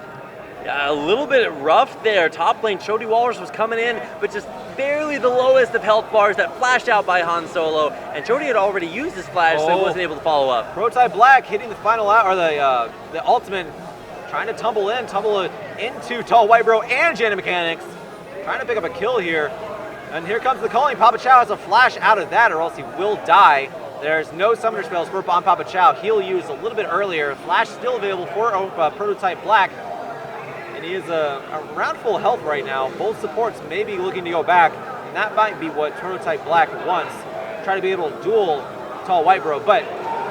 Yeah, a little bit rough there. Top lane, Chody Walrus was coming in, but just barely the lowest of health bars that flashed out by Han Solo, and Chody had already used his flash, so he wasn't able to follow up. Prototype Black hitting the final out, or the ultimate, trying to tumble into Tall White Bro and Jana Mechanics, trying to pick up a kill here. And here comes the calling. Papa Chow has a flash out of that or else he will die. There's no summoner spells for on Papa Chow. He'll use a little bit earlier. Flash still available for Prototype Black. And he is around full health right now. Both supports may be looking to go back. And that might be what Prototype Black wants. Try to be able to duel Tall White Bro. But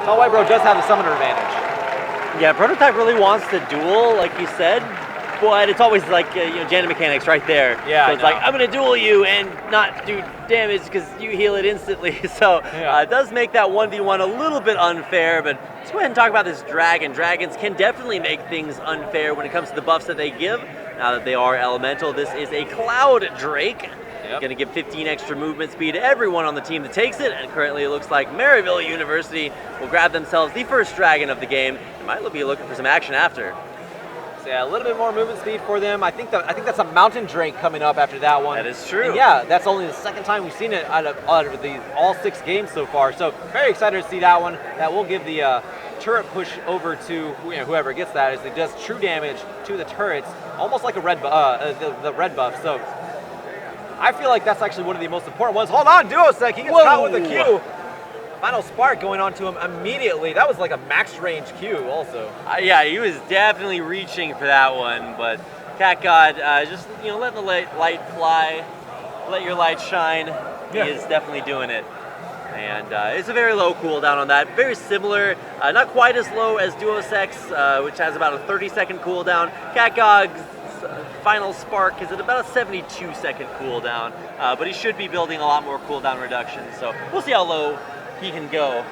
Tall White Bro does have the summoner advantage. Yeah, Prototype really wants to duel, like you said. But it's always like, Jana Mechanics right there. Yeah, so it's like, I'm going to duel you and not do damage because you heal it instantly. So it does make that 1v1 a little bit unfair, but let's go ahead and talk about this dragon. Dragons can definitely make things unfair when it comes to the buffs that they give. Now that they are elemental, this is a Cloud Drake. Going to give 15 extra movement speed to everyone on the team that takes it, and currently it looks like Maryville University will grab themselves the first dragon of the game and might be looking for some action after. Yeah, a little bit more movement speed for them. I think that's a Mountain Drake coming up after that one. That is true. And yeah, that's only the second time we've seen it out of all 6 games so far. So very excited to see that one. That will give the turret push over to whoever gets that is it does true damage to the turrets, almost like a red the red buff. So I feel like that's actually one of the most important ones. Hold on, Duosec, he gets caught with a Q. Final spark going on to him immediately. That was like a max range Q also. Yeah, he was definitely reaching for that one, but Cat God just letting the light fly, let your light shine. He is definitely doing it. And it's a very low cooldown on that. Very similar, not quite as low as Duosec's, which has about a 30-second cooldown. Cat God's final spark is at about a 72-second cooldown, but he should be building a lot more cooldown reduction. So we'll see how low he can go.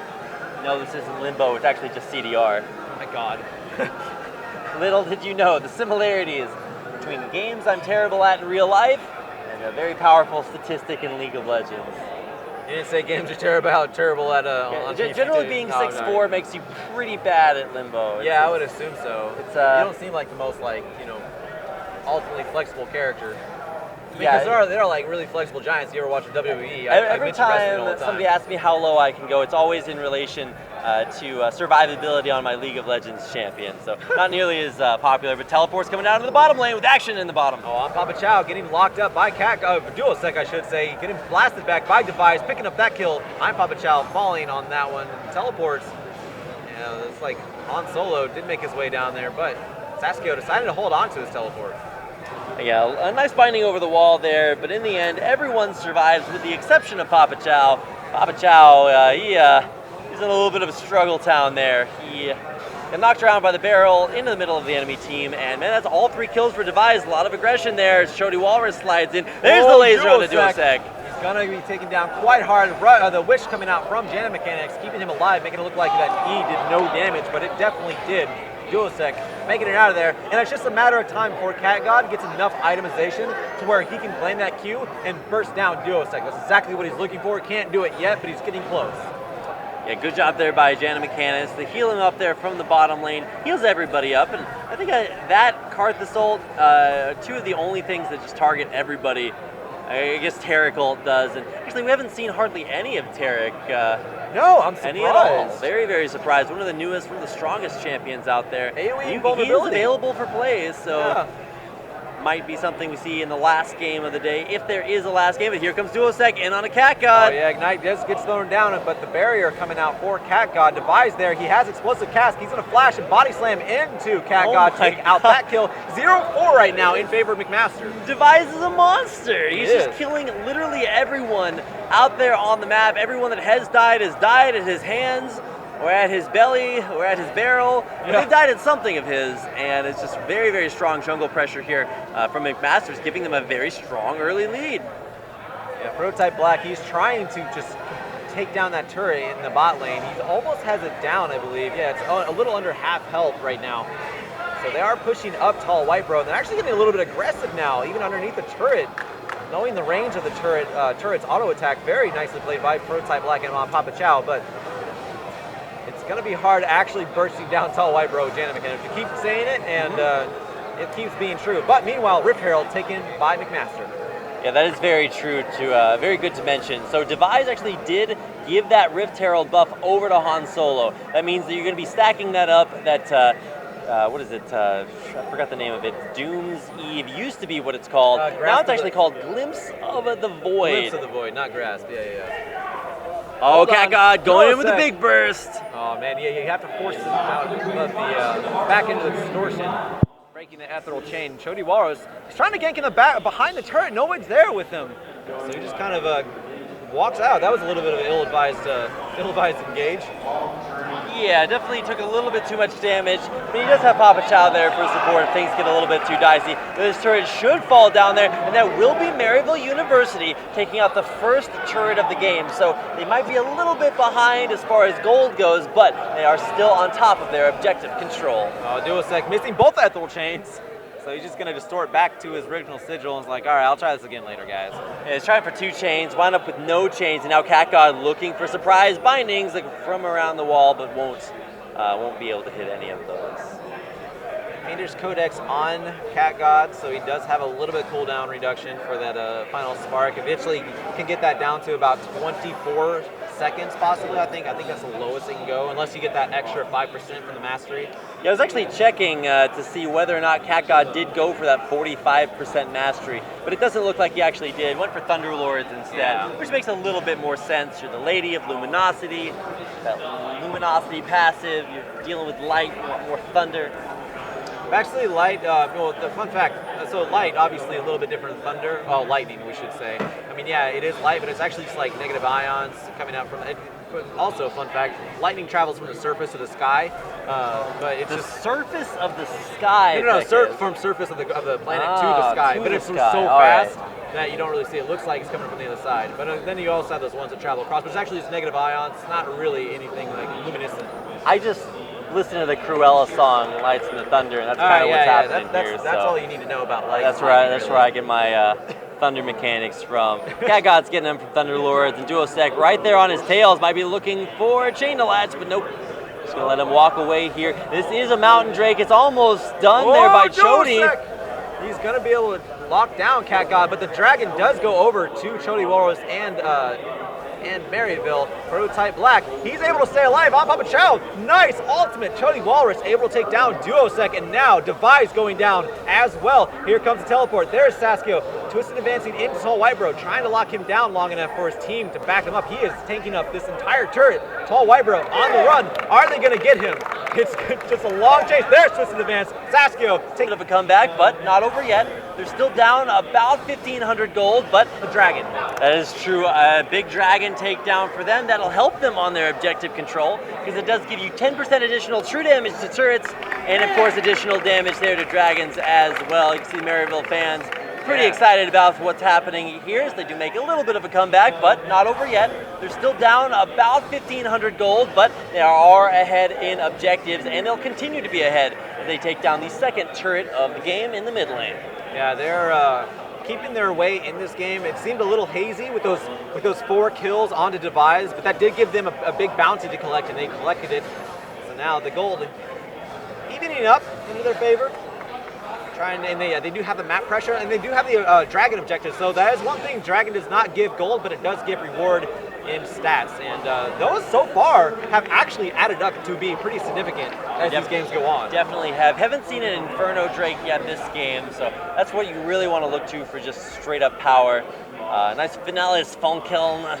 No, this isn't Limbo, it's actually just CDR. Oh my God. Little did you know the similarities between games I'm terrible at in real life and a very powerful statistic in League of Legends. You didn't say games are terrible at on generally being 6'4" makes you pretty bad at Limbo. I would assume so. It's you don't seem like the most ultimately flexible character. Because there are like really flexible giants. You ever watch WWE? Every time somebody asks me how low I can go, it's always in relation to survivability on my League of Legends champion. So not nearly as popular, but Teleport's coming down to the bottom lane with action in the bottom. Oh, I'm Papa Chow getting locked up by Duosec, I should say. Getting blasted back by Device, picking up that kill. I'm Papa Chow falling on that one. Teleports. It's like Han Solo did make his way down there, but Sasuke decided to hold on to his teleport. Yeah, a nice binding over the wall there, but in the end, everyone survives with the exception of Papa Chow. Papa Chow, he's in a little bit of a struggle town there. He got knocked around by the barrel into the middle of the enemy team, and man, that's all 3 kills for Device. A lot of aggression there. Shody Walrus slides in. There's the laser on the Duosec. He's gonna be taken down quite hard. The wish coming out from Jana Mechanics, keeping him alive, making it look like that he did no damage, but it definitely did. Duosec making it out of there, and it's just a matter of time before Cat God gets enough itemization to where he can claim that Q and burst down Duosec. That's exactly what he's looking for. Can't do it yet, but he's getting close. Yeah, good job there by Jana Mechanics. The healing up there from the bottom lane heals everybody up, and I think that Karthus ult, 2 of the only things that just target everybody. I guess Tarek ult does, and actually we haven't seen hardly any of Tarek. No, I'm surprised. Any at all. Very, very surprised. One of the newest, one of the strongest champions out there. AoE He is available for plays, so might be something we see in the last game of the day, if there is a last game. But here comes Duosec in on a Cat God. Oh yeah, Ignite just gets thrown down, but the barrier coming out for Cat God. Device there, he has explosive cast. He's gonna flash and body slam into Cat God, take out that kill. 0-4 right now in favor of McMaster. Device is a monster. He's just killing literally everyone out there on the map. Everyone that has died at his hands, or at his belly, or at his barrel. They died at something of his, and it's just very, very strong jungle pressure here from McMaster's, giving them a very strong early lead. Yeah, Prototype Black, he's trying to just take down that turret in the bot lane. He almost has it down, I believe. Yeah, it's a little under half health right now. So they are pushing up Tall White Bro, and they're actually getting a little bit aggressive now, even underneath the turret. Knowing the range of the turret's auto attack, very nicely played by Prototype Black and Papa Chow, but it's going to be hard actually bursting down Tall White Bro with Jana Mechanics. You keep saying it, and it keeps being true. But meanwhile, Rift Herald taken by McMaster. Yeah, that is very true, very good to mention. So Device actually did give that Rift Herald buff over to Han Solo. That means that you're going to be stacking that up, that, what is it, I forgot the name of it, Doom's Eve used to be what it's called. Now it's actually called Glimpse of the Void. Glimpse of the Void, not Grasp, yeah. Oh, Cat God going in with the big burst. Oh man, yeah, you have to force him out of the back into the distortion, breaking the ethereal chain. Shody Walrus, he's trying to gank in the back behind the turret. No one's there with him, so he just kind of walks out. That was a little bit of an ill-advised engage. Yeah, definitely took a little bit too much damage, but he does have Papa Chow there for support if things get a little bit too dicey. This turret should fall down there, and that will be Maryville University taking out the first turret of the game. So they might be a little bit behind as far as gold goes, but they are still on top of their objective control. Duosec missing both ethereal chains. So he's just going to distort back to his original sigil and is like, all right, I'll try this again later, guys. Yeah, he's trying for 2 chains, wound up with no chains, and now Cat God looking for surprise bindings like from around the wall, but won't be able to hit any of those. Meter's Codex on Cat God, so he does have a little bit cooldown reduction for that final spark. Eventually, he can get that down to about 24 seconds possibly. I think that's the lowest it can go, unless you get that extra 5% from the mastery. Yeah, I was actually checking to see whether or not Cat God did go for that 45% mastery, but it doesn't look like he actually did. Went for Thunder Lords instead, which makes a little bit more sense. You're the Lady of Luminosity, that Luminosity passive, you're dealing with light, you want more thunder. Actually, light, well, the fun fact, so light, obviously a little bit different than thunder. Oh, lightning, we should say. I mean, yeah, it is light, but it's actually just like negative ions coming out from it. But also, fun fact, lightning travels from the surface to the sky, but it's The just... surface of the sky. from surface of the planet to the sky, but it's so fast that you don't really see it. It looks like it's coming from the other side. But then you also have those ones that travel across, but it's actually just negative ions. It's not really anything like luminescent. I just listen to the Cruella song, Lights and the Thunder, and that's kind of what's happening here. That's all you need to know about light. That's right. That's where I get my thunder mechanics from. Cat God's getting them from Thunder Lords, and Duosec right there on his tails might be looking for a chain to latch, but nope. Just gonna let him walk away here. This is a Mountain Drake. It's almost done there by Chody. He's gonna be able to lock down Cat God, but the dragon does go over to Chody Walrus and Maryville. Prototype Black, he's able to stay alive on Papa Chow. Nice ultimate. Chody Walrus able to take down Duosec, and now Device going down as well. Here comes the teleport. There's Saskio. Twisted advancing into Tall White Bro, trying to lock him down long enough for his team to back him up. He is tanking up this entire turret. Tall White Bro on the run. Are they going to get him? It's just a long chase. There's Twisted Advance. Saskio Taking up a comeback, but not over yet. They're still down about 1,500 gold, but the dragon. that is true. A big dragon takedown for them. That'll help them on their objective control, because it does give you 10% additional true damage to turrets, and of course additional damage there to dragons as well. You can see Maryville fans pretty excited about what's happening here as they do make a little bit of a comeback, but not over yet. They're still down about 1,500 gold, but they are ahead in objectives, and they'll continue to be ahead as they take down the second turret of the game in the mid lane. Yeah, they're keeping their way in this game. It seemed a little hazy with those 4 kills onto Devise, but that did give them a big bounty to collect, and they collected it. So now the gold evening up into their favor. And they do have the map pressure, and they do have the dragon objective. So that is one thing. Dragon does not give gold, but it does give reward in stats, and those so far have actually added up to be pretty significant as these games go on. Definitely have. Haven't seen an Inferno Drake yet this game, so that's what you really want to look to for just straight up power. Nice Finalis Funkiln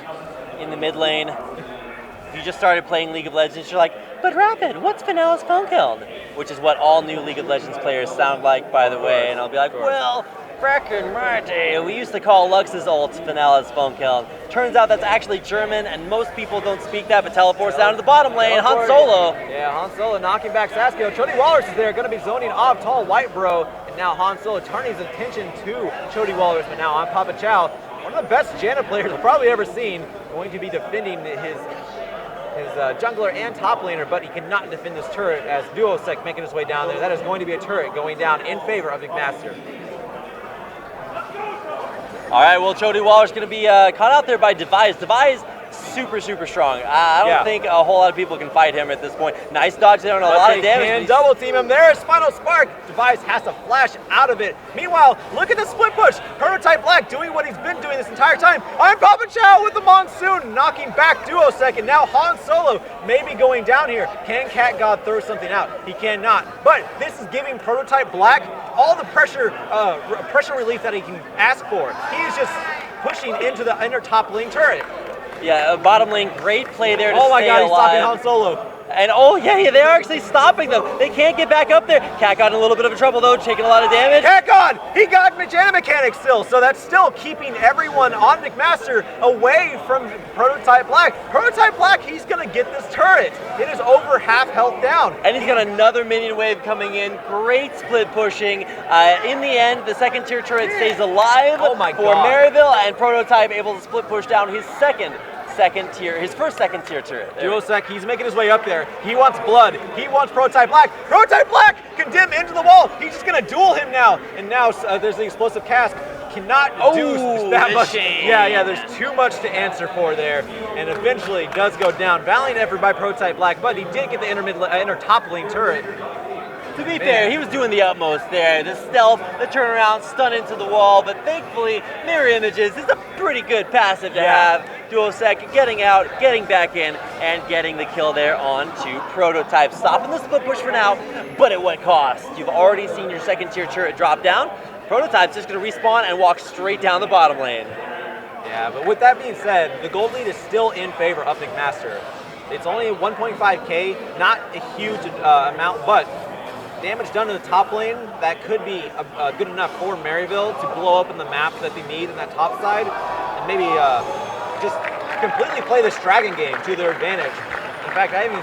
in the mid lane. If you just started playing League of Legends, you're like, but Rapid, what's Finalis Funkiln? Which is what all new League of Legends players sound like, by the way, and I'll be like, well, frickin' Marty, we used to call Lux's ult Finalis Funkiln. Turns out that's actually German, and most people don't speak that, but teleports down to the bottom lane. Han Solo. Yeah, Han Solo knocking back Saskio. Chody Walrus is there, going to be zoning off Tall White Bro, and now Han Solo turning his attention to Chody Walrus, but now on Papa Chow, one of the best Janna players I've probably ever seen, going to be defending his jungler and top laner, but he cannot defend this turret as Duosec making his way down there. That is going to be a turret going down in favor of McMaster. All right, well, Chody Waller's going to be caught out there by Devise. Devise, super, super strong. I don't think a whole lot of people can fight him at this point. Nice dodge there and a lot of damage. And double team him. There's Spinal Spark. Devise has to flash out of it. Meanwhile, look at the split push. Prototype Black doing what he's been doing this entire time. I'm Papa Chow with the Monsoon, knocking back Duosec, and now Han Solo may be going down here. Can Cat God throw something out? He cannot. But this is giving Prototype Black all the pressure relief that he can ask for. He is just pushing into the inner top lane turret. Yeah, bottom lane, great play there to oh my stay God, he's alive. stopping Han Solo. And oh yeah, they are actually stopping them. They can't get back up there. Cat got in a little bit of trouble though, taking a lot of damage. Cat God, he got Janna mechanics still, so that's still keeping everyone on McMaster away from Prototype Black. Prototype Black, he's gonna get this turret. It is over half health down. And he's got another minion wave coming in. Great split pushing. In the end, the second tier turret stays alive for Maryville, and Prototype able to split push down his first second tier turret. Duosec, he's making his way up there. He wants blood. He wants Prototype Black. Prototype Black condemn into the wall. He's just gonna duel him now. And now there's the explosive cast. Cannot do that much. Shame. Yeah, there's too much to answer for there. And eventually does go down. Valiant effort by Prototype Black, but he did get the inner top lane turret. To be fair, he was doing the utmost there. The stealth, the turnaround, stun into the wall, but thankfully, Mirror Images is a pretty good passive to have. Duosec getting out, getting back in, and getting the kill there onto Prototype. Stopping the split push for now, but at what cost? You've already seen your second tier turret drop down. Prototype's just going to respawn and walk straight down the bottom lane. Yeah, but with that being said, the gold lead is still in favor of McMaster. It's only 1.5k, not a huge amount, but damage done in the top lane, that could be good enough for Maryville to blow up in the map that they need in that top side, and maybe just completely play this dragon game to their advantage. In fact, I even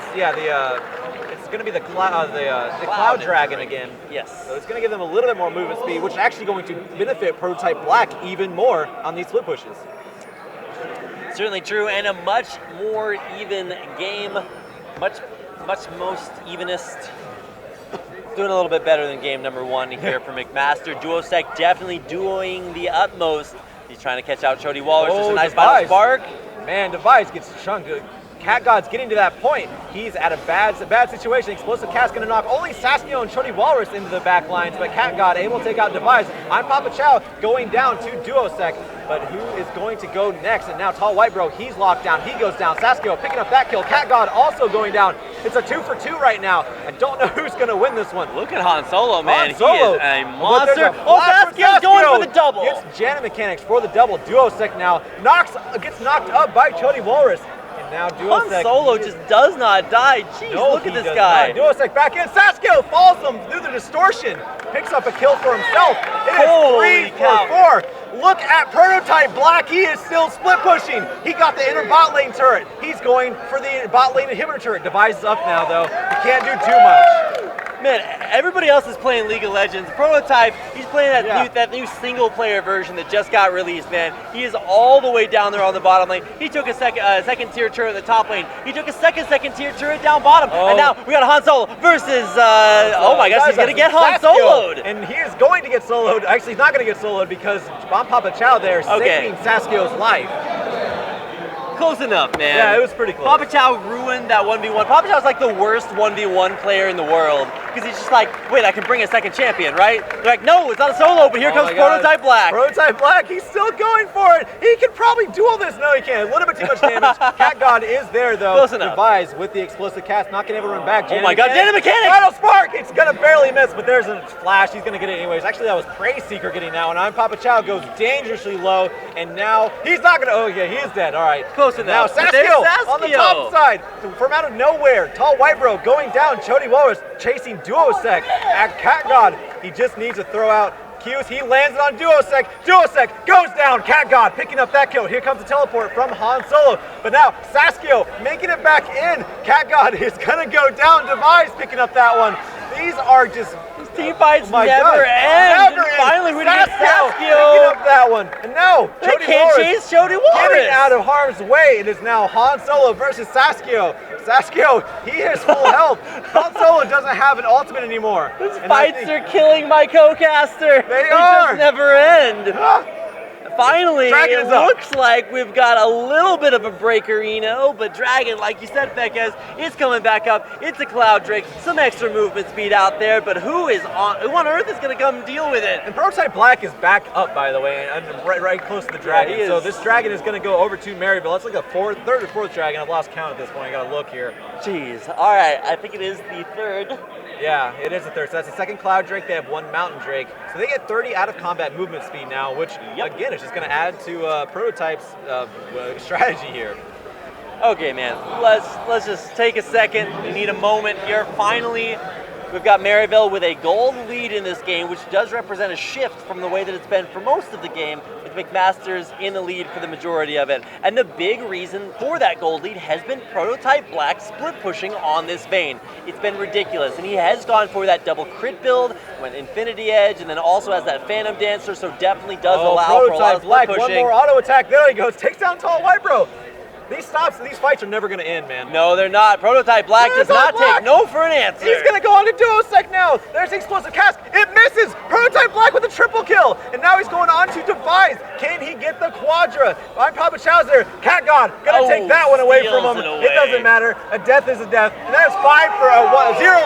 it's going to be the cloud dragon again. Yes. So it's going to give them a little bit more movement speed, which is actually going to benefit Prototype Black even more on these split pushes. Certainly true, and a much more even game, most evenest. Doing a little bit better than game number one here for McMaster. Duosec definitely doing the utmost. He's trying to catch out Chody Walrus. Just a nice final spark. Man, Device gets chunked. Cat God's getting to that point. He's at a bad situation. Explosive Cat's going to knock only Sasnio and Chody Walrus into the back lines, but Cat God able to take out Device. I'm Papa Chow going down to Duosec, but who is going to go next? And now Tall White Bro, he's locked down. He goes down. Sasnio picking up that kill. Cat God also going down. It's a 2 for 2 right now. I don't know who's going to win this one. Look at Han Solo, man. Han Solo. He is a monster. Saskio's going for the double. Gets Janet Mechanics for the double. Duosec now gets knocked up by Chody Walrus. Now Duosec, Han Solo just does not die. Jeez, look at this guy. Duosec back in. Saskia falls him through the distortion. Picks up a kill for himself. It is 3 for 4. Look at Prototype Black. He is still split pushing. He got the inner bot lane turret. He's going for the bot lane inhibitor turret. Device is up now, though. He can't do too much. Man, everybody else is playing League of Legends. Prototype, he's playing that new single-player version that just got released, man. He is all the way down there on the bottom lane. He took a second-tier turret in the top lane. He took a second-tier turret down bottom. And now we got Han Solo versus, oh my gosh, he's going to get Han Soloed. And he is going to get soloed. Actually, he's not going to get soloed because Bomb Papa Chow there saving Saskio's life. Close enough, man. Yeah, it was pretty close. Papa Chow ruined that 1v1. Papa Chow's like the worst 1v1 player in the world because he's just like, wait, I can bring a second champion, right? They're like, no, it's not a solo, but here comes Prototype Black. Prototype Black, he's still going for it. He can probably do all this. No, he can't. A little bit too much damage. Cat God is there, though. Close enough. Device with the explosive cast, not going to be able to run back. Oh my god, Janet Mechanics! Final spark! It's going to barely miss, but there's a flash. He's going to get it anyways. Actually, that was Prey Seeker getting that one. I'm Papa Chow goes dangerously low, and now he's not going to. Oh, yeah, he is dead. All right. Close enough. Now, Saskio on the top side from out of nowhere. Tall White Bro going down. Chody Walrus chasing Duosec at Cat God. He just needs to throw out Q's. He lands it on Duosec. Duosec goes down. Cat God picking up that kill. Here comes the teleport from Han Solo. But now Saskio making it back in. Cat God is going to go down. Device picking up that one. These are just team fights never end. Finally, we get Saskio picking up that one. And now Chody can't chase Chody Walrus. Getting out of harm's way. It is now Han Solo versus Saskio. Saskio, he is full health. Han Solo doesn't have an ultimate anymore. These fights are killing my co-caster. They are. Just never end. Finally, it looks like we've got a little bit of a breaker-eno, but Dragon, like you said, Fekez, is coming back up. It's a Cloud Drake, some extra movement speed out there, but who on earth is going to come deal with it? And Prototype Black is back up, by the way, and right close to the Dragon. Yeah, so this Dragon is going to go over to Maryville. That's like a third or fourth Dragon. I've lost count at this point. I got to look here. Jeez. All right, I think it is the third. Yeah, it is the third. So that's the second Cloud Drake. They have one Mountain Drake. So they get 30 out of combat movement speed now, which, again, is just going to add to Prototype's strategy here. Okay, man. Let's just take a second. We need a moment here. Finally, we've got Maryville with a gold lead in this game, which does represent a shift from the way that it's been for most of the game, with McMaster's in the lead for the majority of it. And the big reason for that gold lead has been Prototype Black split pushing on this Vayne. It's been ridiculous, and he has gone for that double crit build, went Infinity Edge, and then also has that Phantom Dancer, so definitely does allow for a lot of split pushing. One more auto attack, there he goes, takes down Tall White Bro. These fights are never going to end, man. No, they're not. Prototype Black does not take no for an answer. He's going to go on to Duosec now. There's the explosive cast. It misses. Prototype Black with a triple kill. And now he's going on to Device. Can he get the Quadra? I'm Papa Chow's there. Cat God going to take that one away from him. It doesn't matter. A death is a death. And that's 0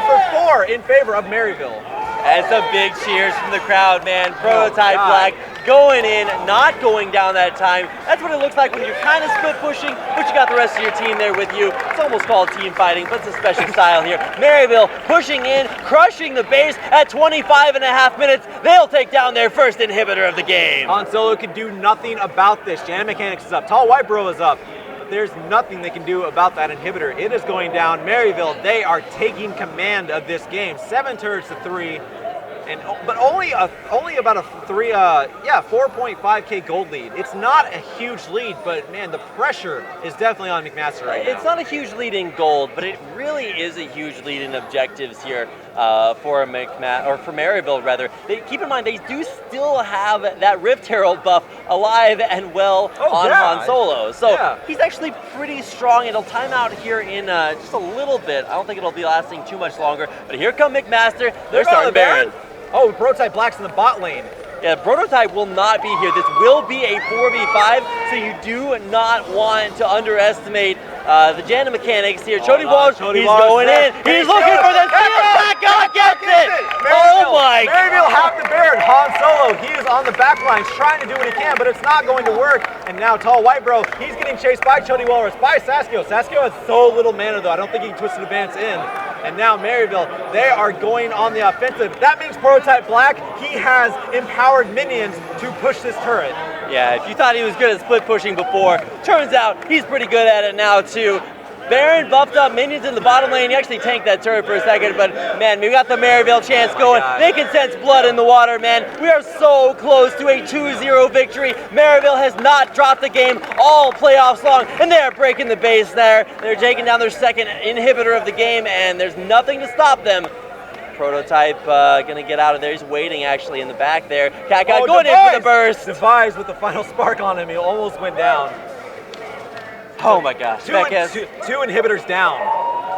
for 4 in favor of Maryville. And some big cheers from the crowd, man. Prototype God. Black going in, not going down that time. That's what it looks like when you're kind of split pushing, but you got the rest of your team there with you. It's almost called team fighting, but it's a special style here. Maryville pushing in, crushing the base at 25.5 minutes. They'll take down their first inhibitor of the game. Han Solo can do nothing about this. Jana Mechanics is up. Tall White Bro is up. But there's nothing they can do about that inhibitor. It is going down. Maryville, they are taking command of this game. 7 turrets to 3. But only about a 4.5K gold lead. It's not a huge lead, but man, the pressure is definitely on McMaster right now. It's not a huge lead in gold, but it really is a huge lead in objectives here for Maryville rather. Keep in mind they do still have that Rift Herald buff alive and well on Han Solo, so he's actually pretty strong. It'll time out here in just a little bit. I don't think it'll be lasting too much longer. But here come McMaster. They're starting Baron. Oh, Prototype Black's in the bot lane. Yeah, Prototype will not be here. This will be a 4v5, so you do not want to underestimate the Jana Mechanics here. Chody Walsh, he's going in. He's looking for the steal. Back gets it. Oh my! Maryville have the Baron. Han Solo, he is on the back lines trying to do what he can, but it's not going to work. And now Tall White Bro, he's getting chased by Chody Walrus, by Saskio. Saskio has so little mana though. I don't think he can twist an advance in. And now Maryville, they are going on the offensive. That means Prototype Black, he has empowered minions to push this turret. Yeah, if you thought he was good at split pushing before, turns out he's pretty good at it now too. Baron buffed up minions in the bottom lane. He actually tanked that turret for a second, but man, we got the Maryville chance going. They can sense blood in the water, man. We are so close to a 2-0 victory. Maryville has not dropped the game all playoffs long, and they're breaking the base there. They're taking down their second inhibitor of the game, and there's nothing to stop them. Prototype gonna get out of there. He's waiting actually in the back there. Cat guy going in for the burst. Device with the final spark on him. He almost went down. Oh my gosh. Two inhibitors down.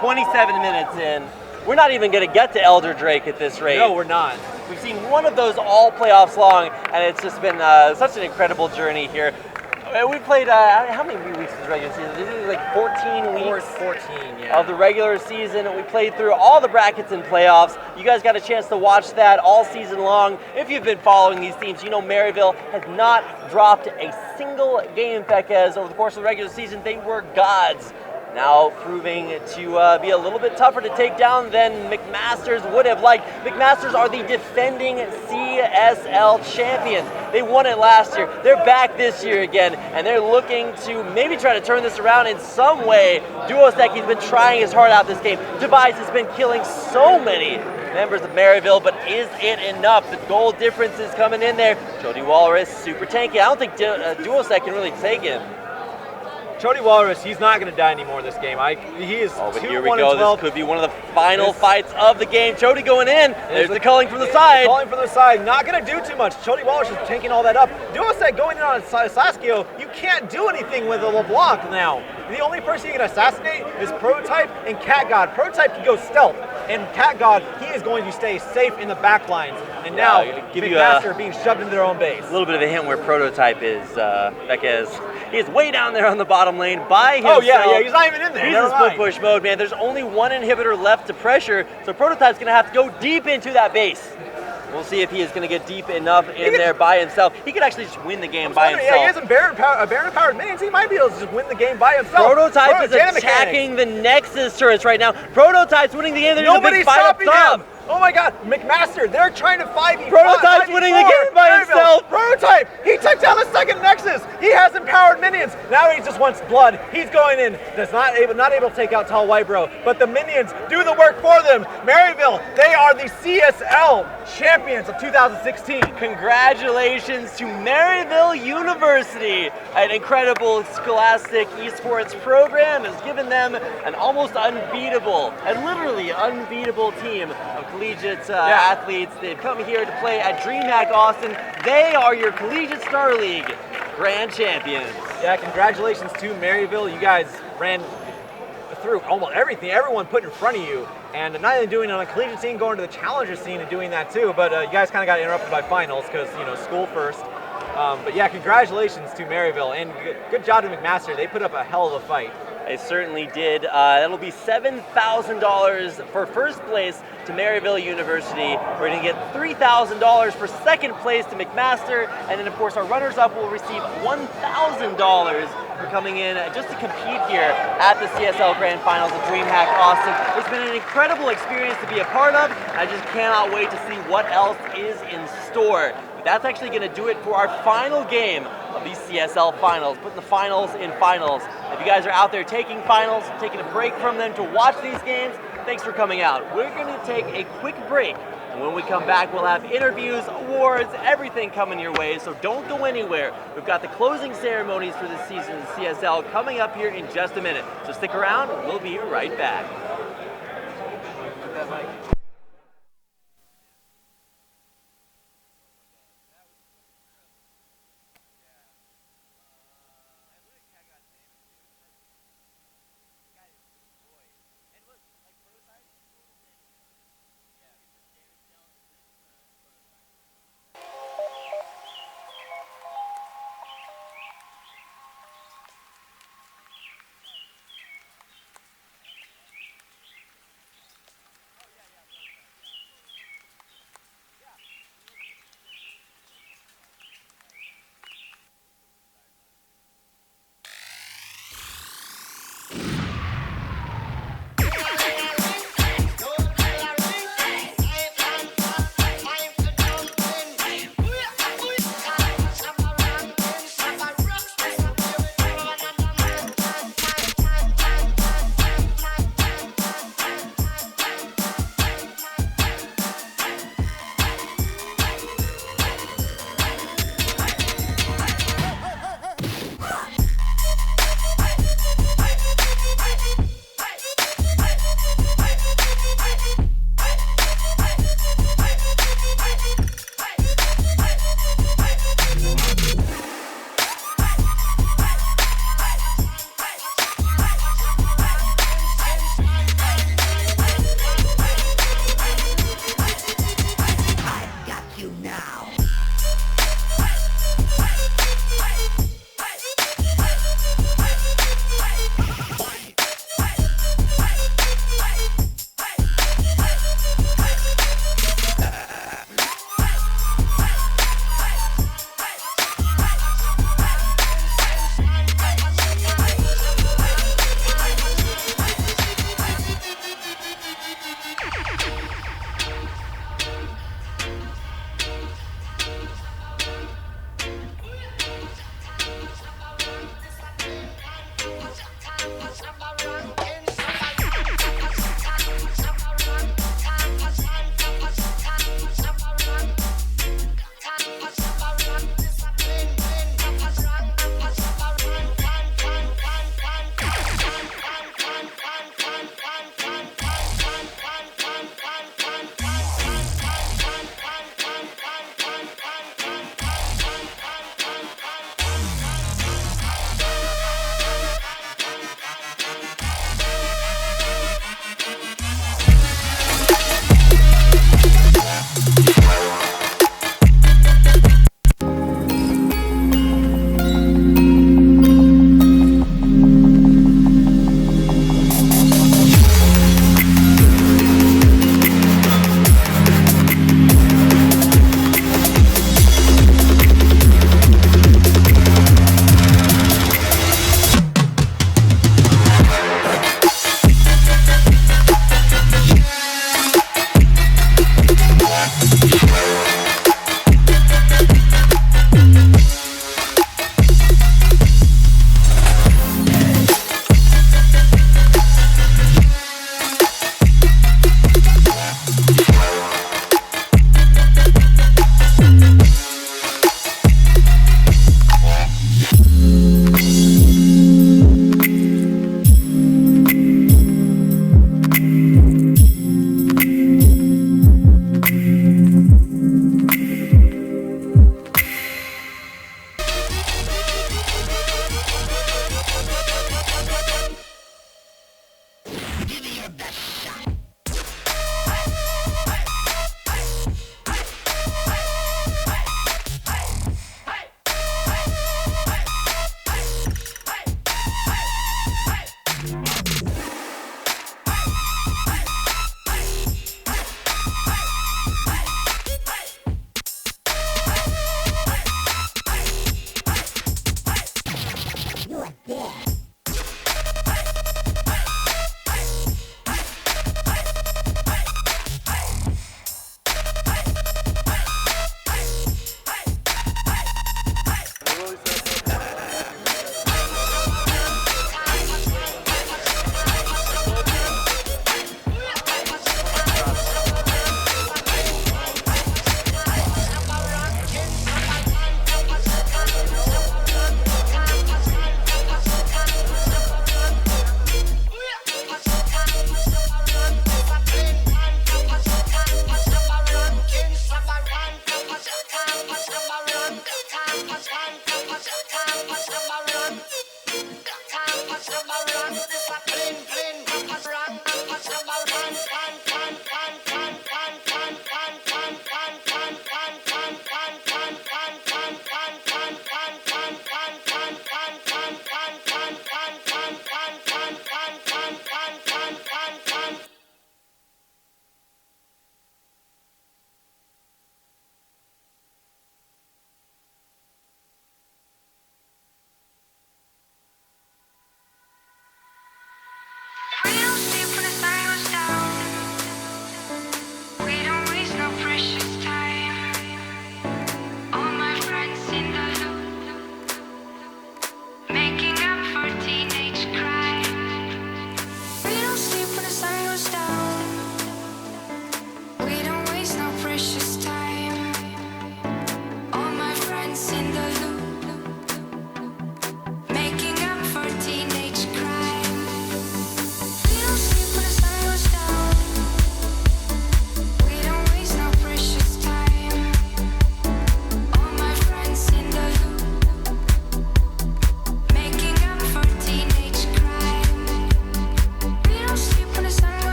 27 minutes in. We're not even going to get to Elder Drake at this rate. No, we're not. We've seen one of those all playoffs long, and it's just been such an incredible journey here. We played, how many weeks is the regular season? This is like 14 weeks 14, yeah. of the regular season. We played through all the brackets and playoffs. You guys got a chance to watch that all season long. If you've been following these teams, you know Maryville has not dropped a single game, Pekez. Over the course of the regular season, they were gods. Now proving to be a little bit tougher to take down than McMasters would have liked. McMasters are the defending CSL champions. They won it last year. They're back this year again, and they're looking to maybe try to turn this around in some way. Duoseki's been trying his heart out this game. Device has been killing so many members of Maryville, but is it enough? The goal difference is coming in there. Chody Walrus, super tanky. I don't think Duosek can really take him. Chody Walrus, he's not going to die anymore in this game. He is 2-1-12. Here we go. This could be one of the final fights of the game. Chody going in. There's the calling from the side. Calling from the side. Not going to do too much. Chody Walrus is tanking all that up. Duosek going in on Saskio. You can't do anything with a LeBlanc now. The only person you can assassinate is Prototype and Cat God. Prototype can go stealth, and Cat God, he is going to stay safe in the back lines. And now, McMaster being shoved into their own base. A little bit of a hint where Prototype is, Because he is way down there on the bottom lane by himself. Oh yeah, he's not even in there. He's in split push mode, man. There's only one inhibitor left to pressure, so Prototype's gonna have to go deep into that base. We'll see if he is gonna get deep enough in there by himself. He could actually just win the game by himself. Yeah, he has a Baron-powered minions. He might be able to just win the game by himself. Prototype is attacking the Nexus turrets right now. Prototype's winning the game. There's a big fight up top. Oh my God, McMaster, they're trying to 5v5. Prototype's winning the game by himself. Prototype, he took down the second Nexus. He has empowered minions. Now he just wants blood. He's going in. Not able to take out Tall White Bro, but the minions do the work for them. Maryville, they are the CSL champions of 2016. Congratulations to Maryville University. An incredible scholastic esports program has given them an almost unbeatable, and literally unbeatable team of collegiate athletes. They've come here to play at Dreamhack Austin. They are your Collegiate Star League grand champions. Yeah, congratulations to Maryville. You guys ran through almost everything, everyone put in front of you, and not only doing it on a collegiate scene, going to the challenger scene and doing that too, but you guys kind of got interrupted by finals because, you know, school first. But yeah, congratulations to Maryville, and good job to McMaster. They put up a hell of a fight. They certainly did. That'll be $7,000 for first place to Maryville University. We're going to get $3,000 for second place to McMaster, and then of course our runners-up will receive $1,000 for coming in just to compete here at the CSL Grand Finals of Dreamhack Austin. It's been an incredible experience to be a part of. I just cannot wait to see what else is in store. But that's actually going to do it for our final game of these CSL finals, putting the finals in finals. If you guys are out there taking finals, taking a break from them to watch these games, thanks for coming out. We're going to take a quick break, and when we come back, we'll have interviews, awards, everything coming your way, so don't go anywhere. We've got the closing ceremonies for this season of CSL coming up here in just a minute, so stick around, we'll be right back.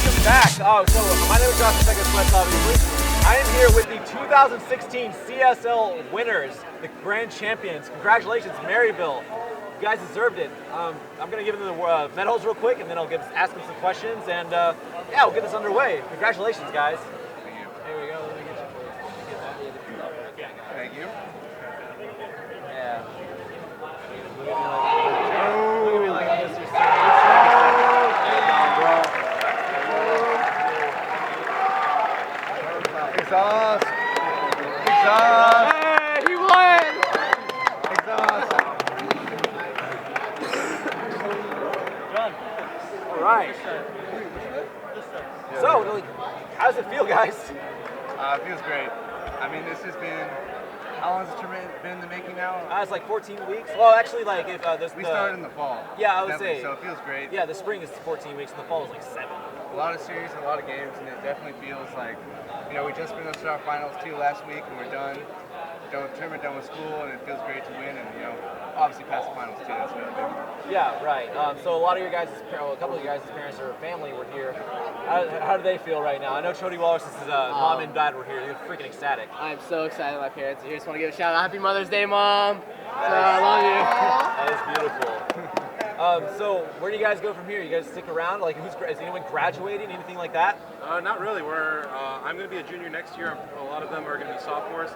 welcome back. So my name is Josh Sweats, obviously. I am here with the 2016 CSL winners, the grand champions. Congratulations, Maryville. You guys deserved it. I'm going to give them the medals real quick, and then I'll ask them some questions, and yeah, we'll get this underway. Congratulations, guys. Thank you. Here we go. Let me get you. Thank you. Yeah. Look at me like I'm Mr. Exhaust. Exhaust. Hey, he won! Exhaust. All right. So, how does it feel, guys? It feels great. I mean, this has been, how long has the tournament been in the making now? It's like 14 weeks. Well, actually, like if We started in the fall. Yeah, I would Definitely, say. So it feels great. Yeah, the spring is 14 weeks, and the fall is like 7. A lot of series and a lot of games, and it definitely feels like, you know, we just finished our finals too last week, and we're done. Tournament done with school, and it feels great to win, and you know, obviously past the finals too. That's really big. Yeah, right. So a lot of your guys, a couple of your guys' parents or family were here. How do they feel right now? I know Chody Wallace's mom and dad were here. They're freaking ecstatic. I'm so excited my parents are here. Just want to give a shout out. Happy Mother's Day, Mom. I love you. That is beautiful. So where do you guys go from here? You guys stick around? Like, is anyone graduating? Anything like that? Not really. I'm going to be a junior next year. A lot of them are going to be sophomores.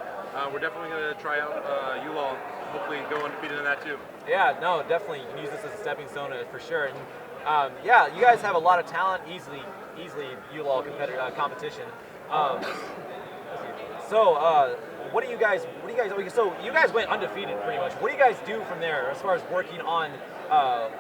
We're definitely going to try out ULAL. Hopefully go undefeated in that too. Yeah, no, definitely. You can use this as a stepping stone for sure. And yeah, you guys have a lot of talent. Easily ULAL competition. So what do you guys? So you guys went undefeated pretty much. What do you guys do from there as far as working on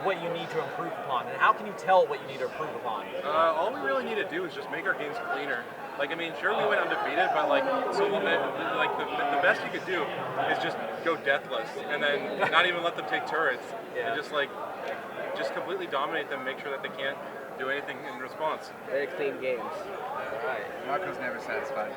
what you need to improve upon, and how can you tell what you need to improve upon? All we really need to do is just make our games cleaner. Like, I mean, sure, we went undefeated, but like, so the best you could do is just go deathless, and then not even let them take turrets, and just completely dominate them, make sure that they can't do anything in response. Very clean games. All right. Marco's never satisfied.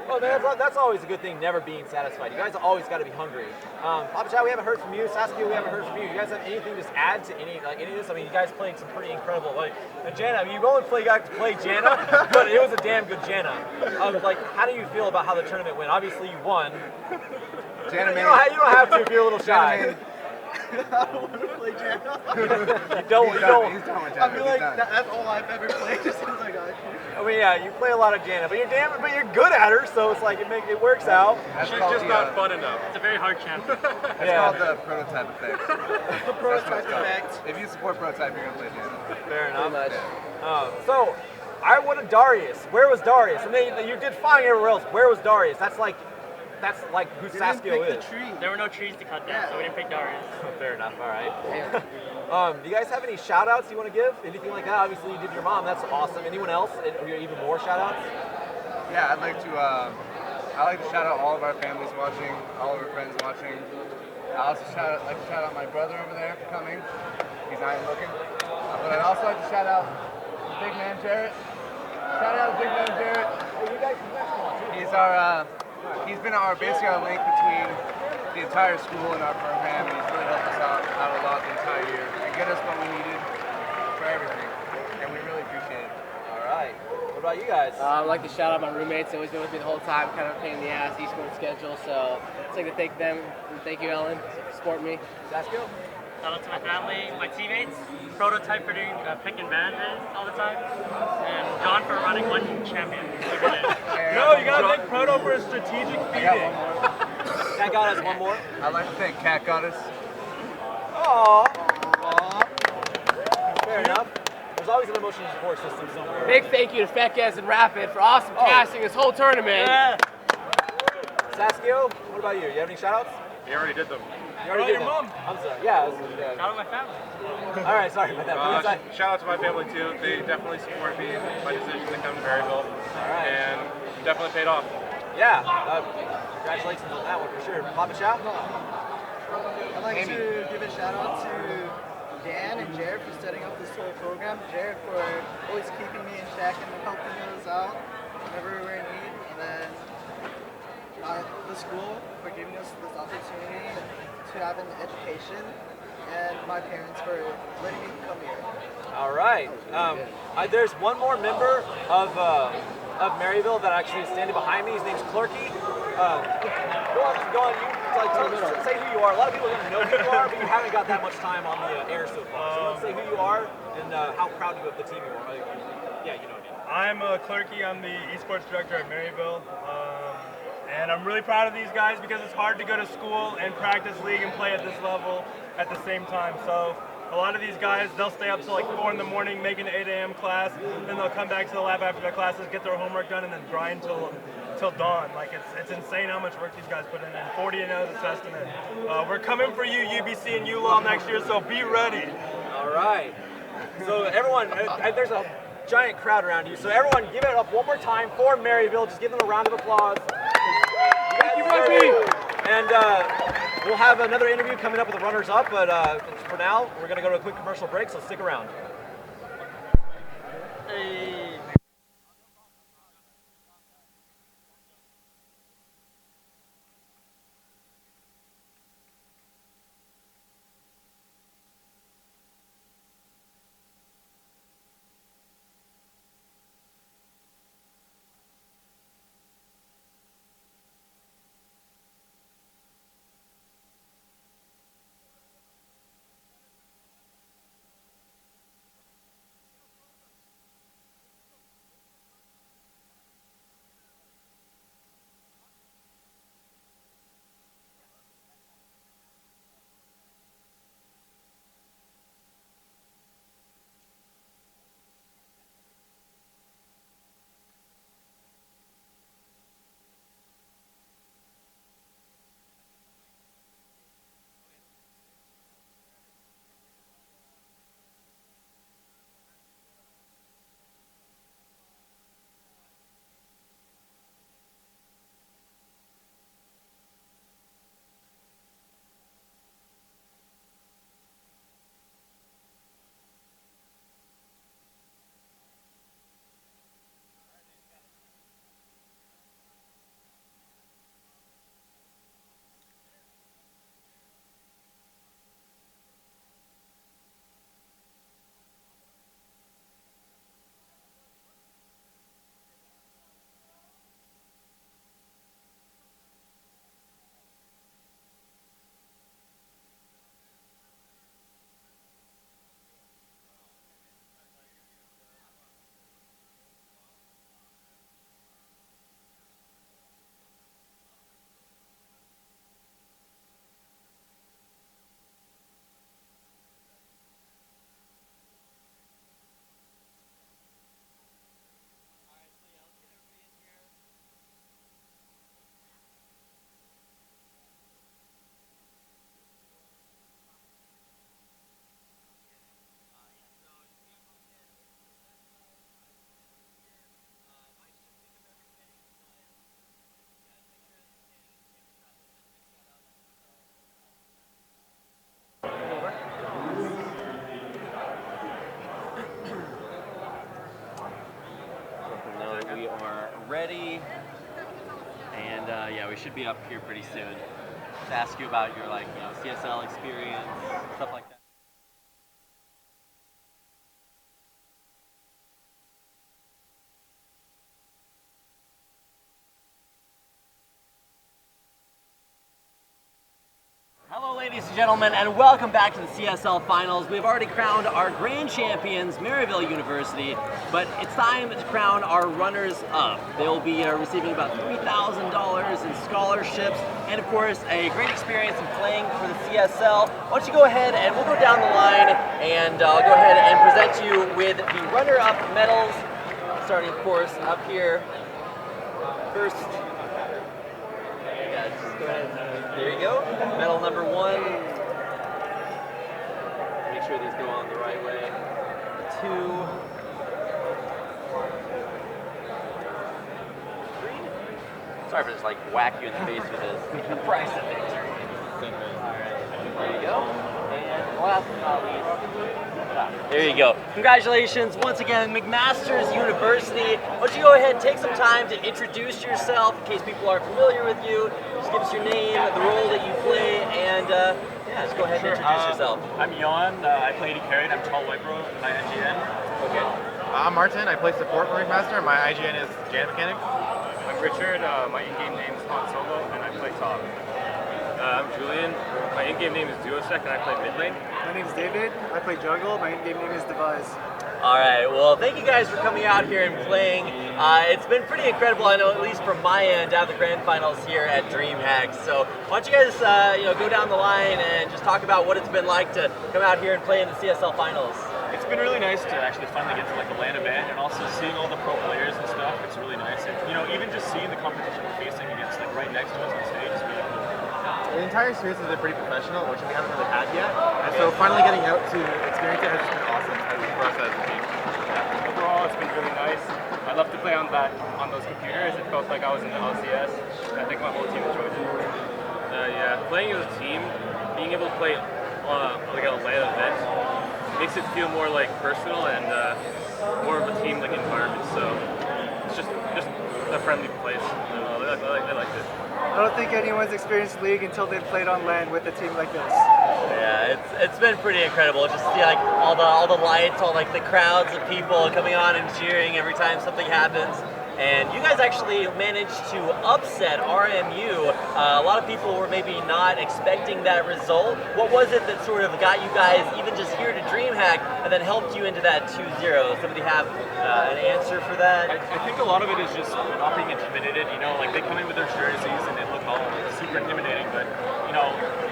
Well, that's always a good thing, never being satisfied. You guys always got to be hungry. Papa Chow, we haven't heard from you. Saskia, we haven't heard from you. You guys have anything to add to any of this? I mean, you guys played some pretty incredible, Janna. I mean, you only got to play Janna, but it was a damn good Janna. How do you feel about how the tournament went? Obviously, you won. Janna, you don't have to if you're a little shy. I don't want to play Janna. You don't. He's done with Janna. I feel like that's all I've ever played just since I got here. I mean, yeah, you play a lot of Janna, but you're good at her, so it's like it works out. She's just not fun enough. It's a very hard champion. It's called the prototype effect. The prototype effect. If you support prototype, you're gonna play Janna. Fair enough. Much. So, I wanted Darius. Where was Darius? And then you did fine everywhere else. Where was Darius? That's like who Saskia is. There were no trees to cut down, so we didn't pick Darius. Fair enough. All right. Do you guys have any shout outs you want to give? Anything like that? Obviously, you did your mom. That's awesome. Anyone else? Even more shout outs? Yeah, I'd like to shout out all of our families watching, all of our friends watching. I also like to shout out my brother over there for coming. He's not even looking. But I'd also like to shout out big man Jarrett. Shout out big man Jarrett. He's been basically our link between the entire school and our program, and he's really helped us out a lot the entire year and get us what we needed for everything, and we really appreciate it. All right. What about you guys? I'd like to shout out my roommates. They've always been with me the whole time, kind of a pain in the ass, Eastbourne schedule. So I'd like to thank them. And thank you, Ellen, for supporting me. Saskia? Shout out to my family, my teammates, Prototype for doing pick and ban all the time, and John for running one champion every day. No, you gotta thank Proto for a strategic feeding. Cat Goddess, one more. I'd like to thank Cat Goddess. Aww. Fair enough. There's always an emotional support system somewhere. Big thank you to Fekes and Rapid for awesome casting this whole tournament. Yeah. Saskia, what about you? You have any shout outs? You already did them. You already did your them. mom? I'm sorry. Yeah. Shout out my family. All right, sorry about that. Shout out to my family too. They definitely support me in my decision to come to Maryville. right. And definitely paid off. Yeah. Congratulations on that one for sure. Papa Chow? I'd like to give a shout out to Dan and Jared for setting up this whole program. Jared for always keeping me in check and helping us out whenever we were in need. And then the school for giving us this opportunity to have an education. And my parents for letting me come here. All right. There's one more member of Maryville that actually is standing behind me. His name's Clerky. Go on. Say who you are. A lot of people are going to know who you are, but you haven't got that much time on the air so far. So let's say who you are and how proud of the team you are. Yeah, you know what I mean. I'm Clerky. I'm the esports director at Maryville. And I'm really proud of these guys because it's hard to go to school and practice League and play at this level at the same time. So a lot of these guys, they'll stay up till like 4 in the morning, make an 8 a.m. class, then they'll come back to the lab after their classes, get their homework done, and then grind till dawn. Like it's insane how much work these guys put in, and 40 and 0 is a testament. We're coming for you, UBC and ULOL next year, so be ready. All right. So everyone, there's a giant crowd around you. So everyone, give it up one more time for Maryville. Just give them a round of applause. Thank you, Rugby. And we'll have another interview coming up with the runners-up, but for now, we're going to go to a quick commercial break, so stick around. Ready, and yeah, we should be up here pretty soon to ask you about your CSL experience, stuff like that. Hello, ladies and gentlemen, and welcome back to the CSL Finals. We've already crowned our grand champions, Maryville University, but it's time to crown our runners-up. They'll be receiving about $3,000 in scholarships, and of course, a great experience in playing for the CSL. Why don't you go ahead and we'll go down the line, and I'll go ahead and present you with the runner-up medals, starting, of course, up here. First, yeah, just go ahead. There you go. Medal number 1. Make sure these go on the right way. 2. 3. Sorry for just whack you in the face with this. The price of victory. Alright. There you go. And last but not least. There you go. Congratulations once again, McMaster's University. Why don't you go ahead and take some time to introduce yourself in case people aren't familiar with you. Just give us your name, the role that you play, and yeah, Yeah, just go ahead and introduce yourself. I'm Jan. I play AD carry. I'm tall white bro in my IGN. Okay. I'm Martin. I play support for McMaster. My IGN is Janice Mechanic. I'm Richard. My in-game name is Han Solo, and I play top. I'm Julian. My in-game name is Duosec, and I play mid lane. My name is David. I play jungle. My in-game name is Devise. All right, well, thank you guys for coming out here and playing. It's been pretty incredible, I know, at least from my end, to have the grand finals here at Dreamhack. So why don't you guys go down the line and just talk about what it's been like to come out here and play in the CSL finals. It's been really nice to actually finally get to like a LAN event, and also seeing all the pro players and stuff. It's really nice, and even just seeing the competition we're facing against like right next to us on stage is really cool. The entire experience has been pretty professional, which we haven't really had yet. And so finally getting out to experience it has just been awesome for us as a team. Overall, it's been really nice. I love to play on those computers. It felt like I was in the LCS. I think my whole team enjoyed it. Yeah, playing as a team, being able to play like at a LAN event makes it feel more like personal and more of a team like environment. So it's just a friendly place. I liked it. I don't think anyone's experienced League until they've played on LAN with a team like this. Yeah, it's been pretty incredible. Just to see like all the lights, all like the crowds of people coming on and cheering every time something happens. And you guys actually managed to upset RMU. A lot of people were maybe not expecting that result. What was it that sort of got you guys even just here to Dreamhack and then helped you into that 2-0? Somebody have an answer for that? I think a lot of it is just not being intimidated. Like they come in with their jerseys and they look all super intimidating. But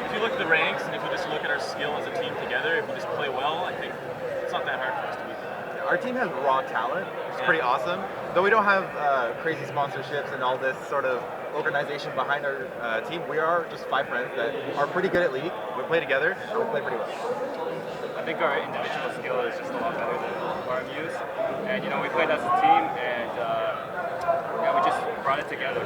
if you look at the ranks and if you just look at our skill as a team together, if we just play well, I think it's not that hard for us to beat them. Our team has raw talent, which is pretty awesome. Though we don't have crazy sponsorships and all this sort of organization behind our team, we are just 5 friends that are pretty good at League. We play together, and we play pretty well. I think our individual skill is just a lot better than RMU's. And we played as a team, and we just brought it together.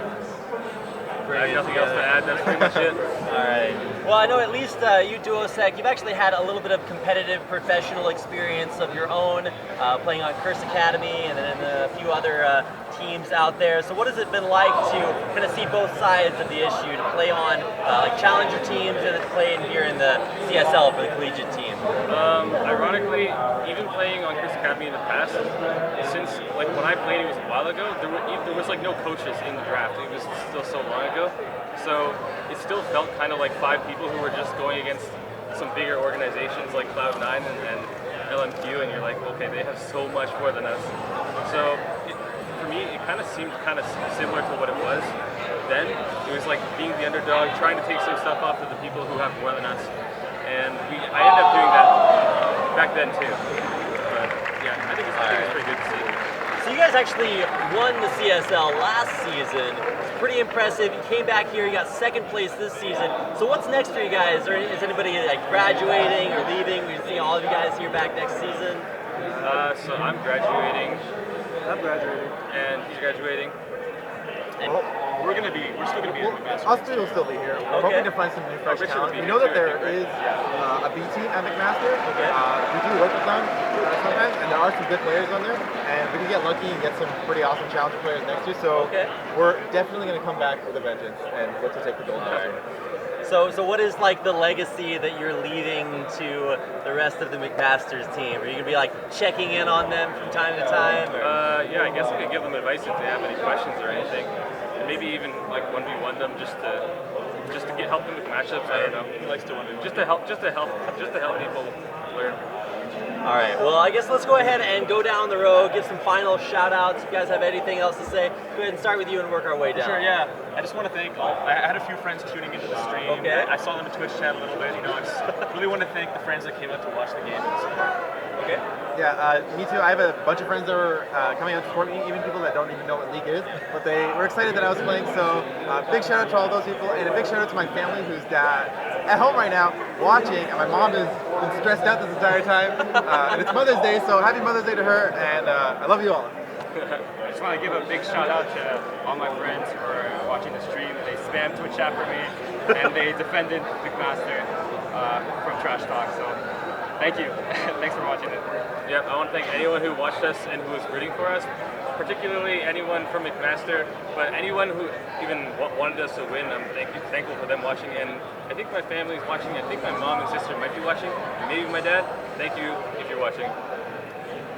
I have nothing else to add. That's pretty much it. All right. Well, I know at least you Duosec, you've actually had a little bit of competitive professional experience of your own, playing on Curse Academy and then a few other teams out there. So what has it been like to kind of see both sides of the issue, to play on like challenger teams and then play in here in the CSL for the collegiate team? Ironically, even playing on Curse Academy in the past, since like when I played, it was a while ago. There was like no coaches in the draft. It was still so long ago. So it still felt kind of like 5 people who were just going against some bigger organizations like Cloud9 and LMQ, and you're like, okay, they have so much more than us. So for me, it kind of seemed kind of similar to what it was then. It was like being the underdog, trying to take some stuff off of the people who have more than us. And I ended up doing that back then too. But yeah, I think it's pretty good to see. So you guys actually won the CSL last season. It's pretty impressive. You came back here, you got 2nd place this season. So what's next for you guys? Is anybody like graduating or leaving? We're seeing all of you guys here back next season. So I'm graduating. I'm graduating. And he's graduating. Well, we're still gonna be in McMaster. Austin will still be here. We're hoping to find some new fresh talent. We know that there is a B team at McMaster. We do work with them sometimes, and there are some good players on there. And we can get lucky and get some pretty awesome challenger players next year. So we're definitely going to come back with a vengeance and look to take the gold next year. So what is like the legacy that you're leaving to the rest of the McMasters team? Are you gonna be like checking in on them from time to time? Yeah, I guess I could give them advice if they have any questions or anything. And maybe even like 1v1 them just to help them with matchups. I don't know. He likes to 1v1. Just to help people learn. All right, well, I guess let's go ahead and go down the road, give some final shout-outs. If you guys have anything else to say, go ahead and start with you and work our way down. Sure, yeah. I just want to thank I had a few friends tuning into the stream. Okay. I saw them in Twitch chat a little bit. I just really want to thank the friends that came out to watch the game and support. Okay. Yeah, me too. I have a bunch of friends that were coming out to support me, even people that don't even know what League is, but they were excited that I was playing, so big shout out to all those people, and a big shout out to my family who's at home right now watching, and my mom has been stressed out this entire time, and it's Mother's Day, so happy Mother's Day to her, and I love you all. I just want to give a big shout out to all my friends who are watching the stream. They spammed Twitch chat for me, and they defended McMaster from Trash Talk, so Thank you. Thanks for watching it. Yep, I want to thank anyone who watched us and who was rooting for us, particularly anyone from McMaster, but anyone who even wanted us to win. I'm thankful for them watching, and I think my family is watching. I think my mom and sister might be watching, maybe my dad. Thank you if you're watching.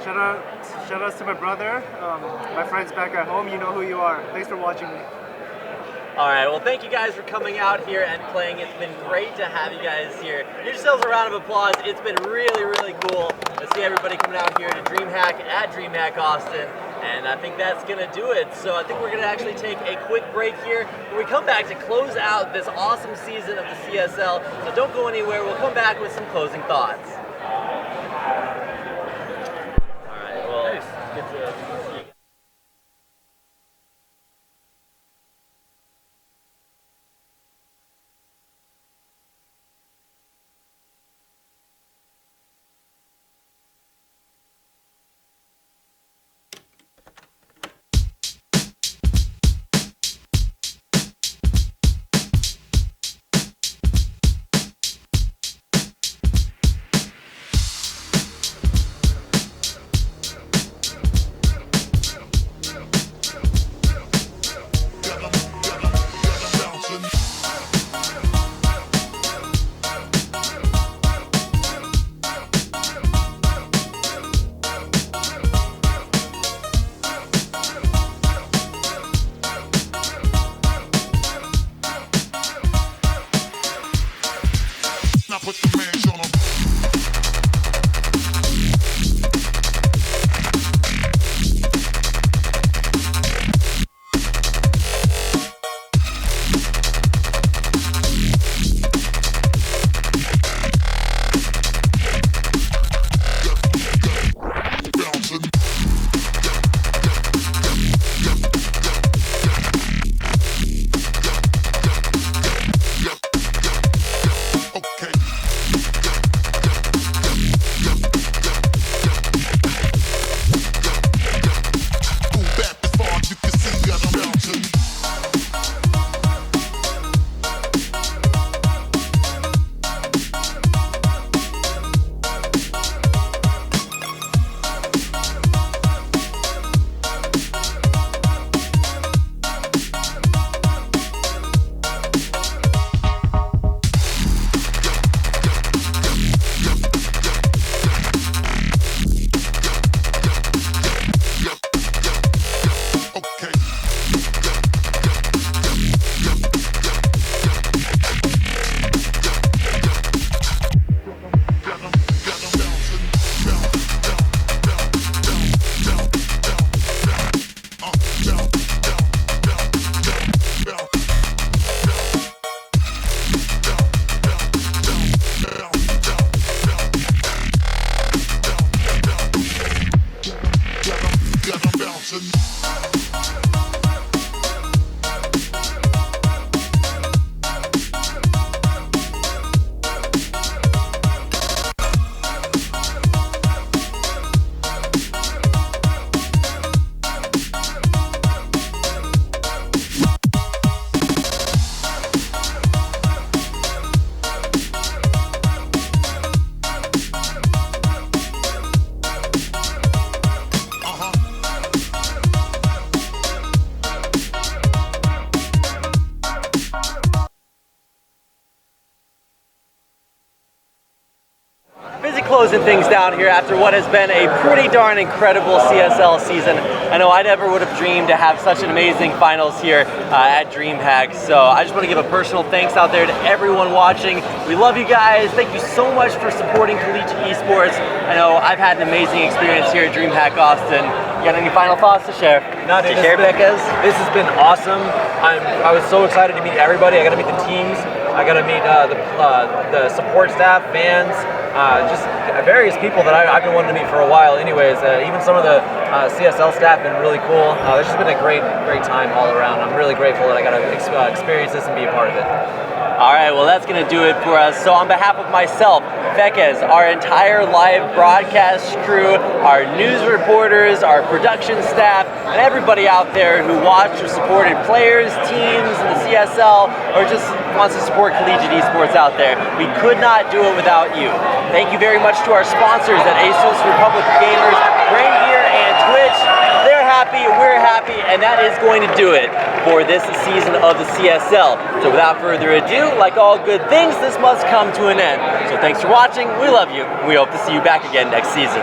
Shout outs to my brother, my friends back at home. You know who you are. Thanks for watching me. All right, well, thank you guys for coming out here and playing. It's been great to have you guys here. Give yourselves a round of applause. It's been really, really cool to see everybody coming out here to Dreamhack at Dreamhack Austin, and I think that's going to do it. So I think we're going to actually take a quick break here. When we come back to close out this awesome season of the CSL, so don't go anywhere. We'll come back with some closing thoughts. All right, well, get to see you. Closing things down here after what has been a pretty darn incredible CSL season. I know I never would have dreamed to have such an amazing finals here at Dreamhack. So I just want to give a personal thanks out there to everyone watching. We love you guys. Thank you so much for supporting collegiate esports. I know I've had an amazing experience here at Dreamhack Austin. You got any final thoughts to share? This has been awesome. I was so excited to meet everybody. I got to meet the teams. I got to meet the support staff, fans, just various people that I've been wanting to meet for a while anyways. Even some of the CSL staff have been really cool. It's just been a great time all around. I'm really grateful that I got to experience this and be a part of it. All right, well, that's going to do it for us. So on behalf of myself, Fekes, our entire live broadcast crew, our news reporters, our production staff, and everybody out there who watched or supported players, teams in the CSL, or just wants to support collegiate esports out there. We could not do it without you. Thank you very much to our sponsors at ASUS, Republic Gamers, Brain Gear, and Twitch. They're happy, we're happy, and that is going to do it for this season of the CSL. So without further ado, like all good things, this must come to an end. So thanks for watching, we love you, we hope to see you back again next season.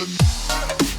Bouncing.